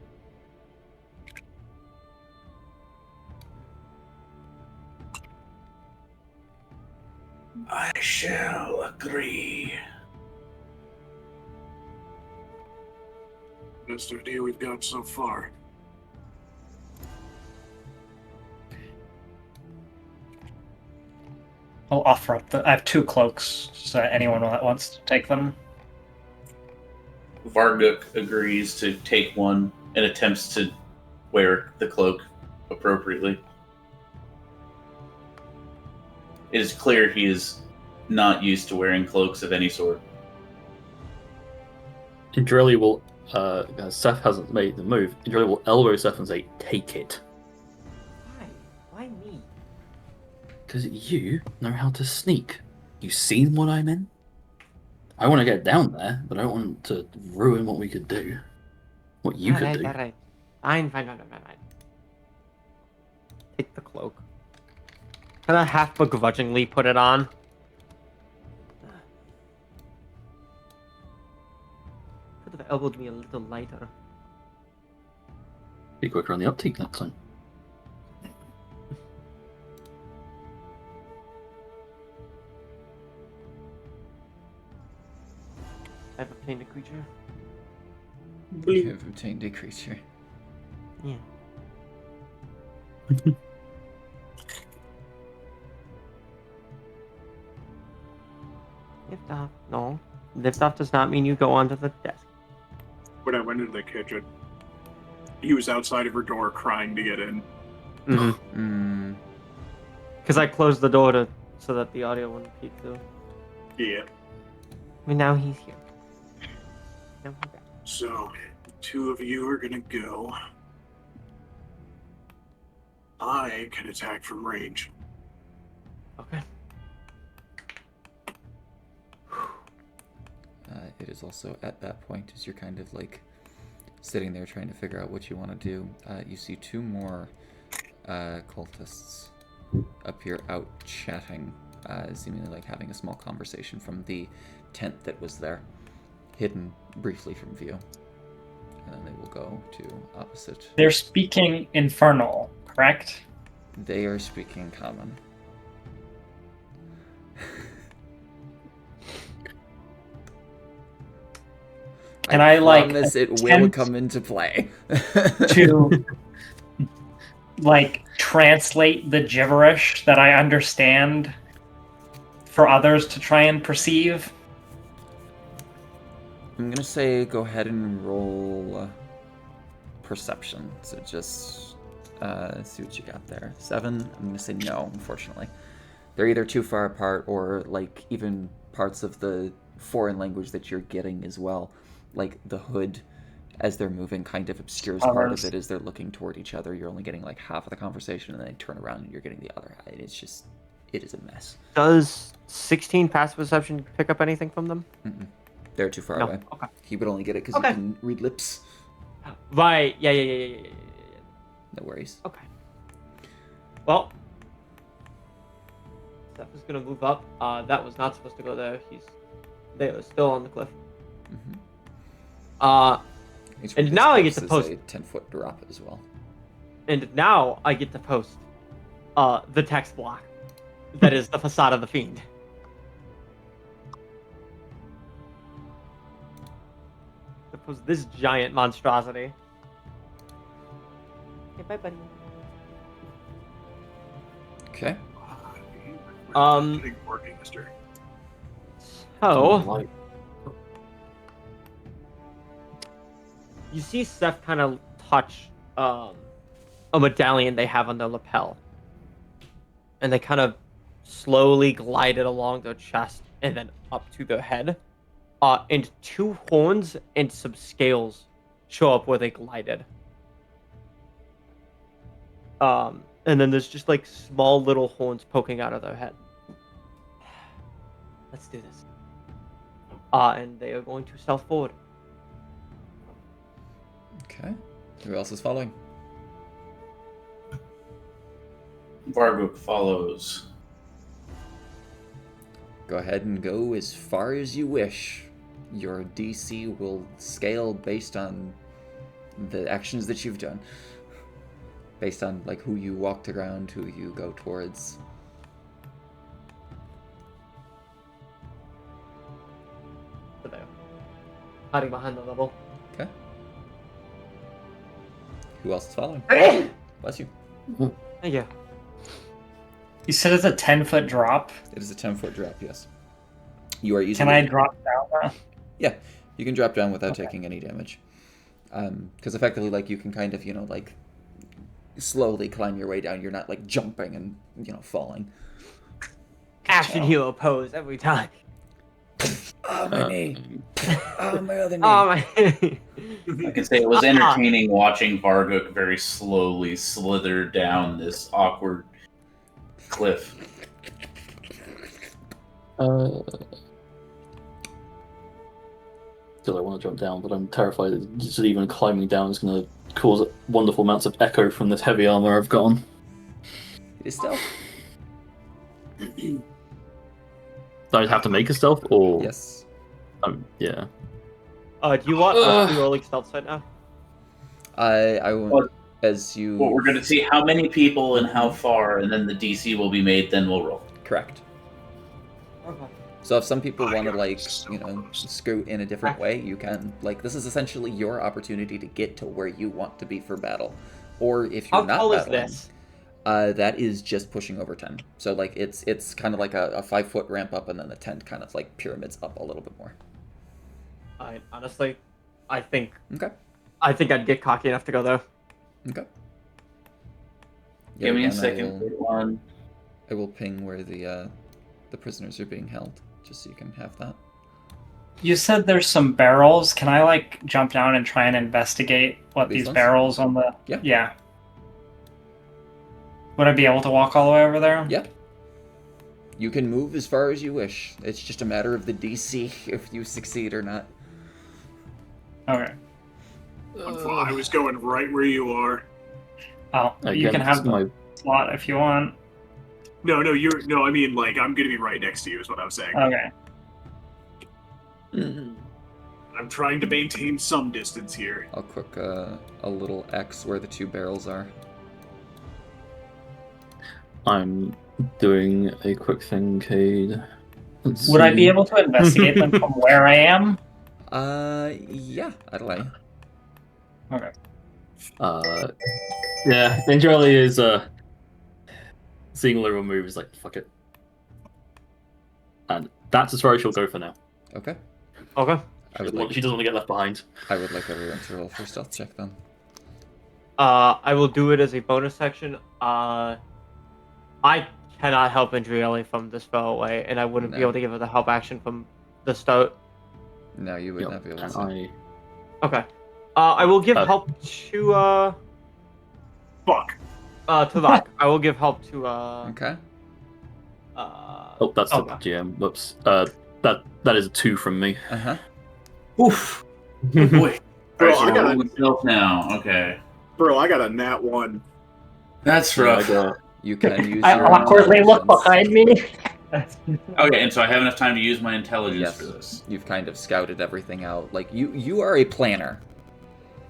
I shall agree. Best idea we've got so far. I'll offer up I have 2 cloaks, so anyone that wants to take them. Varguk agrees to take one and attempts to wear the cloak appropriately. It is clear he is not used to wearing cloaks of any sort. Indrelli will, Seth hasn't made the move, Indrelli will elbow Seth and say, take it. Why? Why me? Because you know how to sneak. You seen what I'm in? I want to get down there, but I don't want to ruin what we could do. What you could do. Alright. Fine. Take the cloak. Can I half begrudgingly put it on? Could have elbowed me a little lighter. Be quicker on the uptake next time. I've obtained a creature. You have obtained a creature. Yeah. Lift off. No. Lift off does not mean you go onto the desk. When I went into the kitchen, he was outside of her door crying to get in. Mm-hmm. Because I closed the door so that the audio wouldn't peek through. Yeah. I mean, now he's here. Now he's back. So, 2 of you are gonna go. I can attack from range. Okay. It is also at that point, as you're kind of like sitting there trying to figure out what you want to do, you see two more cultists up here out chatting, seemingly like having a small conversation from the tent that was there, hidden briefly from view. And then they will go to opposite. They're speaking Infernal, correct? They are speaking common. Can I like promise it will attempt come into play. to like translate the gibberish that I understand for others to try and perceive? I'm gonna say go ahead and roll perception. So just see what you got there. 7. I'm gonna say no, unfortunately. They're either too far apart or like even parts of the foreign language that you're getting as well. Like the hood, as they're moving, kind of obscures part of it as they're looking toward each other. You're only getting like half of the conversation, and then they turn around and you're getting the other half. It's just, it is a mess. Does 16 passive perception pick up anything from them? Mm-mm. They're too far No. away. Okay. He would only get it because Okay. he can read lips. Right. Yeah. No worries. Okay. Well, Steph is gonna move up. That was not supposed to go there. They are still on the cliff. Mm-hmm. And now I get to post a 10-foot drop as well. And now I get to post the text block that is the facade of the fiend. To post this giant monstrosity. Okay, bye, buddy. Okay. Getting working, mister. So you see Seth kind of touch a medallion they have on their lapel, and they kind of slowly glide it along their chest and then up to their head. And two horns and some scales show up where they glided. And then there's just like small little horns poking out of their head. Let's do this. And they are going to stealth forward. Okay. Who else is following? Varguk follows. Go ahead and go as far as you wish. Your DC will scale based on the actions that you've done. Based on like who you walked around, who you go towards. So they're hiding behind the level. Okay. Who else is following? Bless you. Thank you. You said it's a 10-foot drop. It is a 10-foot drop, yes. You are easily... Can I drop down now? Yeah, you can drop down without Okay. taking any damage. Because effectively, like, you can kind of, like, slowly climb your way down. You're not, like, jumping and, falling. Action hero pose every time. Oh, my knee. Oh, my other knee. Oh my. I can say it was entertaining watching Varguk very slowly slither down this awkward cliff. Still, I want to jump down, but I'm terrified that just even climbing down is going to cause wonderful amounts of echo from this heavy armor I've got on. It is stealth. Do I have to make a stealth, or Yes. Yeah. Do you want us to be rolling stealth right now? I won't... Well, as you... Well, we're going to see how many people and how far, and then the DC will be made, then we'll roll. Correct. Okay. So if some people want to, like, scoot in a different way, you can. Like, this is essentially your opportunity to get to where you want to be for battle. Or if you're How not tall is battling, this? that is just pushing over 10. So, like, it's kind of like a 5-foot ramp up, and then the tent kind of, like, pyramids up a little bit more. Honestly, I think Okay. I'd get cocky enough to go there. Okay. Give me a again, second. I will ping where the prisoners are being held, just so you can have that. You said there's some barrels. Can I like jump down and try and investigate what These these ones? barrels on the? Yeah. Yeah. Would I be able to walk all the way over there? Yeah. You can move as far as you wish. It's just a matter of the DC if you succeed or not. Okay. I was going right where you are. Oh, you can have the slot if you want. No, I mean, like, I'm gonna be right next to you is what I was saying. Okay. I'm trying to maintain some distance here. I'll click a little X where the two barrels are. I'm doing a quick thing, Cade. Would I be able to investigate them from where I am? Yeah, I'd allow you. Okay. Yeah, Ninjali is seeing all everyone move is like, fuck it. And that's as far as she'll go for now. Okay. Okay. I would She doesn't want to get left behind. I would like everyone to roll for stealth check then. I will do it as a bonus action. I cannot help Andrieli from this far away, and I wouldn't be No. able to give her the help action from the start. No, you would not be able And to. Okay. I will give help to Fuck. to Locke. I will give help to Okay. Oh, that's the Okay. GM. Whoops. That is a 2 from me. Uh-huh. Oof. Oh boy. Bro, Alright, so I we're got rolling stealth now. Okay. Bro, I got a nat 1. That's rough. You can use I your awkwardly look intelligence. behind me. Okay, and so I have enough time to use my intelligence Yes. for this. You've kind of scouted everything out. Like you are a planner.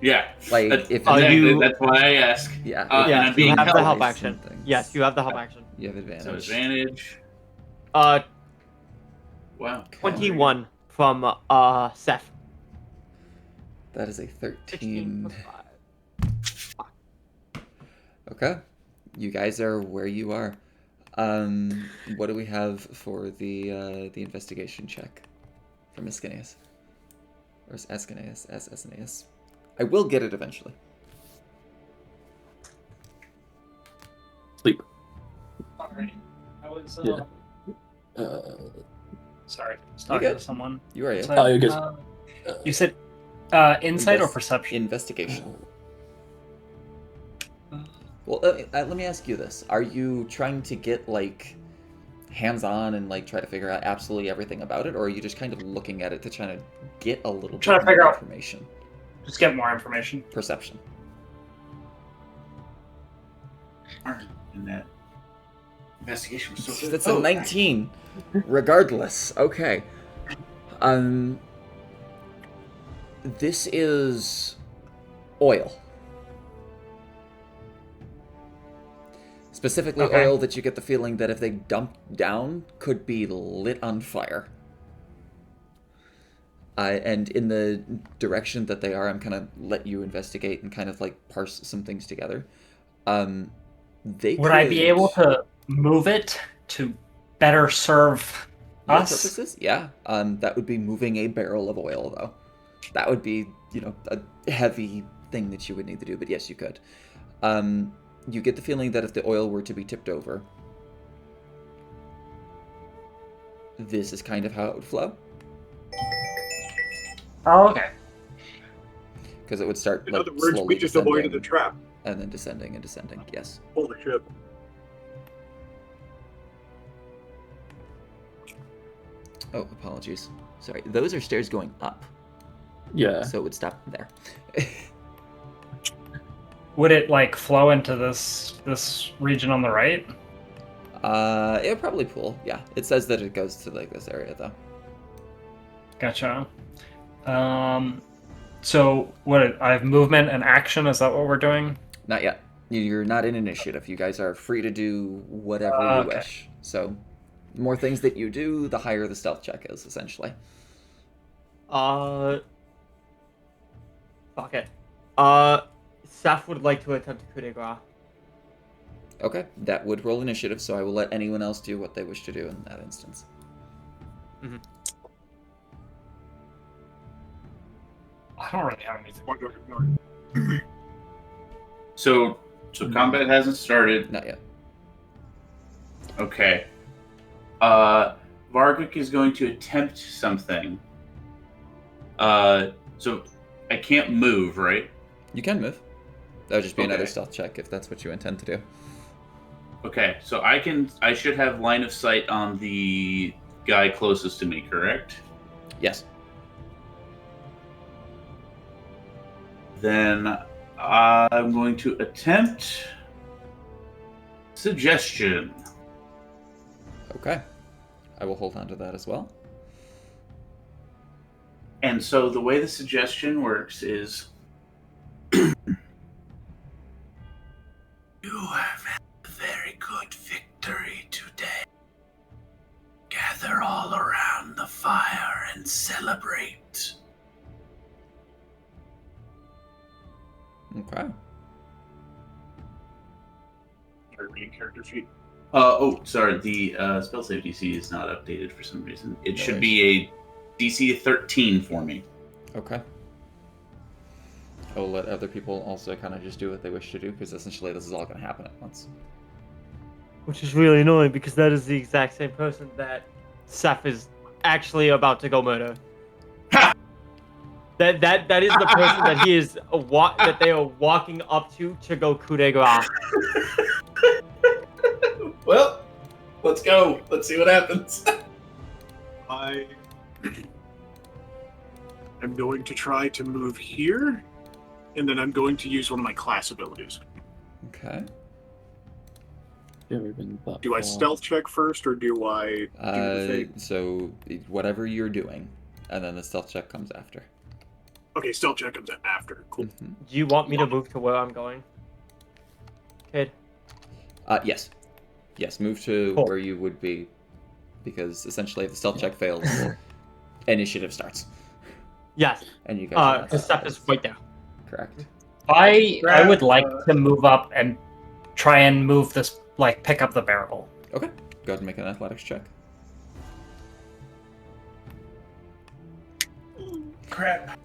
Yeah. Like, That's, if exactly, you- that's why I ask. Yeah. And yes, I'm you being have the help helped. action. Yes, you have the help action. You have advantage. So advantage. 21 from Seth. That is a 16 13. plus 5. Okay. You guys are where you are. What do we have for the investigation check from Ascanius? Or is Ascanius? Ascanius. I will get it eventually. Sleep. Alright. I was Yeah. sorry, I was You talking good? to someone. You are So, Oh, you're good. You said insight or Invest- perception? Investigation. Well, let me ask you this: are you trying to get like hands-on and like try to figure out absolutely everything about it, or are you just kind of looking at it to try to get a little Trying bit to figure more out- information? Just get more information. Perception. And that investigation was so good. That's a 19. Regardless. Okay. This is oil. Specifically Okay. oil that you get the feeling that if they dump down could be lit on fire. And in the direction that they are, I'm kind of let you investigate and kind of like parse some things together. They Would I be could- able to move it to better serve your us? purposes? Yeah. That would be moving a barrel of oil, though. That would be, a heavy thing that you would need to do, but yes, you could. You get the feeling that if the oil were to be tipped over, this is kind of how it would flow. Oh, okay. Because it would start, In like, other words, slowly we just avoided the descending, trap. and then descending and descending, yes. Holy shit. Oh, apologies. Sorry. Those are stairs going up, Yeah. so it would stop there. Would it like flow into this region on the right? It would probably pool, yeah. It says that it goes to, like, this area, though. Gotcha. So what? I have movement and action. Is that what we're doing? Not yet. You're not in initiative. You guys are free to do whatever you Okay. wish. So, the more things that you do, the higher the stealth check is, essentially. Fuck it. Seth would like to attempt coup de grace. Okay, that would roll initiative, so I will let anyone else do what they wish to do in that instance. I don't really have anything. One go ignore. So combat hasn't started. Not yet. Okay. Varguk is going to attempt something. So I can't move, right? You can move. That would just be another Okay. stealth check if that's what you intend to do. Okay, so I should have line of sight on the guy closest to me, correct? Yes. Then I'm going to attempt suggestion. Okay. I will hold on to that as well. And so the way the suggestion works is You have had a very good victory today. Gather all around the fire and celebrate. Okay. Or reading character sheet. Sorry. The spell save DC is not updated for some reason. It No should worries. be a DC 13 for me. Okay. I will let other people also kind of just do what they wish to do, because essentially this is all going to happen at once. Which is really annoying because that is the exact same person that Seth is actually about to go murder. Ha! That is the person that he is that they are walking up to go coup de grace. Well, let's go. Let's see what happens. I am going to try to move here, and then I'm going to use one of my class abilities. Okay. Do I stealth check first, or do I do the thing? So whatever you're doing, and then the stealth check comes after. Okay, stealth check comes after. Cool. Mhm. Do you want me to move to where I'm going? Kid. Yes. Yes, move to Cool. where you would be, because essentially if the stealth check fails, initiative starts. Yes. And you guys. Because Seth is right there. Correct. I would like to move up and try and move this, like, pick up the barrel. Okay. Go ahead and make an athletics check. Crap.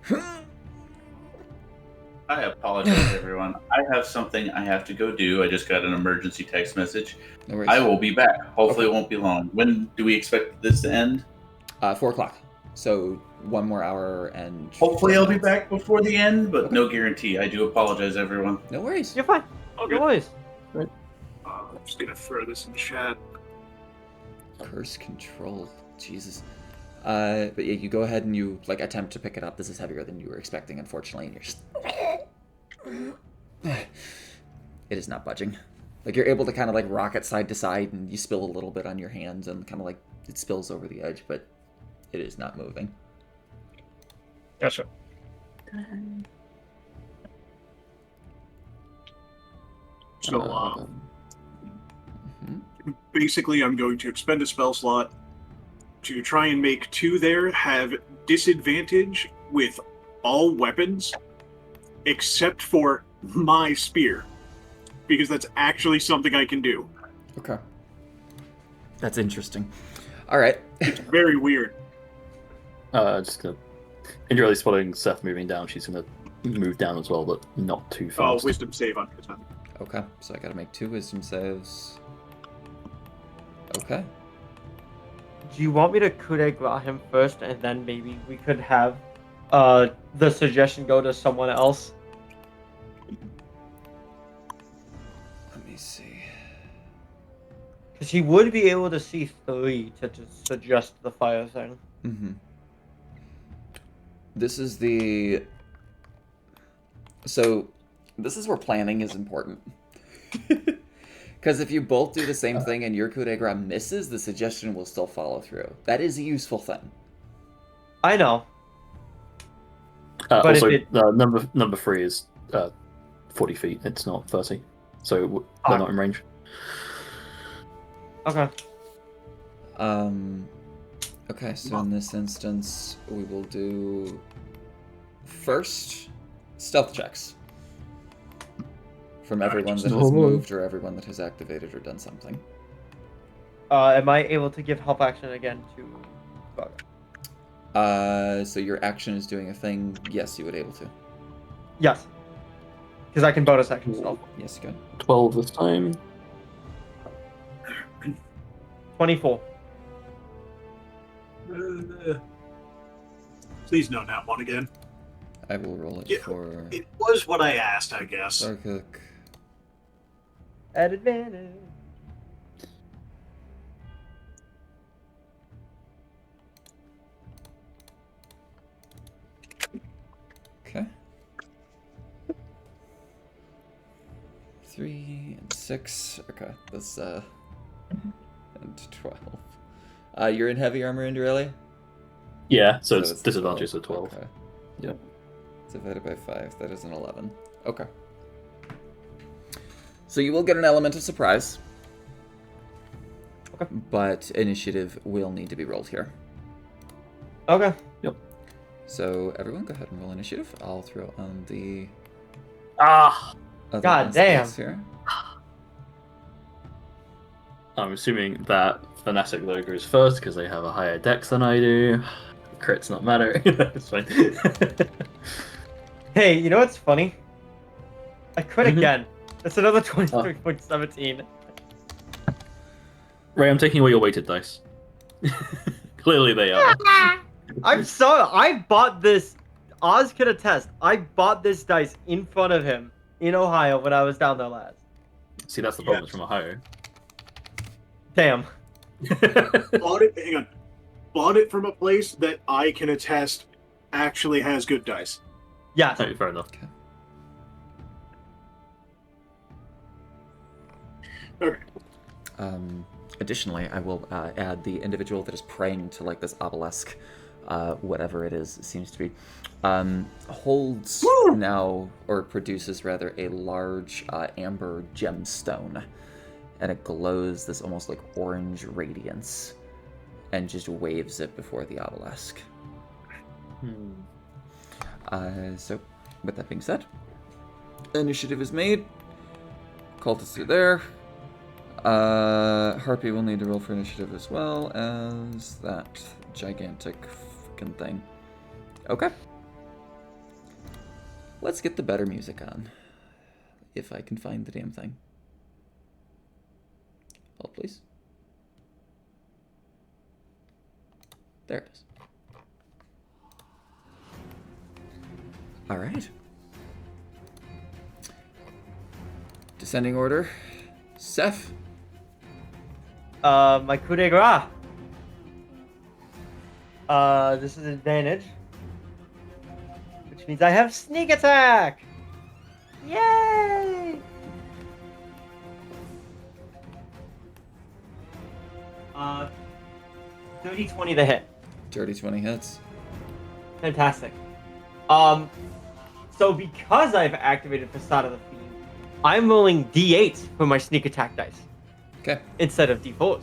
I apologize, everyone. I have something I have to go do. I just got an emergency text message. No worries. I will be back. Hopefully, it won't be long. When do we expect this to end? 4 o'clock. So 1 more hour and. Hopefully, 4 I'll be minutes. back before the end, but Okay. no guarantee. I do apologize, everyone. No worries. You're fine. Okay. No worries. I'm just gonna throw this in chat. Curse control. Jesus. But yeah, you go ahead and you like attempt to pick it up. This is heavier than you were expecting, unfortunately, and you're just. It is not budging. Like you're able to kind of like rock it side to side, and you spill a little bit on your hands, and kind of like it spills over the edge, but it is not moving. Gotcha. So, Mhm. basically, I'm going to expend a spell slot to try and make 2 there have disadvantage with all weapons except for my spear, because that's actually something I can do. Okay. That's interesting. All right. It's very weird. Just gonna. Indra spotting Seth moving down. She's gonna move down as well, but not too Oh, fast. wisdom save on this time. Okay. So I gotta make 2 wisdom saves. Okay. Do you want me to coup de grace him first, and then maybe we could have the suggestion go to someone else? Let me see. Because he would be able to see 3 to suggest the fire thing. Mm-hmm. This is the. So, this is where planning is important. Because if you both do the same thing and your coup de grace misses, the suggestion will still follow through. That is a useful thing. I know. But But if also, it- number 3 is 40 feet. It's not 30, so they're not in range. Okay. Okay, so in this instance, we will do first stealth checks from everyone that has moved or everyone that has activated or done something. Am I able to give help action again to Bug? So your action is doing a thing. Yes, you would able to. Yes. Because I can bonus action stealth. Yes, you can. 12 this time. 24. Please no, not one again. I will roll it Yeah, for It was what I asked, I guess. Sarkuk. At advantage. 3 and 6. Okay, that's and 12. You're in heavy armor, Indirelli? Yeah, so it's it's disadvantage of 12. Okay. Yep. Divided by 5, that is an 11. Okay. So you will get an element of surprise. Okay. But initiative will need to be rolled here. Okay. So everyone go ahead and roll initiative. I'll throw on the Ah! other God damn. aspects here. I'm assuming that Fanatic though goes first because they have a higher dex than I do. Crits not matter. It's fine. Hey, you know what's funny? I crit Mhm. again. That's another 23.17. Ray, I'm taking away your weighted dice. Clearly they are. I'm sorry. I bought this. Oz can attest. I bought this dice in front of him in Ohio when I was down there last. See, that's the problem. It's Yes. from Ohio. Damn. Bought it. Hang on. Bought it from a place that I can attest actually has good dice. Yes. Oh, fair enough. Okay. Additionally, I will add the individual that is praying to like this obelisk, whatever it is, it seems to be, holds Woo! now, or produces rather, a large amber gemstone, and it glows this almost like orange radiance, and just waves it before the obelisk. So, with that being said, initiative is made. Cultists are there. Harpy will need to roll for initiative as well as that gigantic fucking thing. Okay. Let's get the better music on. If I can find the damn thing. Hold, please. There it is. Alright. Descending order. Seth. My coup de grace. This is an advantage. Which means I have sneak attack! Yay! Uh, 30-20 to hit. Dirty 20 hits. Fantastic. So because I've activated Facade of the Fiend, I'm rolling D8s for my sneak attack dice Okay. instead of D4s.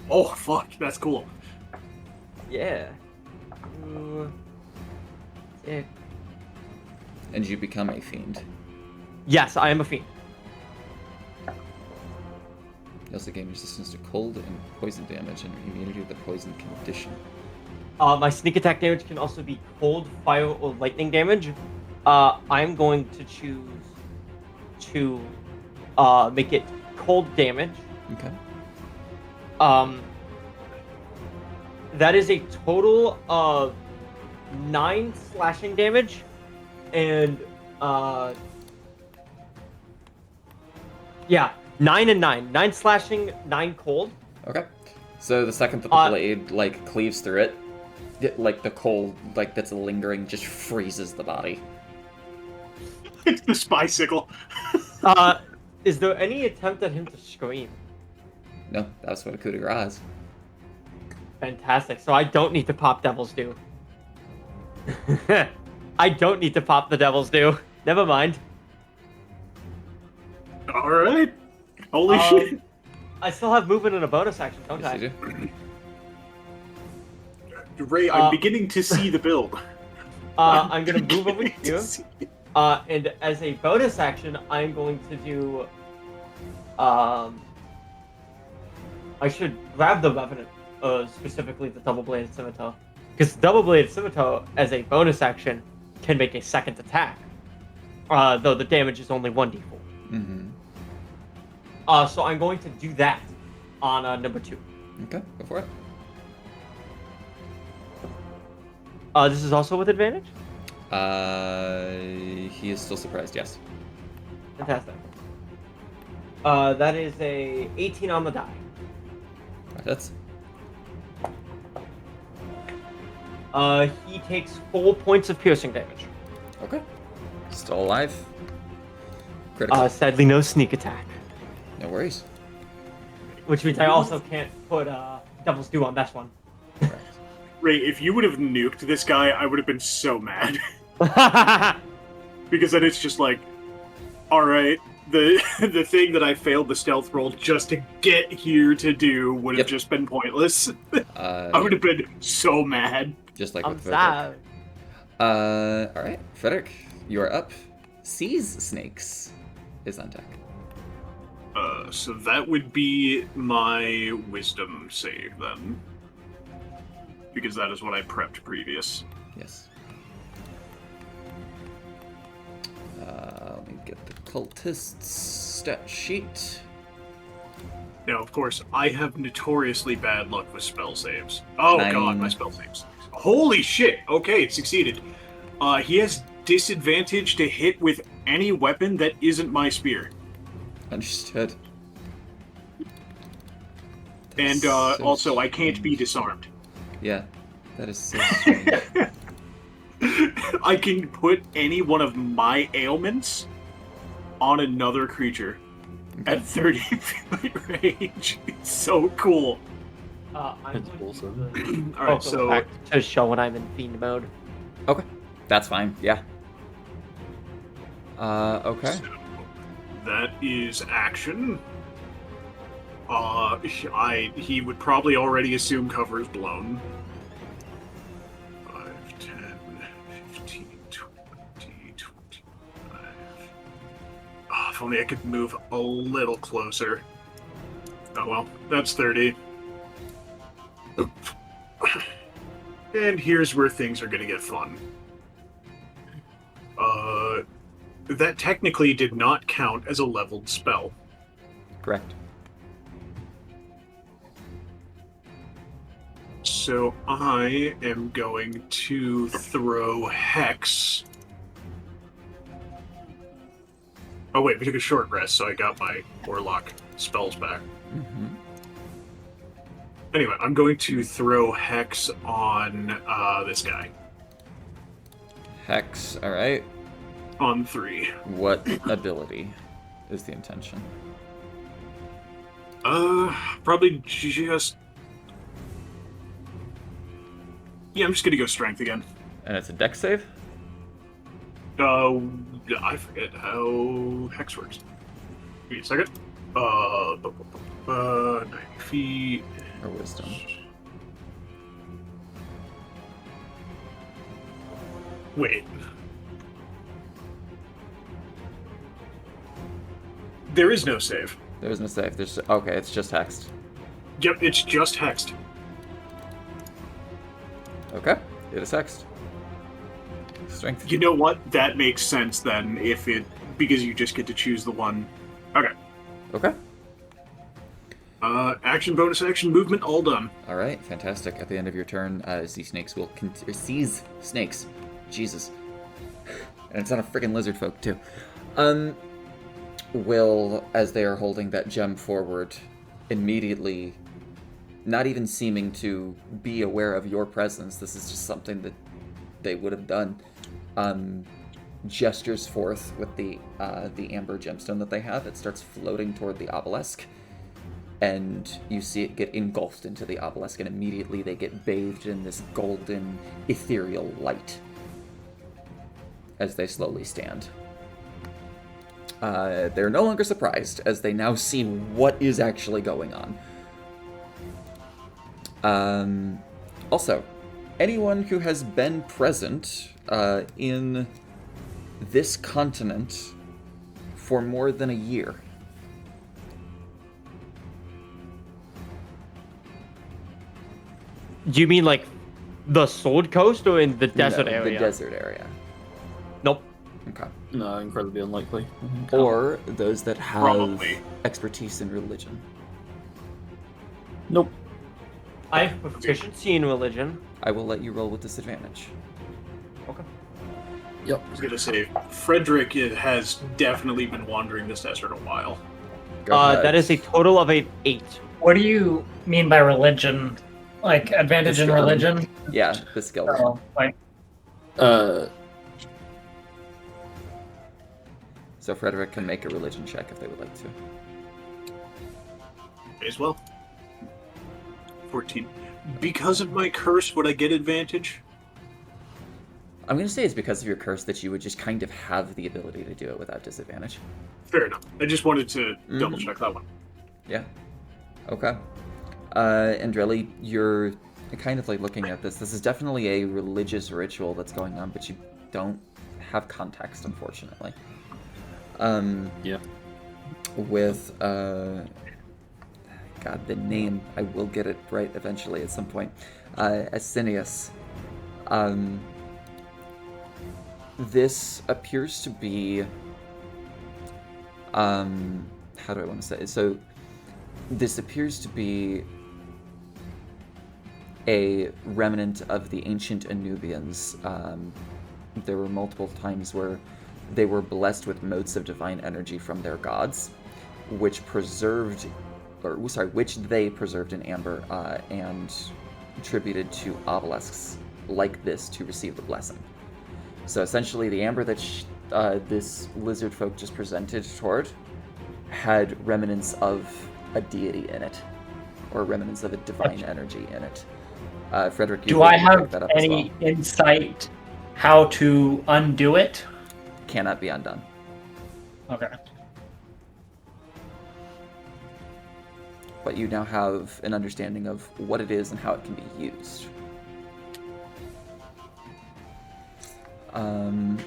Oh fuck, that's cool. Yeah. Yeah. And you become a fiend. Yes, I am a fiend. You also gain resistance to cold and poison damage and immunity to the poison condition. My sneak attack damage can also be cold, fire, or lightning damage. I'm going to choose to make it cold damage. Okay. That is a total of 9 slashing damage, and 9 and 9. 9 slashing, 9 cold. Okay. So the second that the blade like cleaves through it, like the cold like that's lingering just freezes the body. It's the spicicle. Is there any attempt at him to scream? No, that's what a coup de grace is. Fantastic. So I don't need to pop Devil's Due. I don't need to pop the Devil's Due. Never mind. All right. Holy shit. I still have movement and a bonus action, don't Yes, I? you do. Ray, I'm beginning to see the build. I'm gonna move over Beginning to here. see- And as a bonus action, I'm going to do. I should grab the Revenant, specifically the double-bladed scimitar, because double-bladed scimitar, as a bonus action, can make a second attack. Though the damage is only 1d4. Mm-hmm. So I'm going to do that on number 2. Okay, go for it. This is also with advantage. He is still surprised. Yes. Fantastic. That is a 18 on the die. That's He takes 4 points of piercing damage. okay. Still alive. Critical. Sadly, no sneak attack, No worries. which means I also can't put Devil's Due on this one. Ray, if you would have nuked this guy, I would have been so mad. Because then it's just like, alright, the thing that I failed the stealth roll just to get here to do would have Yep. just been pointless. I would have been so mad. Just like I'm with Frederick. sad. All right, Frederick, you are up. Seas Snakes is on deck. So that would be my wisdom save then. Because that is what I prepped previous. Yes. Let me get the cultist's stat sheet. Now, of course, I have notoriously bad luck with spell saves. Oh 9. god, my spell saves. Holy shit! Okay, it succeeded. He has disadvantage to hit with any weapon that isn't my spear. Understood. And So also, I can't be strange. disarmed. Yeah, that is so strange. I can put any one of my ailments on another creature at 30 feet range. It's so cool. I'm It's going to awesome. use the All right, focus so effect to show when I'm in fiend mode. Okay, that's fine. Yeah. Okay. So, that is action. He would probably already assume cover is blown. 5, 10, 15, 20, 25. Oh, if only I could move a little closer. Oh well, that's 30. And here's where things are gonna get fun. That technically did not count as a leveled spell. Correct. So I am going to throw Hex. Oh wait, we took a short rest, so I got my Warlock spells back. Mm-hmm. Anyway, I'm going to throw Hex on this guy. Hex. All right. On 3. What ability is the intention? Probably just... Yeah, I'm just gonna go Strength again. And it's a dex save? I forget how Hex works. Give me a second. 90 feet. Or wisdom? Wait. There is no save. There is no save. There's okay. It's just hexed. Yep, it's just hexed. Okay. It is hexed. Strength. You know what? That makes sense then, because you just get to choose the one. Okay. Okay. Action, bonus action, movement, all done. All right. Fantastic. At the end of your turn, sea snakes will seize snakes. Jesus. And it's not a freaking lizard folk too. Will, as they are holding that gem forward, immediately, not even seeming to be aware of your presence, this is just something that they would have done, gestures forth with the amber gemstone that they have. It starts floating toward the obelisk, and you see it get engulfed into the obelisk, and immediately they get bathed in this golden, ethereal light as they slowly stand. They're no longer surprised, as they now see what is actually going on. Also, anyone who has been present in this continent for more than a year. Do you mean like the Sword Coast or in the desert No, area? The desert area. Nope. Okay. No, incredibly unlikely. Or those that have Probably. expertise in religion. Nope. I have proficiency in religion. I will let you roll with disadvantage. Okay. Yep. I was gonna say, Frederick has definitely been wandering this desert a while. Go ahead. That is a total of an 8. What do you mean by religion? Like advantage in Skill. religion? Yeah, the skill. Oh, like Uh, So Frederick can make a religion check if they would like to. May as well. 14. Because of my curse, would I get advantage? I'm going to say it's because of your curse that you would just kind of have the ability to do it without disadvantage. Fair enough. I just wanted to double check that one. Yeah. Okay. Andrelli, you're kind of like looking at this. This is definitely a religious ritual that's going on, but you don't have context, unfortunately. Yeah. With, God, the name, I will get it right eventually at some point. Asinius. This appears to be, how do I want to say it? So, this appears to be a remnant of the ancient Anubians. There were multiple times where they were blessed with motes of divine energy from their gods, which they preserved in amber and attributed to obelisks like this to receive the blessing. So essentially, the amber that this lizard folk just presented toward had remnants of a deity in it, or remnants of a divine energy in it. Frederick, do I pick have that up as any well. insight how to undo it? Cannot be undone. Okay. But you now have an understanding of what it is and how it can be used.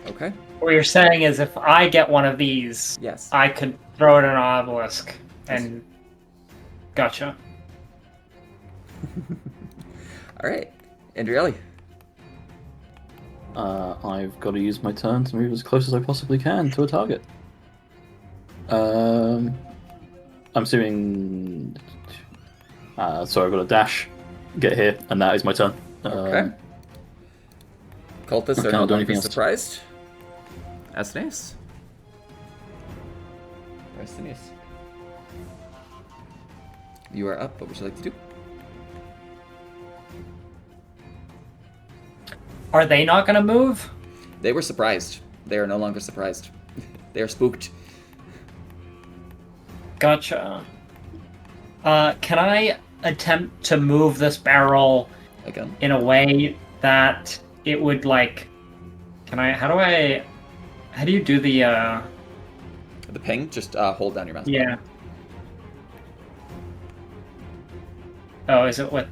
Okay. What you're saying is if I get one of these, Yes. I could throw it in an obelisk and... Gotcha. All right. Andrieli. I've got to use my turn to move as close as I possibly can to a target. I'm assuming... so I've got to dash, get here, and that is my turn. Okay. Cultists I are no can't do longer anything else. surprised. Asinius. Asinius. You are up. What would you like to do? Are they not going to move? They were surprised. They are no longer surprised. They are spooked. Gotcha. Can I attempt to move this barrel Again. in a way that it would like... How do you do the... The ping, just hold down your mouse. Yeah. Oh, is it with...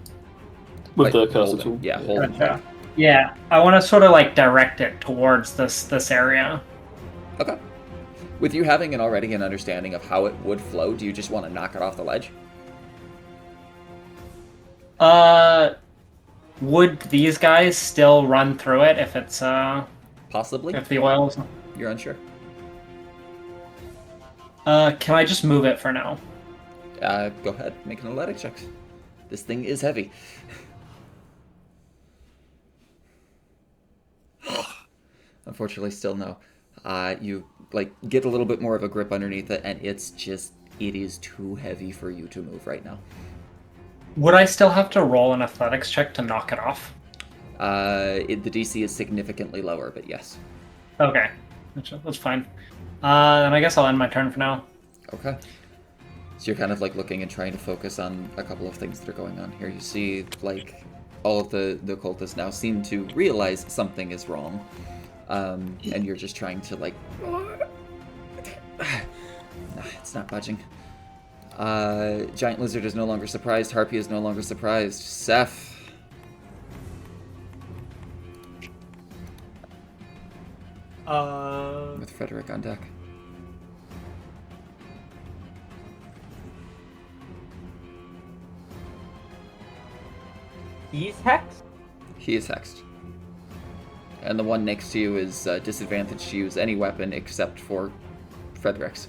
With the Like, cursor hold it. tool. Yeah, hold it. Gotcha. Yeah, I want to sort of like direct it towards this area. Okay. With you having already an understanding of how it would flow, do you just want to knock it off the ledge? Would these guys still run through it if it's Possibly. if the oil's... You're unsure. Can I just move it for now? Go ahead, make an athletic check. This thing is heavy. Unfortunately, still no. You get a little bit more of a grip underneath it, and it is too heavy for you to move right now. Would I still have to roll an athletics check to knock it off? The DC is significantly lower, but yes. Okay, that's fine. Then I guess I'll end my turn for now. Okay. So you're kind of looking and trying to focus on a couple of things that are going on here. You see, all of the cultists now seem to realize something is wrong. And you're just trying to it's not budging. Giant Lizard is no longer surprised. Harpy is no longer surprised. Seth. With Frederick on deck. He's hexed? He is hexed. And the one next to you is disadvantaged to use any weapon except for Frederick's.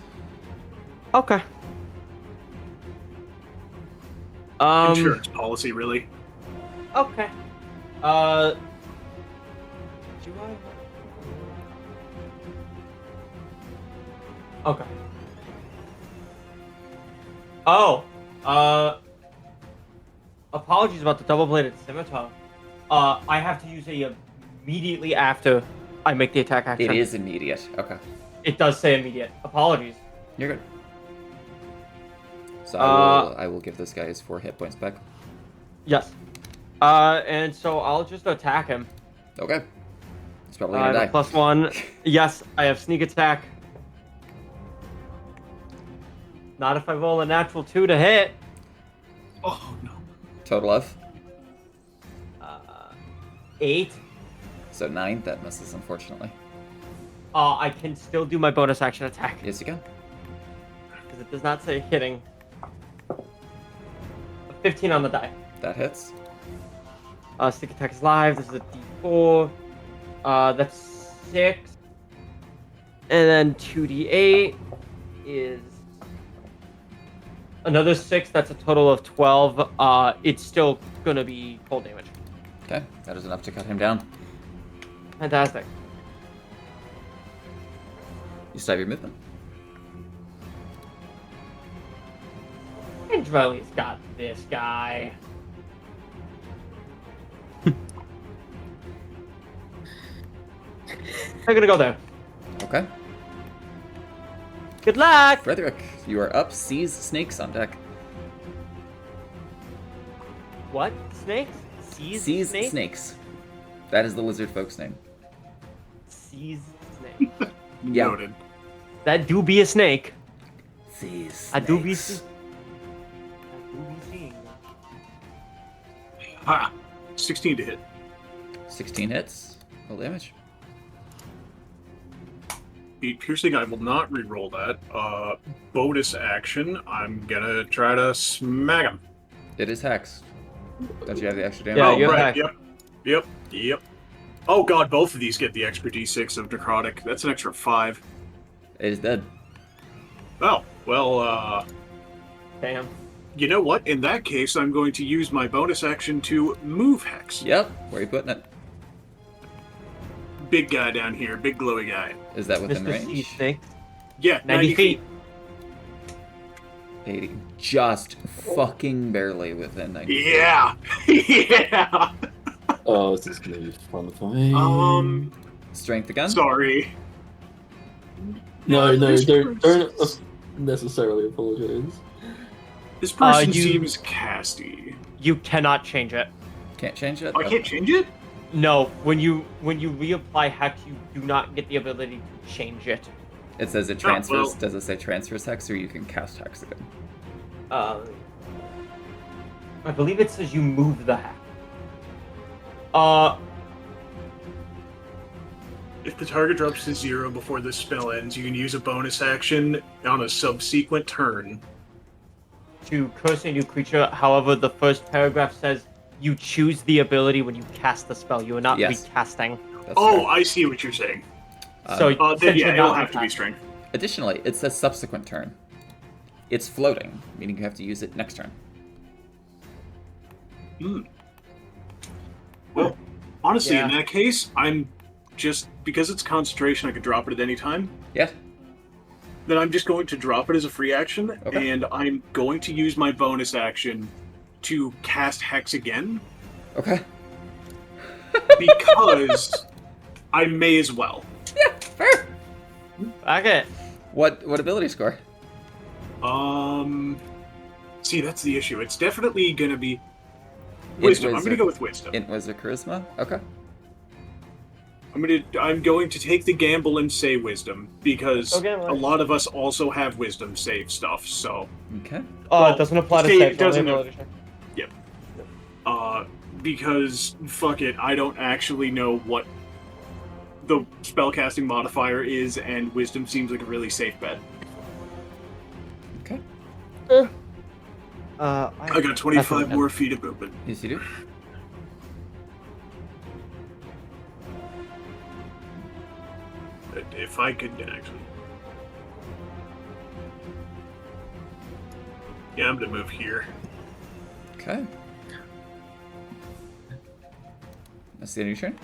Okay. Insurance policy, really. Okay. Do I? Okay. Oh. Apologies about the double-bladed scimitar. I have to use it immediately after I make the attack action. It is immediate. Okay. It does say immediate. Apologies. You're good. So I will give this guy his 4 hit points back. Yes. And so I'll just attack him. Okay. He's probably I gonna have die. a +1. Yes, I have sneak attack. Not if I roll a natural 2 to hit. Oh no. Total of? 8. So 9. That misses, unfortunately. I can still do my bonus action attack Yes, you can. because it does not say hitting. 15 on the die. That hits. Sneak attack is live. This is a D4. That's 6. And then 2d8 is another 6. That's a total of 12. It's still gonna be cold damage. Okay, that is enough to cut him down. Fantastic. You still have your movement. Andreli's got this guy. I'm gonna go there. Okay. Good luck! Frederick, you are up. Seize snakes on deck. What? Snakes? Seize snakes. That is the lizard folk's name. Seize snake. Yeah. Noted. That do be a snake. Seize I do be snakes. seeing. Ha! 16 to hit. 16 hits. Roll damage. 8 piercing, I will not re-roll that. Bonus action, I'm gonna try to smack him. It is hexed. Don't you have the extra damage? Yeah, Oh, you have right, hex. yep. Oh god, both of these get the extra d6 of necrotic. That's an extra 5. It is dead. Oh, well, Damn. you know what? In that case, I'm going to use my bonus action to move Hex. Yep. Where are you putting it? Big guy down here, big glowy guy. Is that within Mr. range? Sea Snake. Yeah, 90 feet. 80. Just fucking barely within 90. Yeah! yeah! Oh, this is gonna be fun for me. Strength again? Sorry. No, This don't person- necessarily apologize. This person you- seems casty. You cannot change it. Can't change it? Oh, I can't change it? No, when you reapply hex, you do not get the ability to change it. It says it Oh, transfers. well. Does it say transfers hex or you can cast hex again? I believe it says you move the hex. If the target drops to 0 before the spell ends, you can use a bonus action on a subsequent turn. To curse a new creature. However, the first paragraph says you choose the ability when you cast the spell. You are not Yes. recasting. That's Oh, fair. I see what you're saying. So Then since yeah, you're it'll not have to be recasting- strength. Additionally, it says subsequent turn. It's floating, meaning you have to use it next turn. Well, honestly, in Yeah. that case, I'm just because it's concentration, I could drop it at any time. Yeah. Then I'm just going to drop it as a free action, Okay. and I'm going to use my bonus action to cast Hex again Okay. because I may as well. Yeah, fair. Okay. What ability score? See, that's the issue. It's definitely gonna be Int wisdom. I'm wizard. gonna go with wisdom. Int wizard charisma? Okay. I'm going to take the gamble and say wisdom because Okay, a well. lot of us also have wisdom save stuff. So, Okay. Oh, Well, it doesn't apply to see, saves. it doesn't- only ability check. because fuck it, I don't actually know what the spellcasting modifier is, and wisdom seems like a really safe bet. Okay. I got 25 more feet of movement. Yes, you do. If I could actually. Yeah, I'm gonna move here. Okay. That's the end of your turn?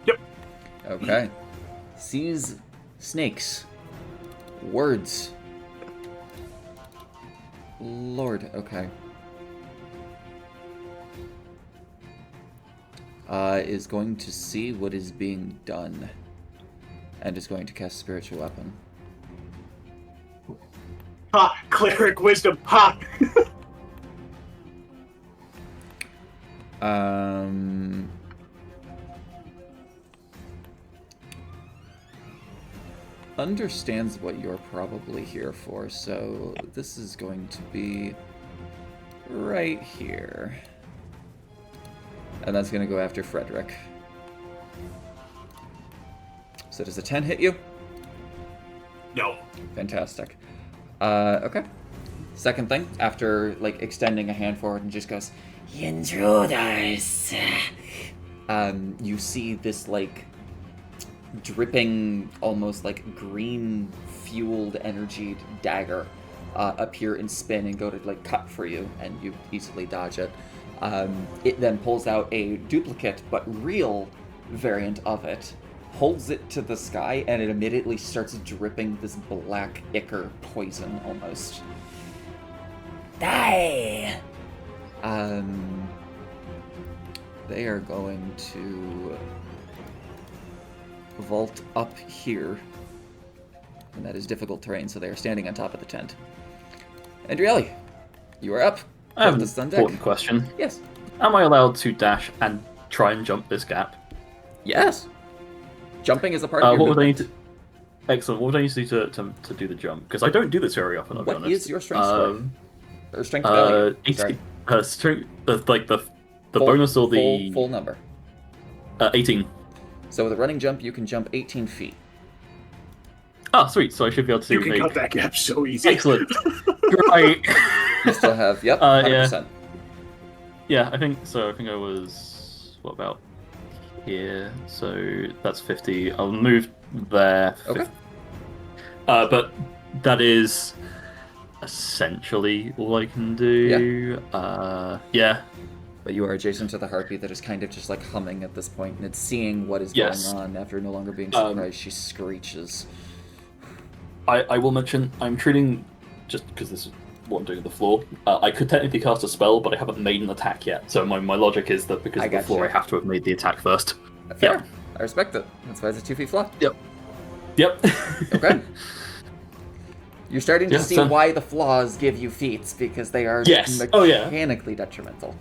Yep. Okay. Seize snakes. Words. Lord, okay. Is going to see what is being done and is going to cast Spiritual Weapon. Ha! Cleric wisdom! Ha! Understands what you're probably here for, so this is going to be right here. And that's going to go after Frederick. So does a 10 hit you? No. Fantastic. Okay. Second thing, after like extending a hand forward and just goes, "Intruders." You see this like dripping, almost like green fueled energied dagger appear and spin and go to like cut for you, and you easily dodge it. It then pulls out a duplicate but real variant of it, holds it to the sky, and it immediately starts dripping this black ichor poison almost. Die! They are going to vault up here, and that is difficult terrain, so they are standing on top of the tent. Andrieli, you are up. I have an This on deck. important question. Yes. Am I allowed to dash and try and jump this gap? Yes. Jumping is a part of your What would I movement. need to? Excellent. What would I need to do to do the jump? Because I don't do this very often. I'll be What honest. is your strength score? Or strength value? 80, Sorry. strength, like the Full- bonus or the full number. 18. So with a running jump, you can jump 18 feet. Ah, sweet. So I should be able to You can make... cut that gap so easy. Excellent. Great. You still have, yep, Yeah. 100%. Yeah, I think so. I think I was what about here? So that's 50. I'll move there. Okay. But that is essentially all I can do. Yeah. But you are adjacent to the harpy that is kind of just like humming at this point, and it's seeing what is Yes. going on after no longer being surprised. She screeches. I will mention I'm treating, just because this is what I'm doing on the floor. I could technically cast a spell, but I haven't made an attack yet. So my logic is that because I of the got floor, you. I have to have made the attack first. Fair. I respect it. That's why it's a 2 feet flaw. Yep. Okay. You're starting to Yeah, see so- why the flaws give you feats, because they are Yes. Oh, yeah. mechanically detrimental.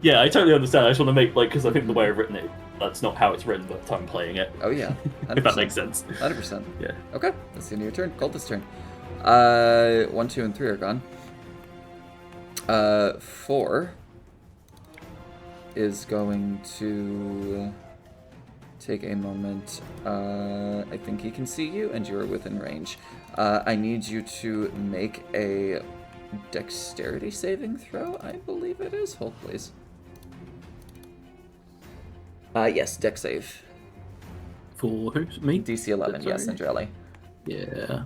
Yeah, I totally understand. I just want to make because I think the way I've written it, that's not how it's written, but I'm playing it. Oh yeah. If that makes sense. 100%. Yeah. Okay, that's the end of your turn. Cultist turn. 1, 2, and 3 are gone. 4 is going to take a moment. I think he can see you, and you're within range. I need you to make a dexterity saving throw, I believe it is. Hold, please. Yes, dex save. For who? Me? DC 11, yes, Sorry. Andrelli. Yeah.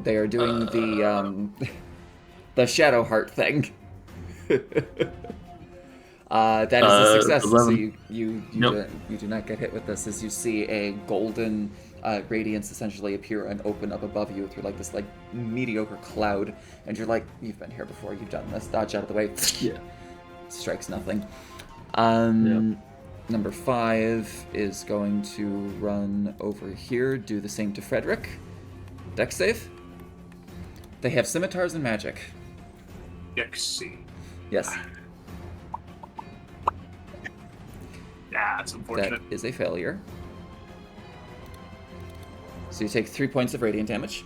They are doing the Shadow Heart thing. That is a success. So 11. you Nope. you do not get hit with this, as you see a golden radiance essentially appear and open up above you through like this like mediocre cloud, and you're like, you've been here before, you've done this. Dodge out of the way. Yeah. Strikes nothing. Number 5 is going to run over here, do the same to Frederick. Dex save. They have scimitars and magic. XC. Yes, That's that unfortunate. is a failure. So you take 3 points of radiant damage.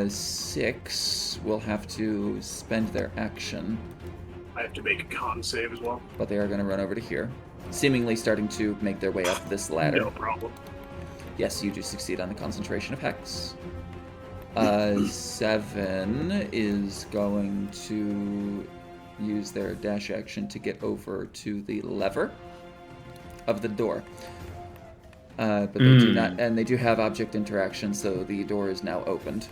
6 will have to spend their action, I have to make a con save as well. but they are going to run over to here, seemingly starting to make their way up this ladder. No problem. Yes, you do succeed on the concentration of Hex. 7 is going to use their dash action to get over to the lever of the door. But they do not, and they do have object interaction, so the door is now opened.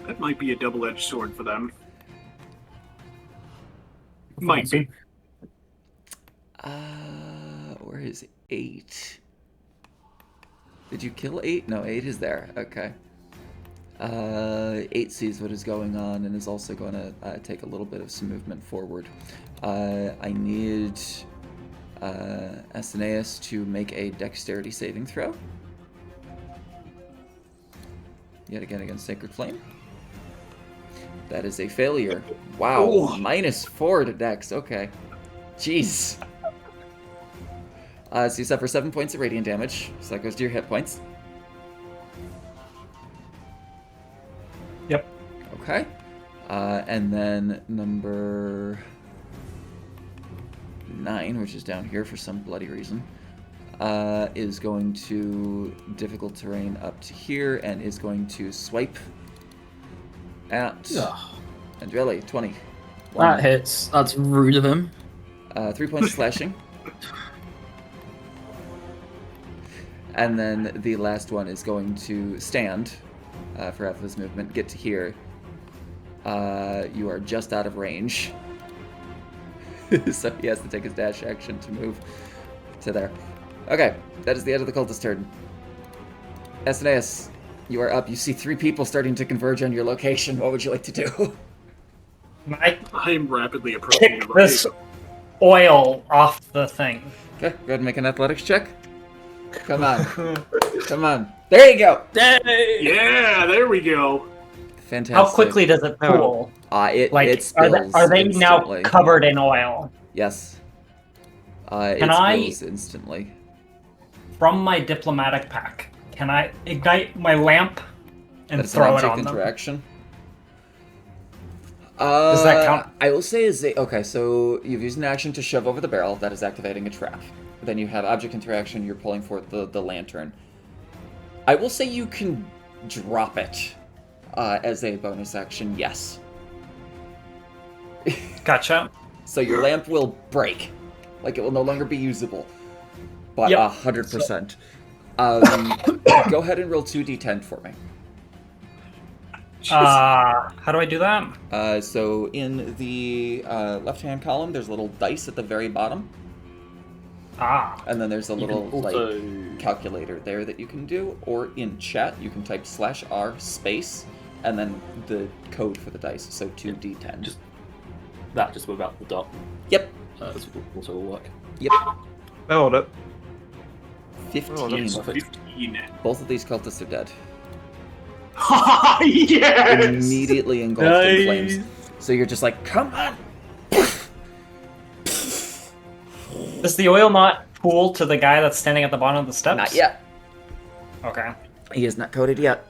That might be a double-edged sword for them. Might be. Where is 8? Did you kill 8? No, 8 is there. Okay. 8 sees what is going on and is also going to take a little bit of some movement forward. I need Aeneas to make a dexterity saving throw. Yet again against Sacred Flame. That is a failure. Wow, Oh. -4 to dex. Okay. Jeez. So you suffer 7 points of radiant damage. So that goes to your hit points. Yep. Okay. And then number 9, which is down here for some bloody reason, is going to difficult terrain up to here and is going to swipe at Andrelli. 20. That hits. That's rude of him. 3 points of slashing. And then the last one is going to stand for half of his movement, get to here. You are just out of range. So he has to take his dash action to move to there. Okay, that is the end of the cultist turn. Aeneas, you are up. You see 3 people starting to converge on your location. What would you like to do? I I'm rapidly approaching kick the this oil off the thing. Okay, go ahead and make an athletics check. Come on. Come on. There you go. Yeah, there we go. Fantastic. How quickly does it cool? It Like, spills are they now instantly. covered in oil? Yes. Can it I- spills instantly. From my diplomatic pack, can I ignite my lamp and That's an throw it object on them? interaction. Does that count? I will say okay, so you've used an action to shove over the barrel. That is activating a trap. Then you have object interaction. You're pulling for the lantern. I will say you can drop it as a bonus action. Yes. Gotcha. So your lamp will break, like it will no longer be usable. But Yep. 100%. Go ahead and roll 2d10 for me. How do I do that? So in the left-hand column, there's a little dice at the very bottom, Ah, and then there's a little Also, calculator there that you can do. Or in chat, you can type /r space, and then the code for the dice. So 2d10. just without the dot. Yep. This will also will work. Yep. I hold it. 15. Yes, Perfect. 15. Both of these cultists are dead. Yes! Immediately engulfed in flames. So you're just like, come on. does the oil not pool to the guy that's standing at the bottom of the steps? Not yet. Okay. He is not coded yet.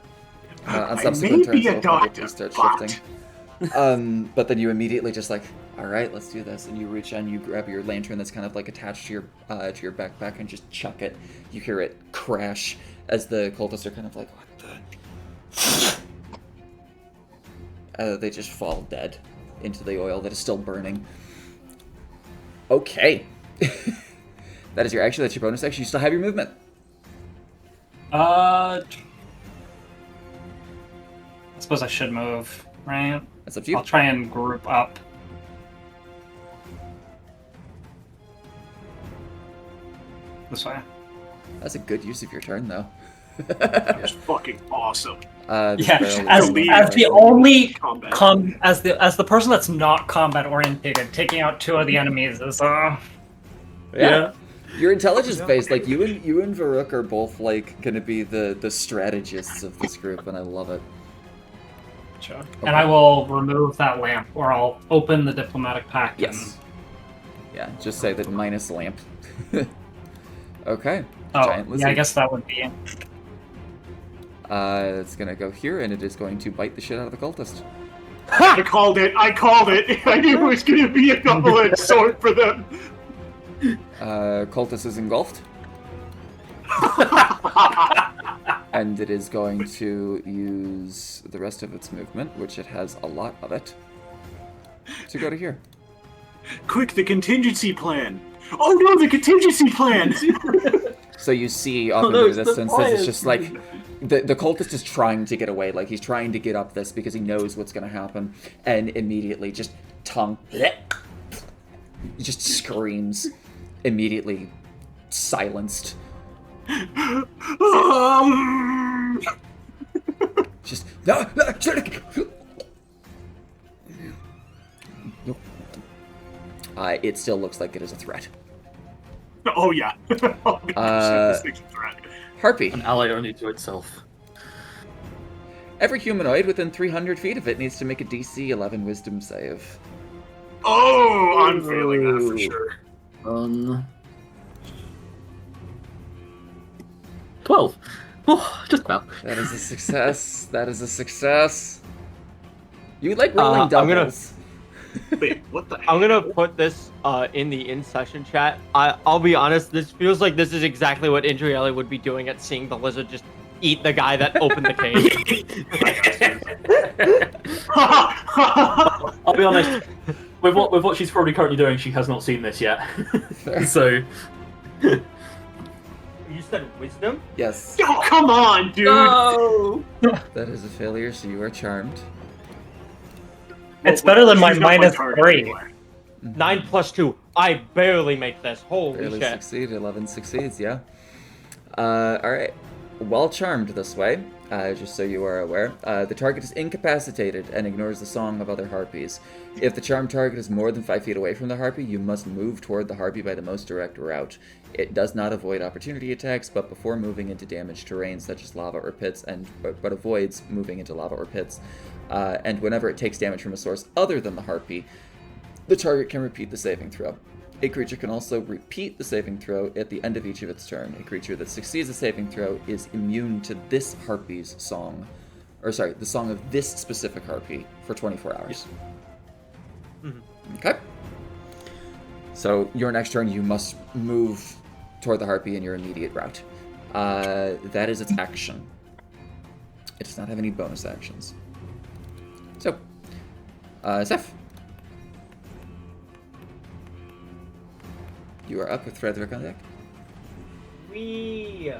On I subsequent may turns, be a it'll probably doctor, start but- shifting. But then you immediately just like, all right, let's do this, and you reach in, you grab your lantern that's kind of like attached to your backpack, and just chuck it. You hear it crash as the cultists are kind of like, what the? They just fall dead into the oil that is still burning. Okay. That is your action. That's your bonus action. You still have your movement. I suppose I should move, right? That's up to you. I'll try and group up. This way. That's a good use of your turn, though. That's fucking awesome. This Yeah, barrel as is- the only Combat. as the person that's not combat oriented, taking out 2 of the enemies is Yeah. Your intelligence based, like you and Varuk are both like gonna be the strategists of this group, and I love it. Sure. And I will remove that lamp, or I'll open the diplomatic pack. Yes. Yeah, just say that minus lamp. Okay. And, oh, Giant yeah, I lizard. guess that would be. It's gonna go here, and it is going to bite the shit out of the cultist. I called it. I knew it was going to be a double-edged sword for them. Cultist is engulfed, and it is going to use the rest of its movement, which it has a lot of it, to go to here. Quick, the contingency plan. Oh no, the contingency plan. So you see off in no, the it's the distance, it's fire. just like the cultist is trying to get away, like he's trying to get up this because he knows what's going to happen, and immediately just tongue, he just screams, immediately silenced. Just It still looks like it is a threat. Oh yeah. Oh, this thing's a threat. Harpy. An ally only to itself. Every humanoid within 300 feet of it needs to make a DC 11 Wisdom save. Oh, I'm failing that for sure. 12. Oh, just about. That is a success. That is a success. You like rolling I'm gonna- doubles. Wait, what the? I'm gonna put this in the in-session chat. I'll be honest. This feels like this is exactly what Indrieli would be doing at seeing the lizard just eat the guy that opened the cage. I'll be honest. With what she's probably currently doing, she has not seen this yet. So. You said wisdom? Yes. Oh, come on, dude. No! That is a failure, so you are charmed. It's better than my She's not minus target 3. anyway. 9 plus 2. I barely make this. Holy Barely shit. succeed. 11 succeeds, yeah. Alright. While charmed this way, just so you are aware, the target is incapacitated and ignores the song of other harpies. If the charmed target is more than 5 feet away from the harpy, you must move toward the harpy by the most direct route. It does not avoid opportunity attacks, but before moving into damaged terrain such as lava or pits, but avoids moving into lava or pits. And whenever it takes damage from a source other than the harpy, the target can repeat the saving throw. A creature can also repeat the saving throw at the end of each of its turn. A creature that succeeds a saving throw is immune to this harpy's song. Or sorry, the song of this specific harpy for 24 hours. Okay. So your next turn, you must move toward the harpy in your immediate route. That is its action. It does not have any bonus actions. So, Zeph. You are up with Frederick on deck. We.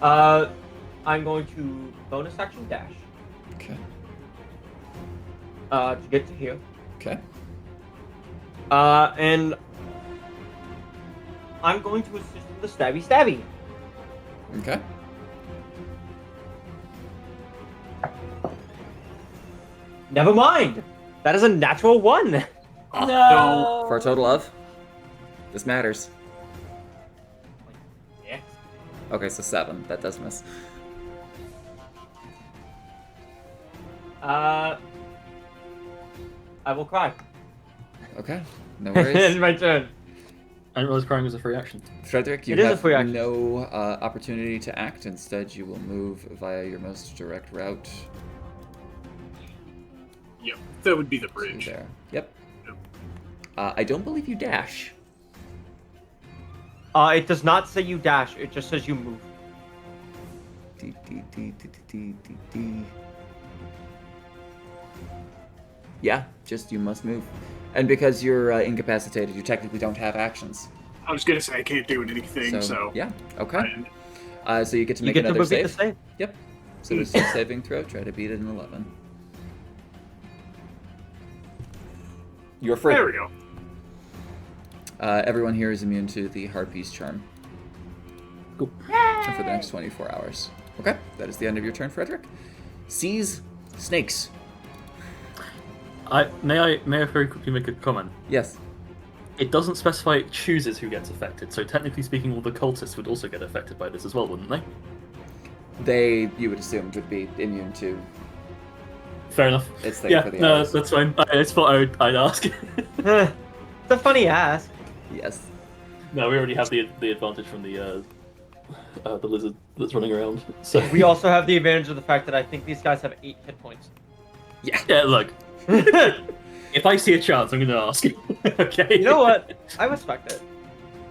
I'm going to bonus action dash Okay. to get to here. Okay. And I'm going to assist with the stabby. Okay. Never mind. That is a natural 1. No. For a total of? This matters. Yes. Okay, so 7. That does miss. I will cry. Okay. No It's worries. my turn. I didn't realize crying was a free action. Frederick, you It is a have free action. no opportunity to act. Instead, you will move via your most direct route Yep, that would be the to bridge. there. Yep. Yep. I don't believe you dash. It does not say you dash. It just says you move. D, D, D, D, D, D, D. Yeah, just you must move. And because you're incapacitated, you technically don't have actions. I was gonna say I can't do anything, so yeah, okay. and So you get to You make get to another repeat the save. save. Yep. So there's a saving throw. Try to beat it in 11. You're free. there we go. Everyone here is immune to the Harpy's charm. Cool. For the next 24 hours. Okay, that is the end of your turn, Frederick. Sees snakes. May I very quickly make a comment? Yes. It doesn't specify it chooses who gets affected, so technically speaking, all the cultists would also get affected by this as well, wouldn't they? They, you would assume, would be immune to Fair enough. its thing Yeah, for the no, others. that's fine. I just thought I'd ask. It's a funny ask. Yes. No, we already have the advantage from the lizard that's running around. So We also have the advantage of the fact that I think these guys have 8 hit points. Yeah. yeah, look. If I see a chance, I'm going to ask. Okay. You know what? I respect it.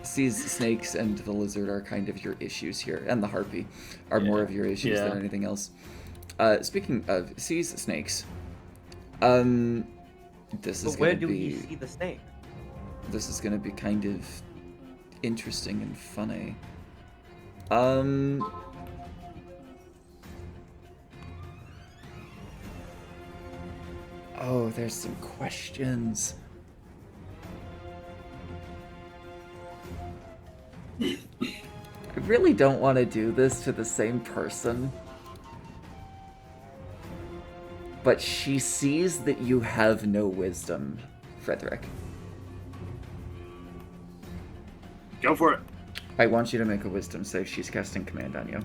Sees snakes and the lizard are kind of your issues here, and the harpy are more of your issues Yeah. than anything else. Speaking of sees snakes, this is But where gonna do be you see the snake? this is gonna be kind of interesting and funny. Oh, there's some questions. really don't want to do this to the same person. But she sees that you have no wisdom, Frederick. Go for it. I want you to make a wisdom save. She's casting command on you.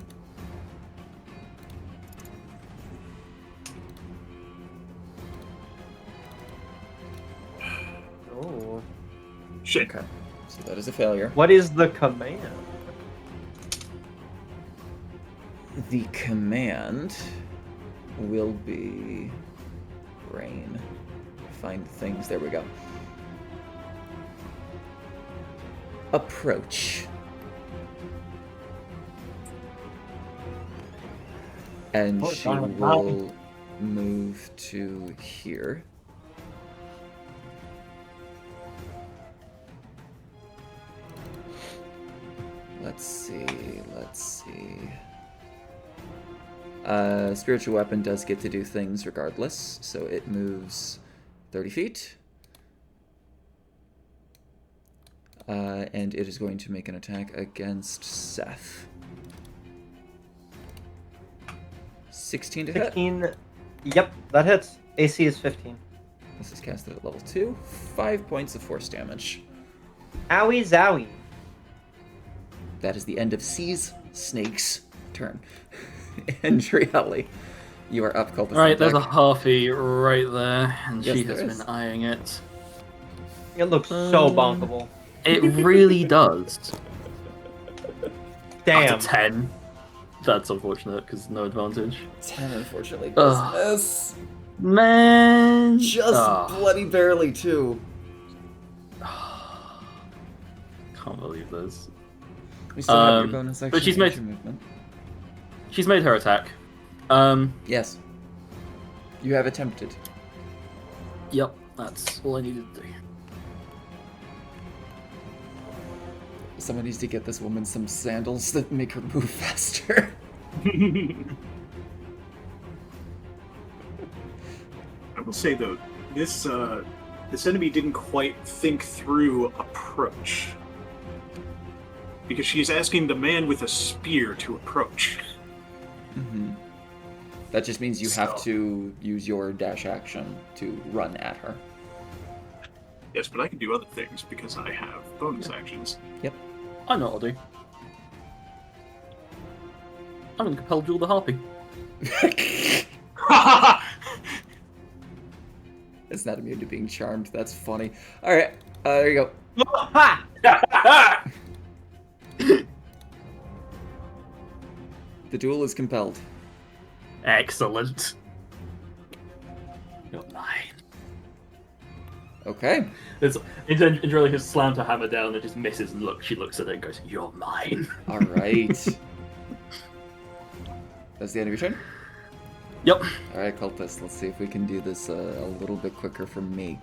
Oh. Shit. Okay. So that is a failure. What is the command? The command will be rain. Find things. There we go. Approach. And Oh, she darn. will move to here. Let's see. Spiritual weapon does get to do things regardless, so it moves 30 feet. And it is going to make an attack against Seth. 16 to hit. 15. Yep, that hits. AC is 15. This is casted at level 2. 5 points of force damage. Owie zowie. That is the end of C's Snake's turn. And Trielli, you are up, Cultist. Right, there's a attack. harpy right there, and Yes, she there has is. been eyeing it. It looks so bonkable. It really does. Damn. That's a 10. That's unfortunate, because no advantage. 10, unfortunately, Ugh. does miss. Man! Just Ah. bloody barely, too. Can't believe this. We still have your Um, bonus action but she's made- action movement. She's made her attack. Yes. You have attempted. Yep, that's all I needed to do. Someone needs to get this woman some sandals that make her move faster. I will say though, this enemy didn't quite think through approach, because she's asking the man with a spear to approach. Mm-hmm. That just means you have So- to use your dash action to run at her. Yes, but I can do other things because I have bonus actions. I know what I'll do. I'm gonna compel Jewel the Harpy. It's not immune to being charmed. That's funny. All right, there you go. Ha! The duel is compelled. Excellent. You're mine. Okay. It's really has slammed her hammer down and just misses and she looks at it and goes, "You're mine." All right. That's the end of your turn? Yep. All right, Cultist. Let's see if we can do this a little bit quicker for me.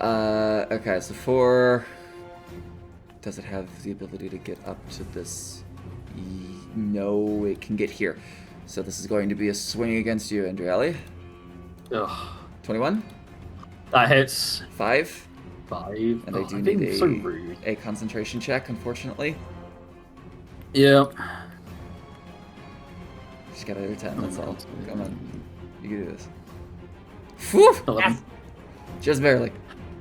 Okay, so 4... Does it have the ability to get up to this? No, it can get here. So this is going to be a swing against you, Andrieli. Ugh. 21? That hits 5? 5. And I do I'm need being so rude. a concentration check, unfortunately. Yeah. Just got another 10, that's all. Come on. You can do this. Whew! 11. Just barely.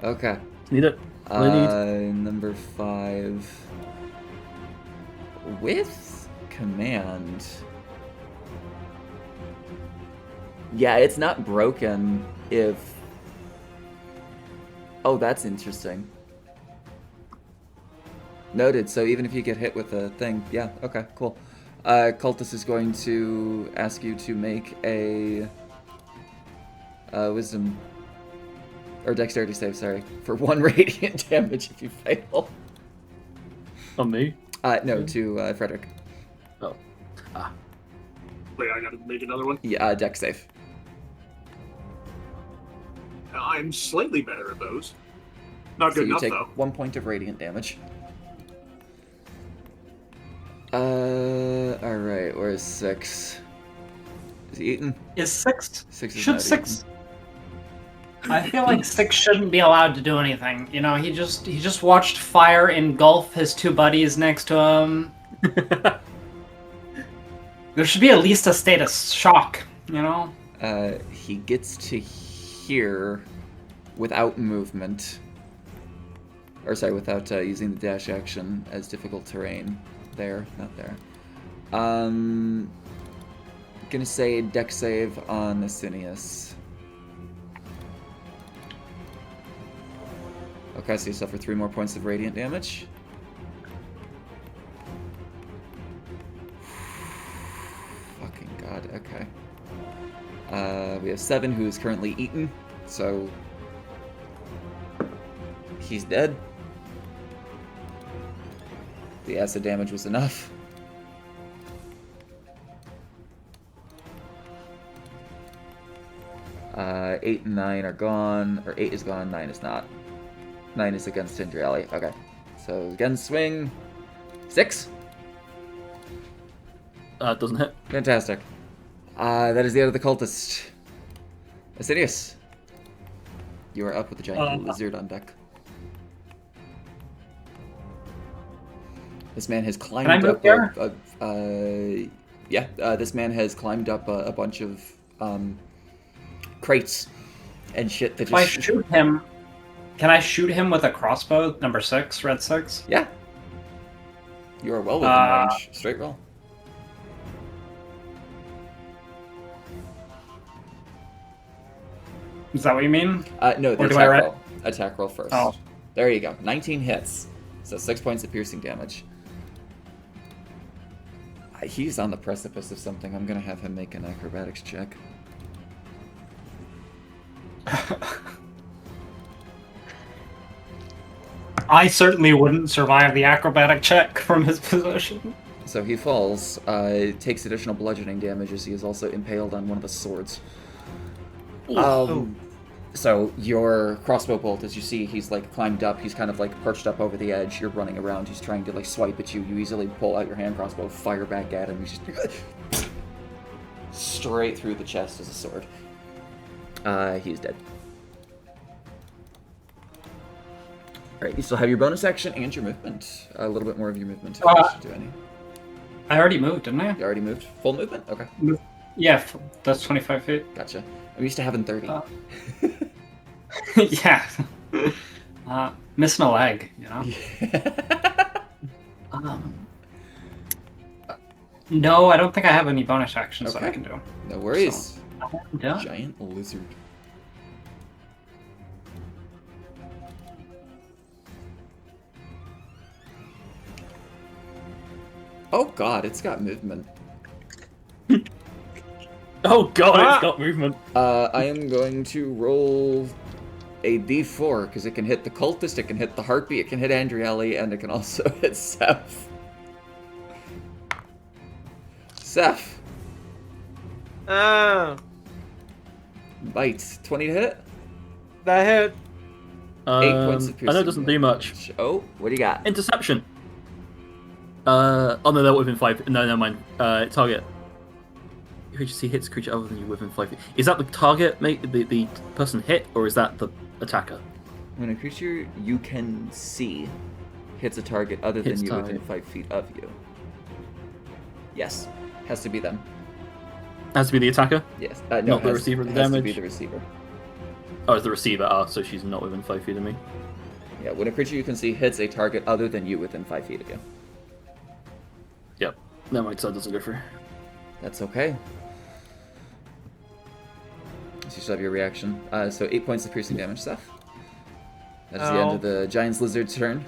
Okay. Need it. Number 5. With command. Yeah, it's not broken if... Oh, that's interesting. Noted. So even if you get hit with a thing, yeah, okay, cool. Cultist is going to ask you to make a wisdom or dexterity save, sorry, for 1 radiant damage if you fail. On me. No, to Frederick. Oh. Ah. Wait, I gotta make another one. Yeah, dex save. I'm slightly better at those. Not So good you enough take though. 1 point of radiant damage. Alright, where's 6? Is he eaten? Is 6? 6 is Should not 6? I feel like 6 shouldn't be allowed to do anything. You know, he just watched fire engulf his 2 buddies next to him. There should be at least a state of shock, you know? He gets to here without movement. Or sorry, without using the dash action as difficult terrain. There, not there. Gonna say deck save on Asinius. Okay, so you suffer 3 more points of radiant damage. Fucking god, okay. We have 7 who is currently eaten, so he's dead. The acid damage was enough. Eight and 9 are gone, or 8 is gone, 9 is not. 9 is against Andriali. Okay. So again, swing. 6. Doesn't hit. Fantastic. That is the end of the cultist. Asinius, you are up with the giant lizard on deck. This man has climbed Can I move up. here? This man has climbed up a bunch of crates and shit that If I just. shoot him, can I shoot him with a crossbow? Number 6, red 6. Yeah. You are well within range. Straight roll. Is that what you mean? No, the Or do I attack write- roll. Attack roll first. Oh. There you go. 19 hits. So 6 points of piercing damage. He's on the precipice of something. I'm gonna have him make an acrobatics check. I certainly wouldn't survive the acrobatic check from his position. So he falls, takes additional bludgeoning damage as he is also impaled on one of the swords. So your crossbow bolt, as you see, he's like climbed up, he's kind of like perched up over the edge, you're running around, he's trying to like swipe at you, you easily pull out your hand crossbow, fire back at him, he's just straight through the chest as a sword. He's dead. Alright, you still have your bonus action and your movement. A little bit more of your movement. Do any. I already moved, didn't I? You already moved? Full movement? Okay. Yeah, that's 25 feet. Gotcha. I'm used to having 30. Yeah. Missing a leg, you know? No, I don't think I have any bonus actions that I Okay. can do. No worries. I'm done. Giant lizard. Oh god, it's got movement. Oh god, it's got movement. I am going to roll a d4, because it can hit the cultist, it can hit the harpy, it can hit Andrieli, and it can also hit Seth. Seth, Oh, bite. 20 to hit? that hit. 8 points of I piercing. know it doesn't do much. Oh, what do you got? Interception. Oh no, they're within 5. No, never mind. Target. HC hits creature other than you within 5 feet. Is that the target, mate? The person hit, or is that the attacker? When a creature you can see hits a target other than Hits you within target. 5 feet of you. Yes. Has to be them. Has to be the attacker. Yes. No, Not the has- receiver of the has to be damage? the receiver. Oh, it's the receiver. So she's not within 5 feet of me. Yeah, when a creature you can see hits a target other than you within 5 feet of you. Yep. Never mind, so that doesn't go through. That's okay. So you still have your reaction. So 8 points of piercing damage, Seth. That is the end Ow. of the Giant's Lizard's turn.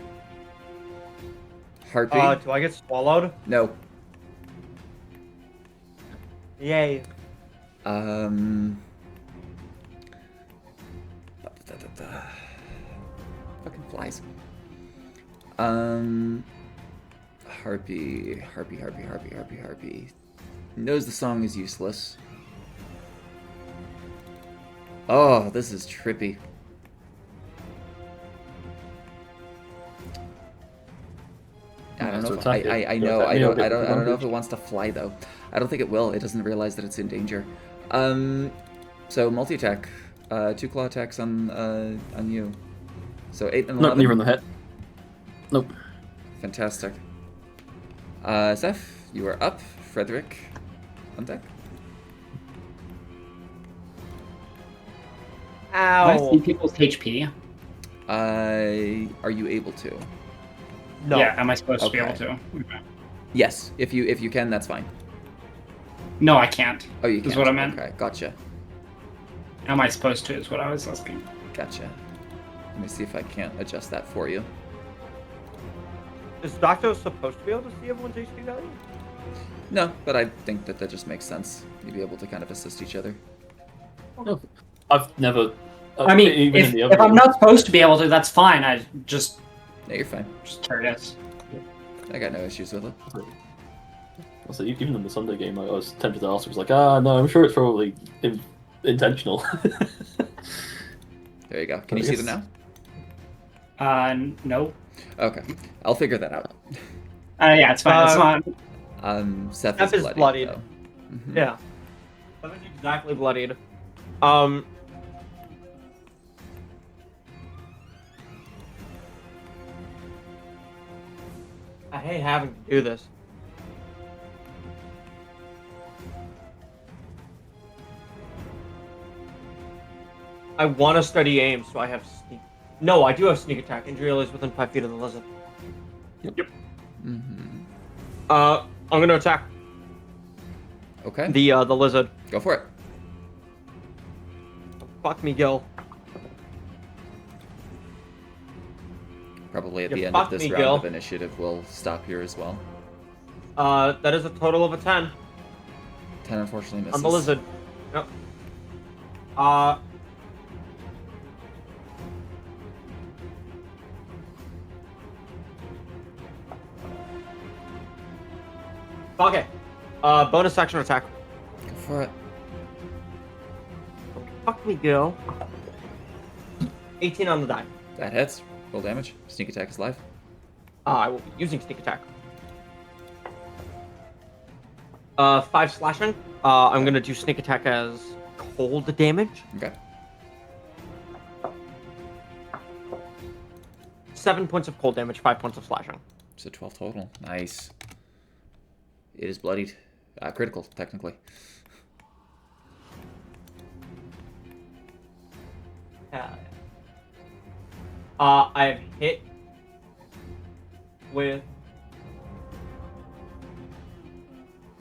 Harpy? Do I get swallowed? No. Yay. Fucking flies. Harpy. Knows the song is useless. Oh, this is trippy. I don't know. If, I know. I don't know if it wants to fly though. I don't think it will. It doesn't realize that it's in danger. So multi attack. 2 claw attacks on you. So 8 and 11. Nope, neither in the head. Nope. Fantastic. Seth, you are up. Frederick, on deck. Can I see Ow. people's HP? Are you able to? No. Yeah, am I supposed to be Okay. able to? Okay. Yes, if you can, that's fine. No, I can't. Oh, you Is can't. what I meant. Okay, gotcha. Am I supposed to? Is what I was asking. Gotcha. Let me see if I can't adjust that for you. Is Doctor supposed to be able to see everyone's HP value? No, but I think that just makes sense. You'd be able to kind of assist each other. I've never. I mean, even if, in the other if I'm room. not supposed to be able to, that's fine. I just Yeah, you're fine. curious. I got no issues with it. Also, even in the Sunday game, I was tempted to ask. I was like, no, I'm sure it's probably intentional. There you go. Can I you see guess- them now? No. Okay, I'll figure that out. Yeah, it's fine. It's not. Seth Seth is is bloodied. bloodied. Though. Mhm. Yeah. That was exactly bloodied. I hate having to do this. I want to study aim, so I have sneak. No, I do have sneak attack. Injury is within 5 feet of the lizard. Mhm. I'm gonna attack Okay, the lizard. go for it. Fuck me, Gil. Probably at You the end of fucked this me, round Gil. of initiative, we'll stop here as well. That is a total of a 10 10 unfortunately misses. on the lizard. Yep. Okay. Bonus action attack. Go for it. Fuck me, Gil. 18 on the die. That hits. Roll damage. Sneak attack is live. I will be using sneak attack. 5 slashing. I'm gonna do sneak attack as cold damage. Okay. 7 points of cold damage, 5 points of slashing. So 12 total. Nice. It is bloodied. Critical, technically. I've hit with.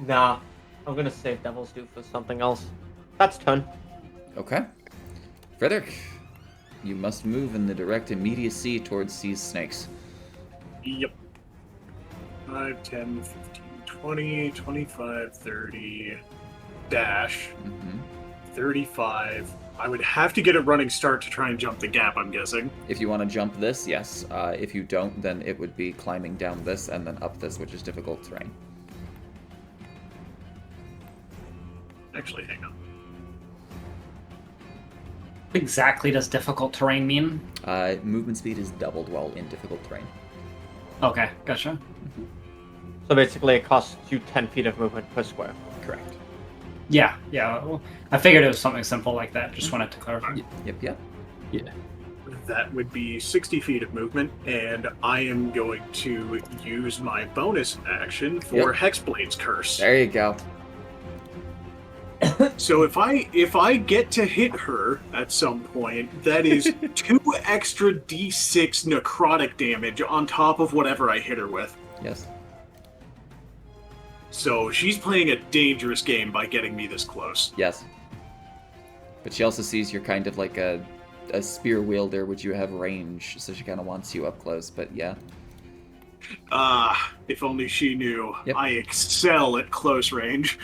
Nah, I'm gonna save Devil's Due for something else. That's 10. Okay. Frederick, you must move in the direct immediacy towards these snakes. Yep. 5, 10, 15, 20, 25, 30, dash, Hmm 35. I would have to get a running start to try and jump the gap, I'm guessing. If you want to jump this, yes. If you don't, then it would be climbing down this and then up this, which is difficult terrain. Actually, hang on. What exactly does difficult terrain mean? Movement speed is doubled while in difficult terrain. Okay, gotcha. So basically, it costs you 10 feet of movement per square. Correct. Yeah. Well, I figured it was something simple like that. Just wanted to clarify. Yep. That would be 60 feet of movement, and I am going to use my bonus action for Yep. Hexblade's Curse. There you go. So if I get to hit her at some point, that is 2 extra d6 necrotic damage on top of whatever I hit her with. Yes. So she's playing a dangerous game by getting me this close. Yes. But she also sees you're kind of like a spear wielder, which you have range, so she kind of wants you up close, but yeah. If only she knew. Yep. I excel at close range.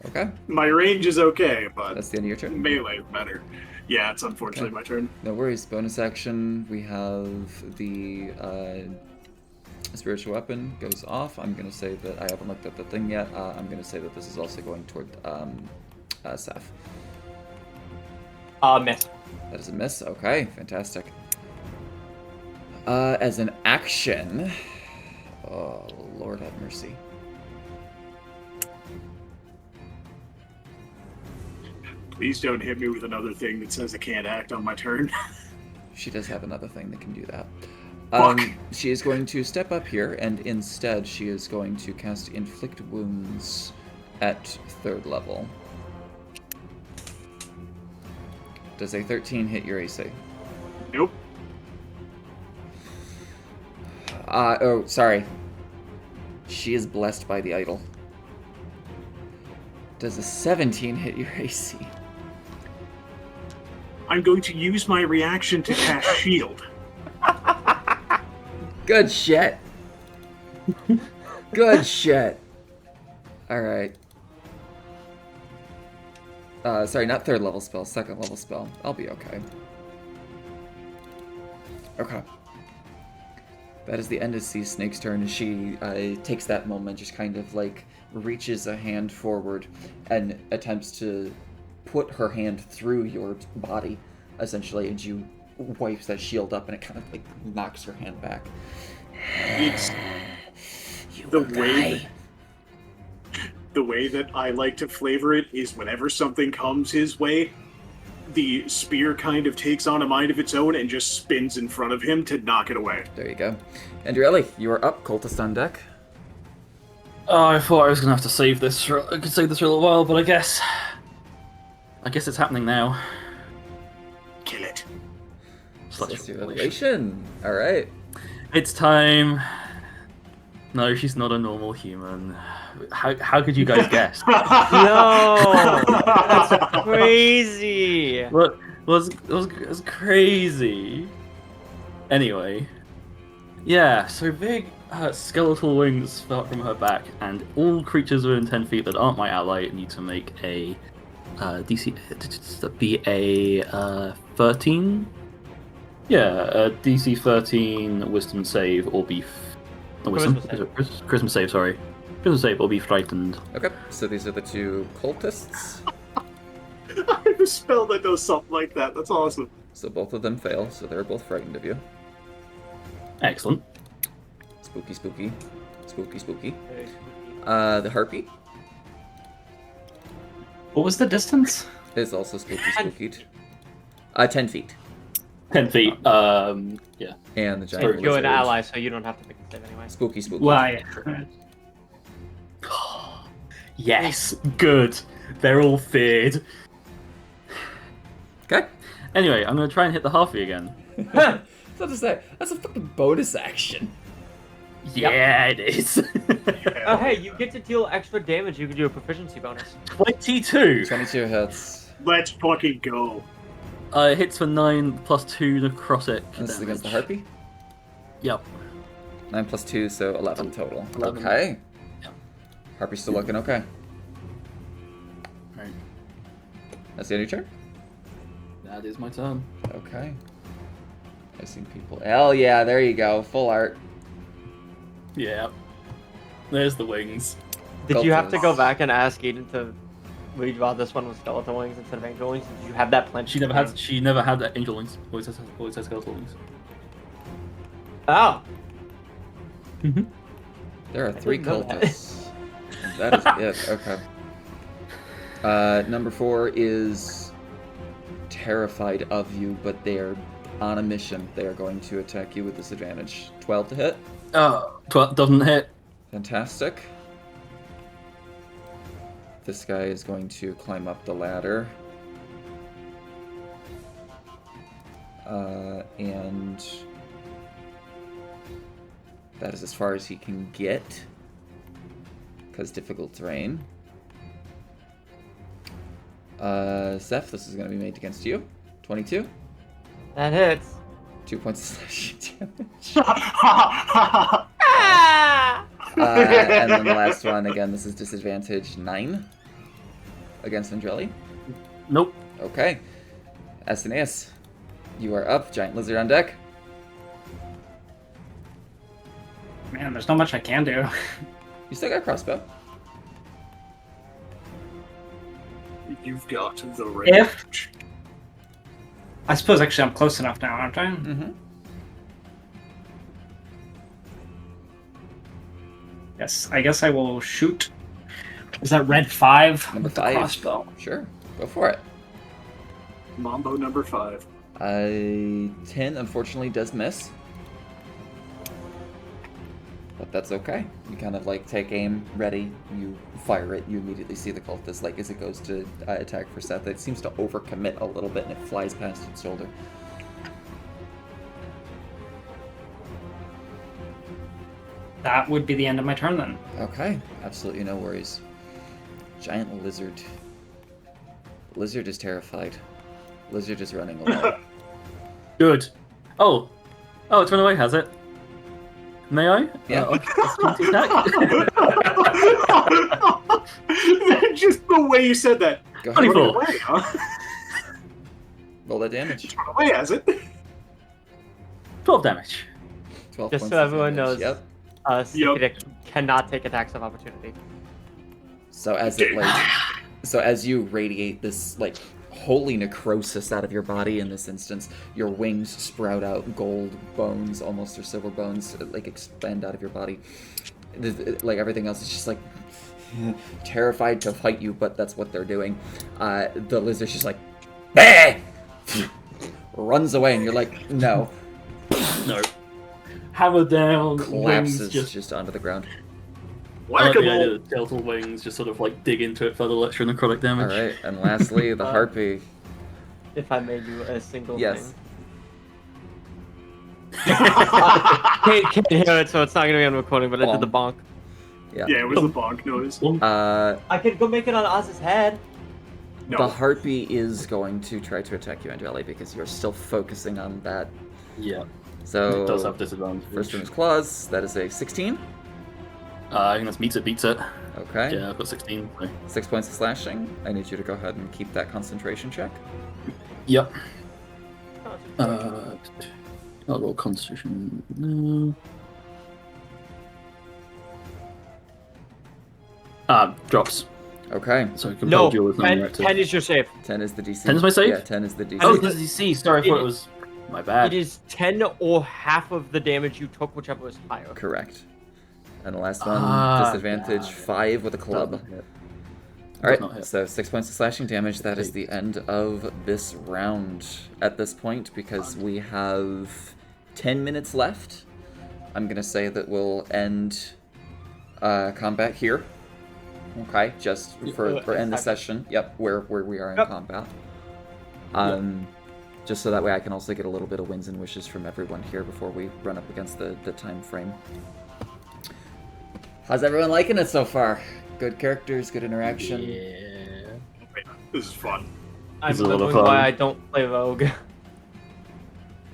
Okay. My range is okay, but That's the end of your turn. melee is better. Yeah, it's unfortunately my turn. No worries. Bonus action. We have the spiritual weapon goes off. I'm gonna say that I haven't looked at the thing yet. I'm gonna say that this is also going toward Seth. Miss. That is a miss. Okay, fantastic. As an action, oh Lord have mercy. Please don't hit me with another thing that says I can't act on my turn. She does have another thing that can do that. Fuck. She is going to step up here, and instead she is going to cast Inflict Wounds at 3rd level. Does a 13 hit your AC? Nope. Oh, sorry. She is blessed by the idol. Does a 17 hit your AC? I'm going to use my reaction to cast shield. Good shit. Good shit. Alright. Sorry, not 3rd level spell, 2nd level spell. I'll be okay. Okay. That is the end of Sea Snake's turn. She takes that moment, just kind of like reaches a hand forward and attempts to put her hand through your body, essentially, and you wipes that shield up and it kind of like knocks her hand back. It's You the will die. way that I like to flavor it is whenever something comes his way, the spear kind of takes on a mind of its own and just spins in front of him to knock it away. There you go. Andrieli, you are up. Cultist on deck. Oh, I thought I was gonna have to save this. I could save this for a little while, but I guess it's happening now. Kill it. Slash Revelation. All right. It's time. No, she's not a normal human. How could you guys guess? No, that's crazy. What was crazy? Anyway, yeah. So big skeletal wings start from her back, and all creatures within 10 feet that aren't my ally need to make a DC. Be a 13. Yeah, a DC 13 Wisdom save or be. Wisdom? Charisma save, sorry. Charisma save or be frightened. Okay. So these are the two cultists. I have a spell that does something like that. That's awesome. So both of them fail. So they're both frightened of you. Excellent. Spooky, spooky, spooky, spooky. The harpy What was the distance? is also spooky, spooky. 10 feet. 10 feet. Yeah. And the And giant you're an lizard. ally, so you don't have to make a save anyway. Spooky, spooky. Why? Yes, good. They're all feared. Okay. Anyway, I'm gonna try and hit the halfie again. So to say, that's a fucking bonus action. Yeah, it is. Oh, hey, you get to deal extra damage. You can do a proficiency bonus. 22. 22 hits. Let's fucking go. It hits for 9 plus 2 necrotic. This is against the damage. harpy. Yep. 9 plus 2, so 11 total. 11. Okay. Yeah. Harpy's still looking okay. Right. That's the end of your turn? That is my turn. Okay. I've seen people. Hell yeah, there you go. Full art. Yeah. There's the wings. Did you have to go Cultists. back and ask Eden to redraw this one with skeleton wings instead of angel wings? Did you have that plan? She never had that angel wings. Always has skeletal wings. Oh. There are I 3 didn't know that. cultists. That is it. Okay. Number 4 is terrified of you, but they are on a mission. They are going to attack you with disadvantage. 12 to hit. 12 doesn't hit. Fantastic. This guy is going to climb up the ladder. And that is as far as he can get. Because difficult terrain. Seth, this is going to be made against you. 22. That hits. 2 points of slashing damage. Ah! And then the last one, again, this is disadvantage 9 against Andrelli. Nope. Okay. Aeneas, you are up. Giant lizard on deck. Man, there's not much I can do. You still got a crossbow. You've got the range. I suppose actually I'm close enough now, aren't I? Mm-hmm. Yes, I guess I will shoot. Is that red 5 Number with the 5. crossbow? Sure. Go for it. Mambo number 5. 10, unfortunately, does miss. But that's okay. You kind of like take aim, ready, you fire it, you immediately see the cultist, like as it goes to attack for Seth. It seems to overcommit a little bit and it flies past its shoulder. That would be the end of my turn then. Okay, absolutely no worries. Giant lizard. Lizard is terrified. Lizard is running away. Good. Oh, it's run away, has it? May I? Yeah. Opportunity attack? Just the way you said that. Go Funny ahead. for- Run away, huh? Roll that damage. Run away, has it? 12 damage. 12 Just points so of everyone damage. knows. Yep. Sneak cannot take attacks of opportunity. So as it so as you radiate this like holy necrosis out of your body in this instance, your wings sprout out gold bones, almost or silver bones, like expand out of your body. Like everything else is just like terrified to fight you, but that's what they're doing. The lizard's just like, bah! Runs away, and you're like, no. No. Hammer down, Collapses wings just onto the ground. I like the idea Whack-a-mole. that skeletal wings just sort of like dig into it for the extra necrotic All damage. right, and lastly, the harpy. If I may do a single Yes. thing. Can't hear it, so it's not gonna be on recording. But I did the bonk. Yeah. Yeah, it was the bonk noise. I could go make it on Oz's head. No. The harpy is going to try to attack you, Andrelli, because you're still focusing on that. Yeah. So It does have disadvantage. first one is claws. That is a 16. I think that's meets it, beats it. Okay. Yeah, I've got 16. So. 6 points of slashing. I need you to go ahead and keep that concentration check. Yep. I'll roll Constitution. No. Drops. Okay. So No, compelled duel is 10, non-reactive. 10 is your save. 10 is the DC. 10 is my save? Yeah, 10 is the DC. Oh, this is DC. Sorry, I thought it was my bad. It is 10 or half of the damage you took, whichever was higher. Correct. And the last one, Ah, disadvantage, yeah. 5 with a club. Doesn't hit. All right, Does not hit. so 6 points of slashing damage. That is the end of this round at this point because we have 10 minutes left. I'm going to say that we'll end combat here. Okay, just for end the session. Yep, where we are in Yep. combat. Just so that way I can also get a little bit of wins and wishes from everyone here before we run up against the time frame. How's everyone liking it so far? Good characters, good interaction. Yeah. This is fun. I'm It's a lot of remembering why fun. I don't play Rogue.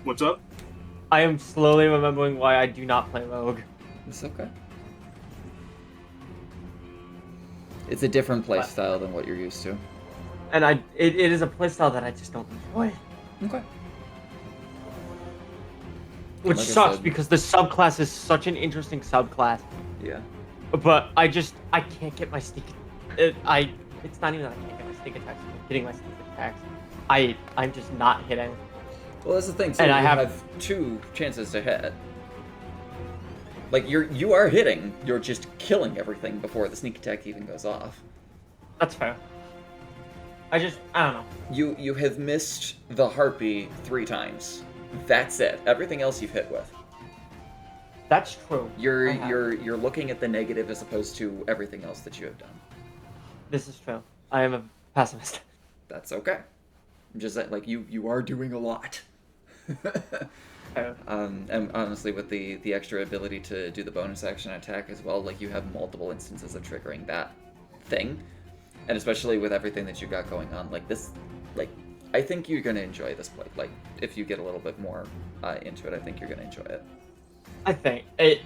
What's up? I am slowly remembering why I do not play Rogue. It's okay. It's a different playstyle than what you're used to. And it is a playstyle that I just don't enjoy. Okay. Which Like I sucks said- because the subclass is such an interesting subclass. Yeah. But I can't get my sneak. It's not even that I can't get my sneak attacks. I'm hitting my sneak attacks. I'm just not hitting. Well, that's the thing. So And you I have have- 2 chances to hit. Like you are hitting. You're just killing everything before the sneak attack even goes off. That's fair. I don't know. You have missed the harpy 3 times. That's it. Everything else you've hit with. That's true. You're I have. you're looking at the negative as opposed to everything else that you have done. This is true. I am a pessimist. That's okay. I'm just saying, like you are doing a lot. Fair. And honestly, with the extra ability to do the bonus action attack as well, like you have multiple instances of triggering that thing, and especially with everything that you got going on, like this, like I think you're gonna enjoy this play. Like if you get a little bit more into it, I think you're gonna enjoy it. I think it.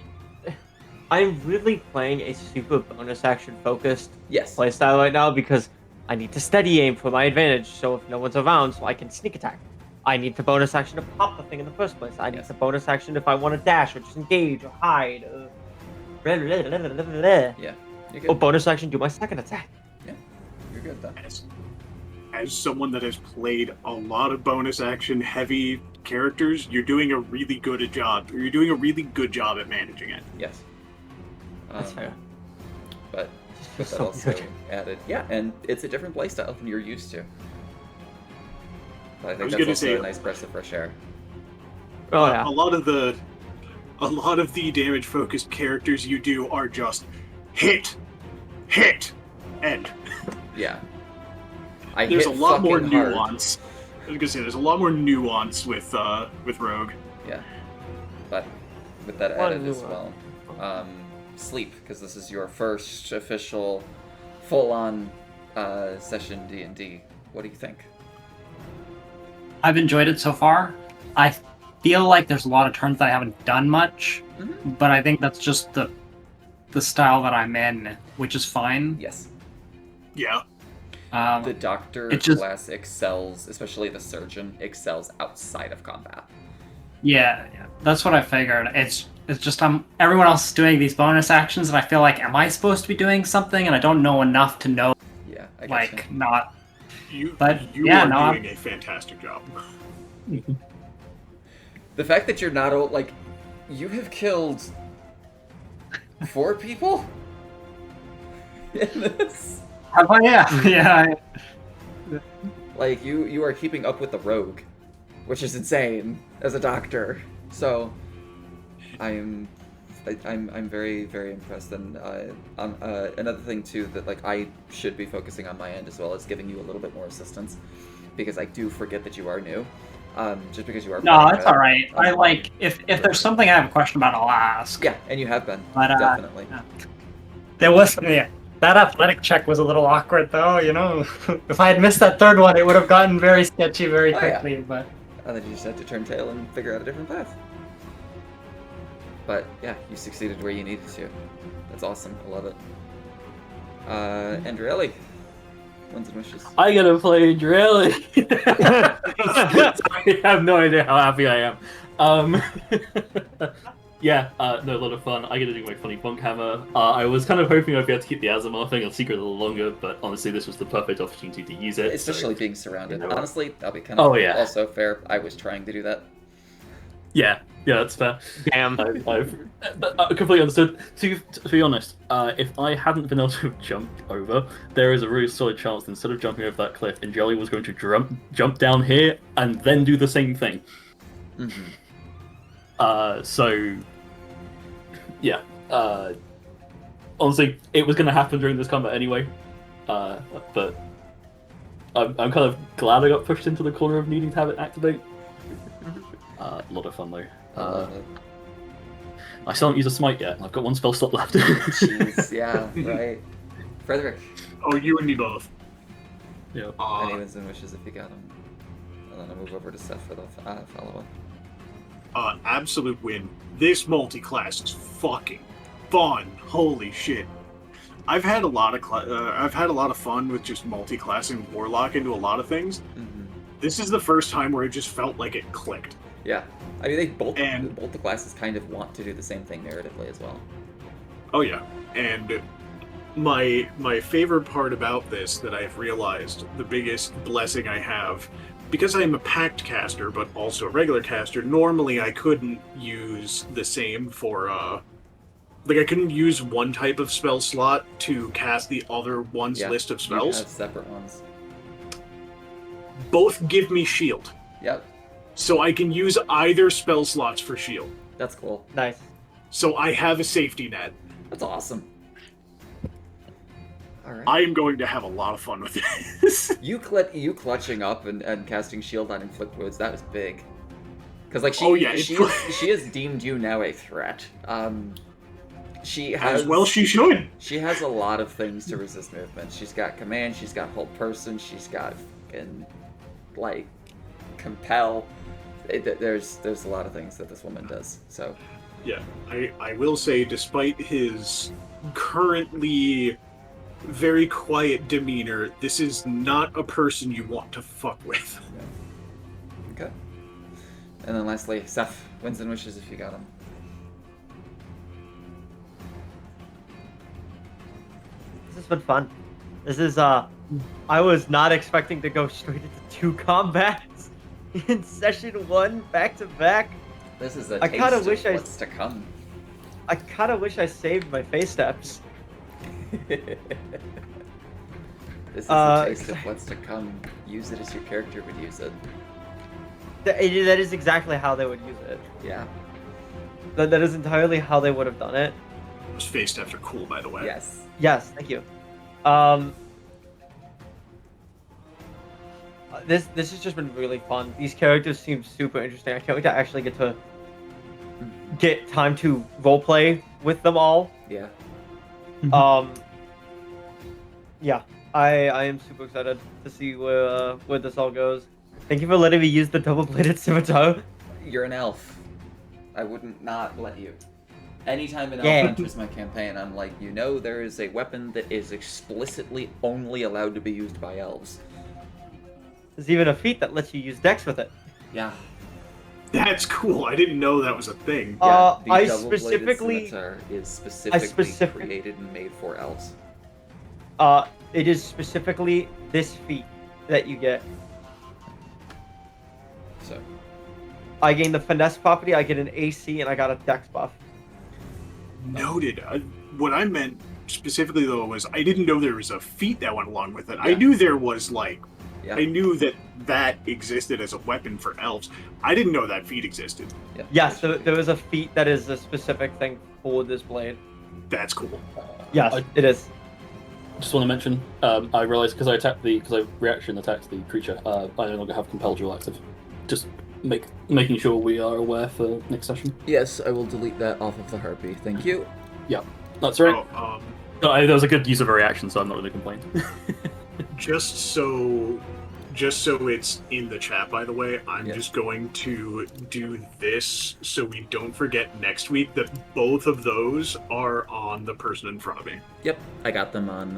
I'm really playing a super bonus action focused Yes. playstyle right now because I need to steady aim for my advantage. So if no one's around, so I can sneak attack. I need the bonus action to pop the thing in the first place. I need Yes. the bonus action if I want to dash or just engage or hide. Yeah. You're good. Or bonus action do my second attack. You're good though. As someone that has played a lot of bonus action heavy characters, you're doing a really good job. You're doing a really good job at managing it. Yes. That's fair. But with that So also good. added, yeah, and it's a different playstyle than you're used to. But I think was that's gonna also say- a nice breath of fresh air. Oh yeah. A lot of the a lot of the damage-focused characters you do are just hit, end. Yeah. There's a hit lot more fucking hard. nuance. I was gonna say, there's a lot more nuance with Rogue. Yeah. But with that Lot of added as nuance. well. Sleep, because this is your first official full-on session D&D. What do you think? I've enjoyed it so far. I feel like there's a lot of turns that I haven't done much, Mhm. but I think that's just the style that I'm in, which is fine. Yes. Yeah. The doctor it just- class excels, especially the surgeon, excels outside of combat. Yeah, that's what I figured. It's just everyone else is doing these bonus actions, and I feel like, am I supposed to be doing something? And I don't know enough to know, Yeah, I like, gotcha. not. You But, you yeah, are no, doing a fantastic job. The fact that you're not like, you have killed 4 people in this. Have I? Yeah, yeah. Like you are keeping up with the rogue, which is insane as a doctor. So, I'm very very impressed. And another thing too that like I should be focusing on my end as well is giving you a little bit more assistance, because I do forget that you are new. Just because you are. No, playing that's a- all right. a- I like if there's something I have a question about, I'll ask. Yeah, and you have been But, definitely. yeah. There was that athletic check was a little awkward though. You know, if I had missed that third one, it would have gotten very sketchy very Oh, yeah. quickly. But And then you just had to turn tail and figure out a different path. But yeah, you succeeded where you needed to. That's awesome. I love it. Andrieli, wins and wishes. I gotta play Drelly. I have no idea how happy I am. Yeah, no, a lot of fun. I get to do my funny bunk hammer. I was kind of hoping I'd be able to keep the Azamar thing a secret a little longer, but honestly, this was the perfect opportunity to use it. Especially so- being surrounded. you know. Honestly, that'll be kind of Oh, yeah. also fair. I was trying to do that. Yeah, that's fair. Damn. I've completely understood. To be honest, if I hadn't been able to jump over, there is a really solid chance that instead of jumping over that cliff, Angeli was going to jump down here and then do the same thing. Mm-hmm. So, yeah. Honestly, it was going to happen during this combat anyway. But I'm kind of glad I got pushed into the corner of needing to have it activate. A lot of fun though. I love it. I still haven't used a smite yet. I've got 1 spell slot left. Jeez, yeah, right. Frederick, Oh, you and me both. Yeah. any wins and wishes if you got them. And then I'll move over to Seth for the follow-up. Absolute win. This multi-class is fucking fun. Holy shit. I've had a lot of fun with just multi-classing Warlock into a lot of things. Mm-hmm. This is the first time where it just felt like it clicked. Yeah. I mean, they both And- the classes kind of want to do the same thing narratively as well. Oh yeah, and my favorite part about this that I've realized, the biggest blessing I have, because I'm a pact caster but also a regular caster, normally I couldn't use the same for like I couldn't use one type of spell slot to cast the other one's Yeah, list of You spells. have separate ones. Both give me shield, Yep, so I can use either spell slots for shield. that's cool. Nice. So I have a safety net. That's awesome. All right. I am going to have a lot of fun with this. You clutching up and casting shield on inflict wounds, that was big. Because like Oh, yeah, she has deemed you now a threat. She has As well she should. She has a lot of things to resist movement. She's got command, she's got hold person, she's got fucking like compel. There's a lot of things that this woman does. So Yeah, I will say, despite his currently very quiet demeanor, this is not a person you want to fuck with. okay. And then lastly, Seth, wins and wishes if you got them. This has been fun. This is I was not expecting to go straight into 2 combats in session 1 back to back. This is a I taste kinda of wish I- what's to come. I kind of wish I saved my face steps. This is Uh, a taste of what's to come. Use it as your character would use it. That is exactly how they would use it. Yeah. That is entirely how they would have done it. It was faced after cool, by the way. Yes. Yes, thank you. This has just been really fun. These characters seem super interesting. I can't wait to actually get time to roleplay with them all. Yeah. Yeah, I am super excited to see where this all goes. Thank you for letting me use the double-bladed scimitar. You're an elf. I wouldn't not let you. Anytime an elf Yeah. enters my campaign, I'm like, you know, there is a weapon that is explicitly only allowed to be used by elves. There's even a feat that lets you use Dex with it. Yeah. That's cool. I didn't know that was a thing. Yeah, the I double-bladed specifically- scimitar is specifically created and made for elves. It is specifically this feat that you get. So, I gain the finesse property, I get an AC, and I got a Dex buff. Noted. What I meant specifically, though, was I didn't know there was a feat that went along with it. I Yeah. knew there was, like, yeah. I knew that existed as a weapon for elves. I didn't know that feat existed. Yeah. Yes, there is a feat that is a specific thing for this blade. That's cool. Yes, it is. Just want to mention, I realized because I reaction attacked the creature, I no longer have compel dual active. Just making sure we are aware for next session. Yes, I will delete that off of the harpy. Thank you. That's right. Oh, No, that was a good use of a reaction, so I'm not really complaining. just so it's in the chat, by the way, I'm Yeah. just going to do this so we don't forget next week that both of those are on the person in front of me. Yep, I got them on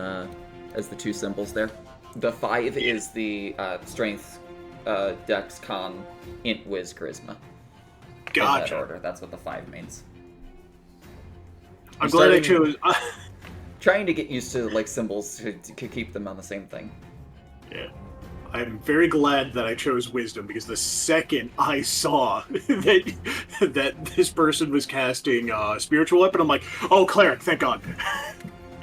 as the two symbols there. The 5 is the strength, dex, con, int, whiz, charisma. In that Gotcha. order. That's what the 5 means. I'm You're glad I starting- chose. Trying to get used to like symbols to keep them on the same thing. Yeah. I'm very glad that I chose wisdom because the second I saw that this person was casting spiritual weapon, I'm like, oh, cleric, thank God.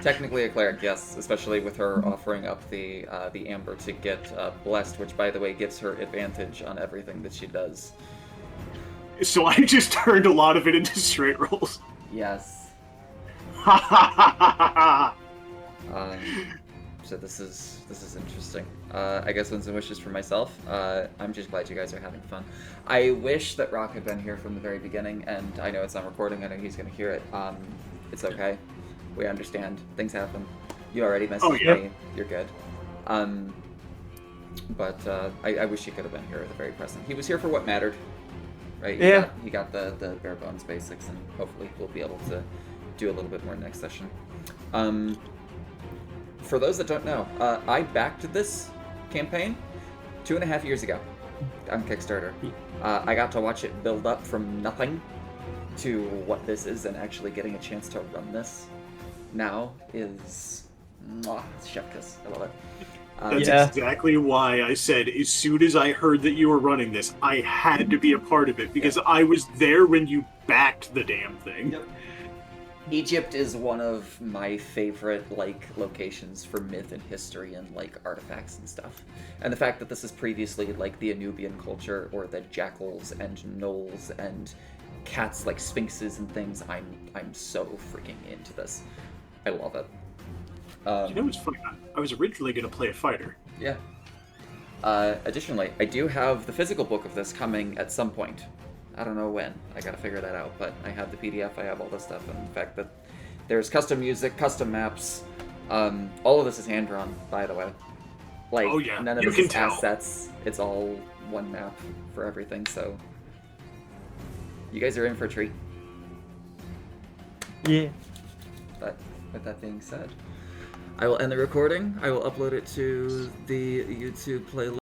Technically a cleric, yes, especially with her offering up the amber to get blessed, which by the way gives her advantage on everything that she does. So I just turned a lot of it into straight rolls. Yes. So this is interesting. I guess wins and wishes for myself. I'm just glad you guys are having fun. I wish that Rock had been here from the very beginning, and I know it's on recording. I know he's gonna hear it. It's okay. We understand. Things happen. You already messaged me. You're good. But I wish he could have been here at the very present. He was here for what mattered, right? He got the bare bones basics, and hopefully we'll be able to do a little bit more next session. For those that don't know, I backed this campaign 2.5 years ago on Kickstarter. I got to watch it build up from nothing to what this is, and actually getting a chance to run this now is chef kiss. I love it. That's exactly why I said as soon as I heard that you were running this, I had to be a part of it because I was there when you backed the damn thing. Yep. Egypt is one of my favorite locations for myth and history and artifacts and stuff. And the fact that this is previously the Anubian culture, or the jackals and gnolls and cats like sphinxes and things, I'm so freaking into this. I love it. You know what's funny? I was originally going to play a fighter. Yeah. Additionally, I do have the physical book of this coming at some point. I don't know when. I gotta figure that out, but I have the PDF, I have all this stuff, and the fact that there's custom music, custom maps, all of this is hand-drawn, by the way. Oh, yeah. None of You this can is tell. assets, it's all one map for everything, so... You guys are in for a treat. Yeah. But, with that being said, I will end the recording, I will upload it to the YouTube playlist.